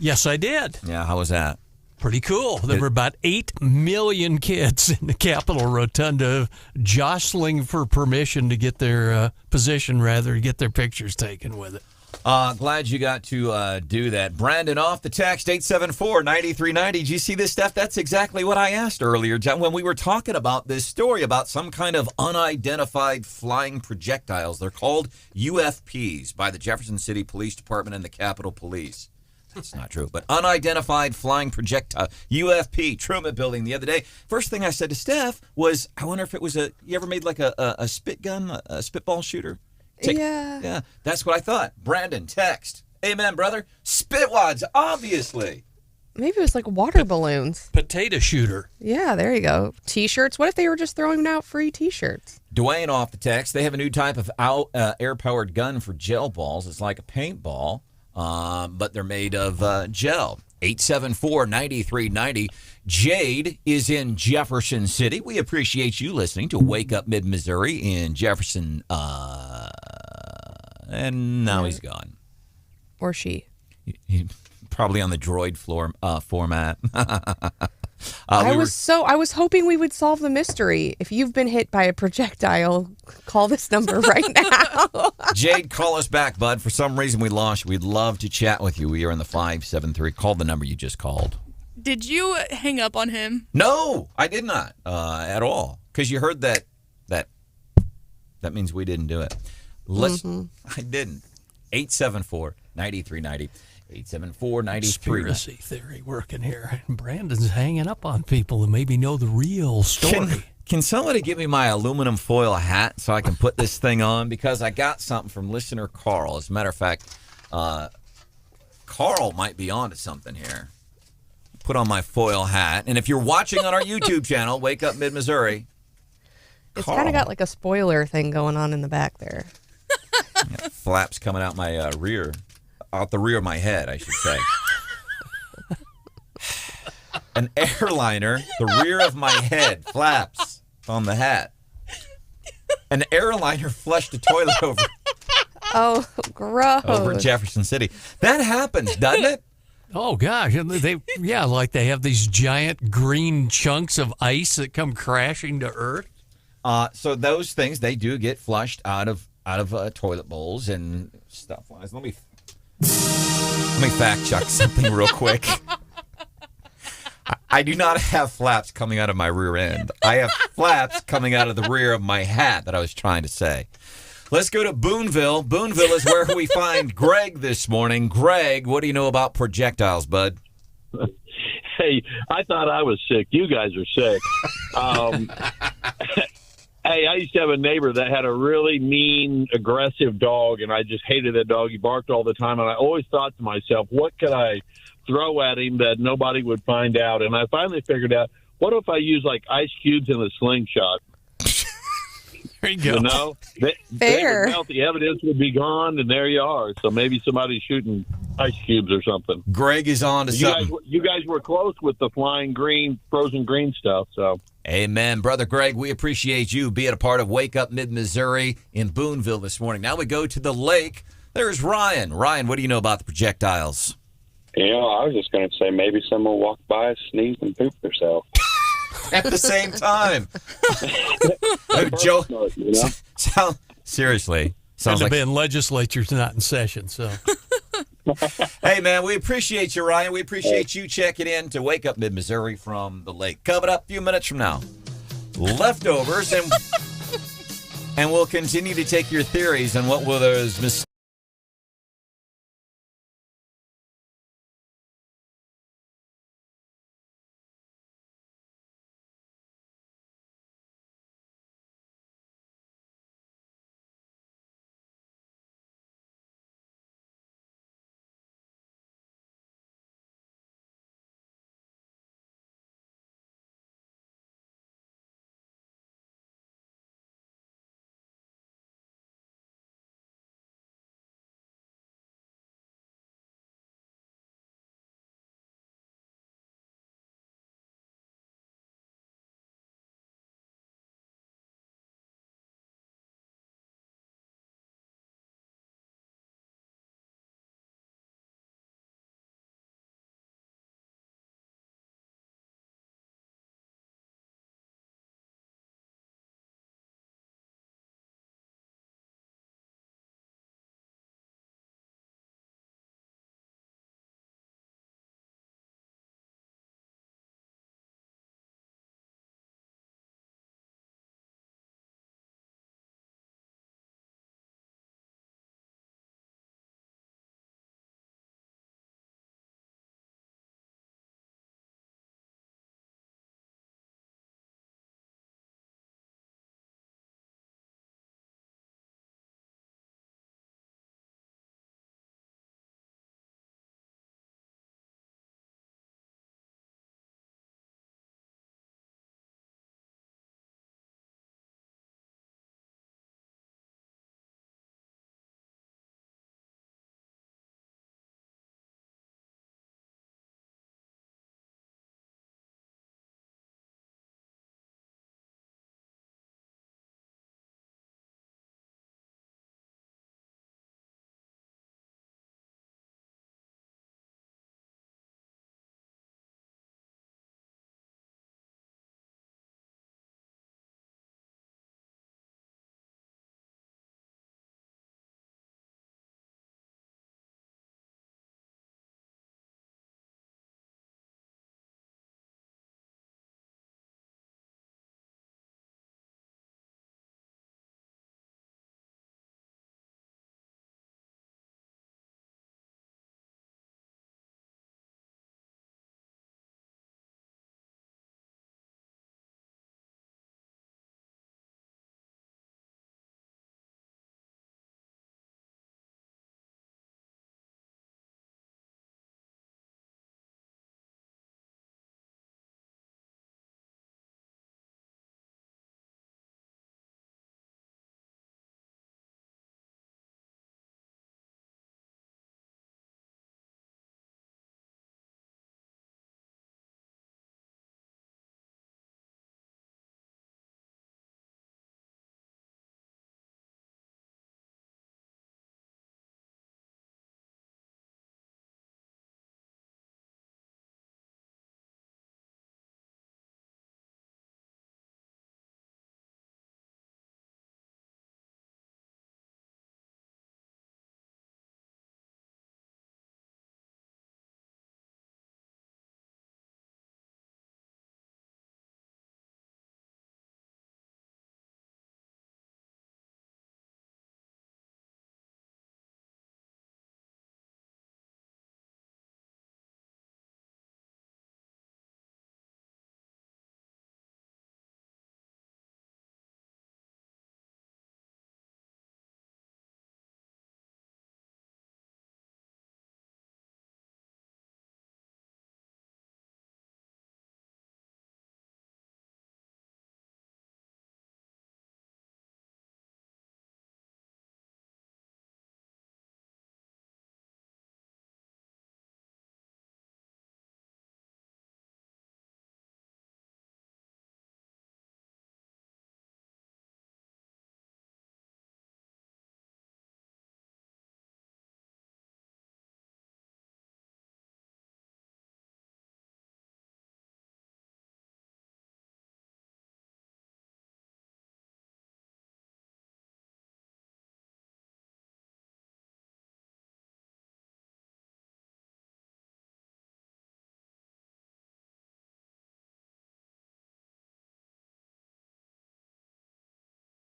Yes, I did. Yeah, how was that? Pretty cool. There were about 8 million kids in the Capitol Rotunda jostling for permission to get their to get their pictures taken with it. Glad you got to do that. Brandon, off the text, 874-9390. Did you see this stuff? That's exactly what I asked earlier, John, when we were talking about this story about some kind of unidentified flying projectiles. They're called UFPs by the Jefferson City Police Department and the Capitol Police. That's not true, but unidentified flying projectile, UFP, Truman Building the other day. First thing I said to Steph was, I wonder if it was you ever made like a spit gun, a spitball shooter? Yeah, that's what I thought. Brandon, text. Amen, brother. Spitwads, obviously. Maybe it was like water balloons. Potato shooter. Yeah, there you go. T-shirts. What if they were just throwing out free T-shirts? Dwayne off the text. They have a new type of air-powered gun for gel balls. It's like a paintball, but they're made of gel. 874-9390. Jade is in Jefferson City. We appreciate you listening to Wake Up Mid-Missouri in Jefferson. And now he's gone. Or she. Probably on the droid format. I was hoping we would solve the mystery. If you've been hit by a projectile, call this number right now. Jade, call us back, bud. For some reason we lost you. We'd love to chat with you. We are in the 573. Call the number you just called. Did you hang up on him? No, I did not at all. Because you heard that means we didn't do it. I didn't. 874-9390. 874-9390. Conspiracy theory working here. Brandon's hanging up on people who maybe know the real story. Can somebody give me my aluminum foil hat so I can put this thing on? Because I got something from listener Carl. As a matter of fact, Carl might be onto something here. Put on my foil hat. And if you're watching on our YouTube channel, Wake Up Mid-Missouri. It's kind of got like a spoiler thing going on in the back there. Yeah, flaps coming out my rear. Out the rear of my head, I should say. An airliner, the rear of my head, flaps on the hat. An airliner flushed a toilet over. Oh, gross. Over Jefferson City. That happens, doesn't it? Oh, gosh. Like they have these giant green chunks of ice that come crashing to Earth. So those things, they do get flushed out of toilet bowls and stuff. Let me fact check something real quick. I do not have flaps coming out of my rear end. I have flaps coming out of the rear of my hat that I was trying to say. Let's go to Booneville. Booneville is where we find Greg this morning. Greg, what do you know about projectiles, bud? Hey, I thought I was sick. You guys are sick. Hey, I used to have a neighbor that had a really mean, aggressive dog, and I just hated that dog. He barked all the time, and I always thought to myself, what could I throw at him that nobody would find out? And I finally figured out, what if I use, like, ice cubes in a slingshot? There you go. You know? They would melt, the evidence would be gone, and there you are. So maybe somebody's shooting ice cubes or something. Greg is on to something. You guys were close with the flying green, frozen green stuff, so... Amen. Brother Greg, we appreciate you being a part of Wake Up Mid-Missouri in Booneville this morning. Now we go to the lake. There's Ryan. Ryan, what do you know about the projectiles? You know, I was just going to say maybe someone walked by, sneezed, and pooped herself. At the same time. Joe, you know? Seriously. Sounds like been legislature's not in session, so... Hey, man, we appreciate you, Ryan. We appreciate you checking in to Wake Up Mid-Missouri from the lake. Coming up a few minutes from now, leftovers, and we'll continue to take your theories on what will those mistakes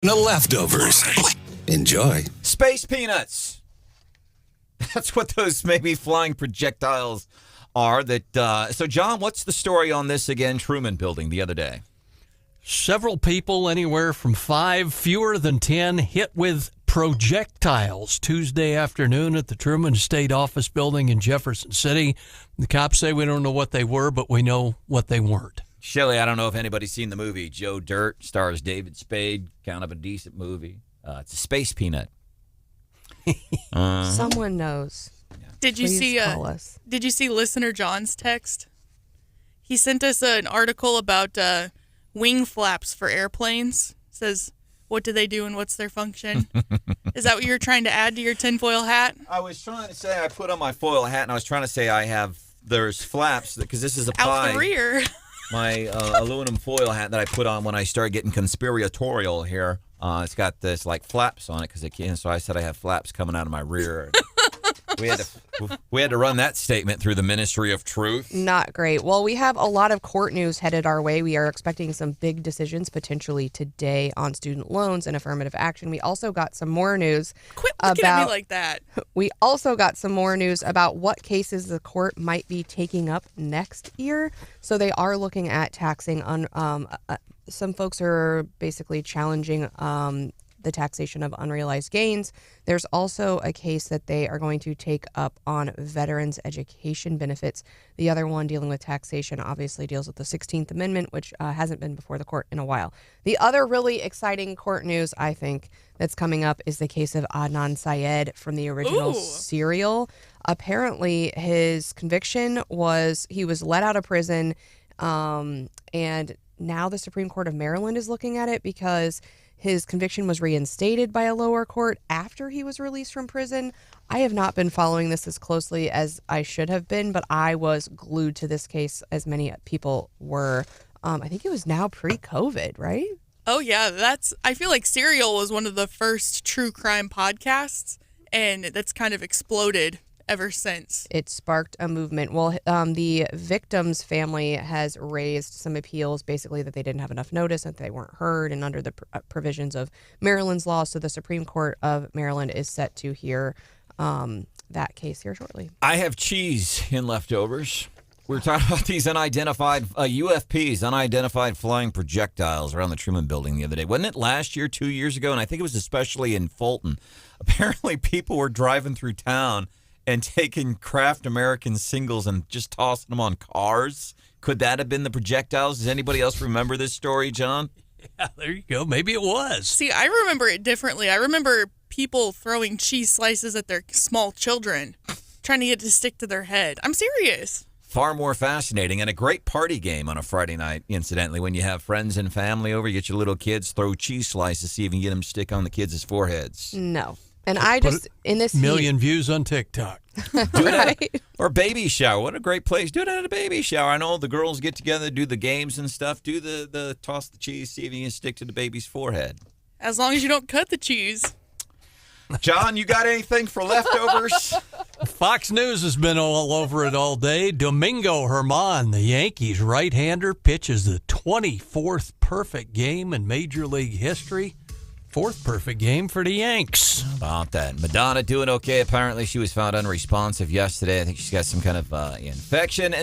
The leftovers. Enjoy. Space peanuts. That's what those maybe flying projectiles are. So, John, what's the story on this again? Truman Building the other day. Several people, anywhere from 5, fewer than 10, hit with projectiles Tuesday afternoon at the Truman State Office Building in Jefferson City. The cops say we don't know what they were, but we know what they weren't. Shelley, I don't know if anybody's seen the movie Joe Dirt, stars David Spade, kind of a decent movie. It's a space peanut. Someone knows. Did you Please call us. Did you see listener John's text? He sent us an article about wing flaps for airplanes. Says, what do they do and what's their function? Is that what you're trying to add to your tinfoil hat? I was trying to say I put on my foil hat, and I was trying to say there's flaps, because this is a pie. Out the rear. My aluminum foil hat that I put on when I started getting conspiratorial here. It's got this like flaps on it because it can. So I said I have flaps coming out of my rear. We had to run that statement through the Ministry of Truth. Not great. Well, we have a lot of court news headed our way. We are expecting some big decisions potentially today on student loans and affirmative action. We also got some more news. Quit looking at me like that. We also got some more news about what cases the court might be taking up next year. So they are looking at taxing on. Some folks are basically challenging the taxation of unrealized gains. There's also a case that they are going to take up on veterans' education benefits. The other one dealing with taxation obviously deals with the 16th Amendment, which hasn't been before the court in a while. The other really exciting court news, I think, that's coming up is the case of Adnan Syed from the original Serial. Apparently, his conviction was he was let out of prison, and now the Supreme Court of Maryland is looking at it because his conviction was reinstated by a lower court after he was released from prison. I have not been following this as closely as I should have been, but I was glued to this case as many people were. I think it was now pre-COVID, right? Oh, yeah. I feel like Serial was one of the first true crime podcasts, and that's kind of exploded ever since. It sparked a movement. Well, the victim's family has raised some appeals, basically that they didn't have enough notice, that they weren't heard, and under the provisions of Maryland's law. So the Supreme Court of Maryland is set to hear that case here shortly. I have cheese in leftovers. We're talking about these unidentified UFPs, unidentified flying projectiles around the Truman Building the other day. Wasn't it last year, 2 years ago? And I think it was especially in Fulton. Apparently people were driving through town and taking Kraft American singles and just tossing them on cars. Could that have been the projectiles? Does anybody else remember this story, John? Yeah, there you go. Maybe it was. See, I remember it differently. I remember people throwing cheese slices at their small children, trying to get it to stick to their head. I'm serious. Far more fascinating, and a great party game on a Friday night, incidentally. When you have friends and family over, you get your little kids, throw cheese slices, see if you can get them to stick on the kids' foreheads. No. And I just, in this million views on TikTok. Do it or baby shower. What a great place. Do it at a baby shower. I know the girls get together, do the games and stuff. Do the toss the cheese, see if you can stick to the baby's forehead. As long as you don't cut the cheese. John, you got anything for leftovers? Fox News has been all over it all day. Domingo Germán, the Yankees right-hander, pitches the 24th perfect game in Major League history. 4th perfect game for the Yanks. How about that? Madonna doing okay. Apparently she was found unresponsive yesterday. I think she's got some kind of infection. And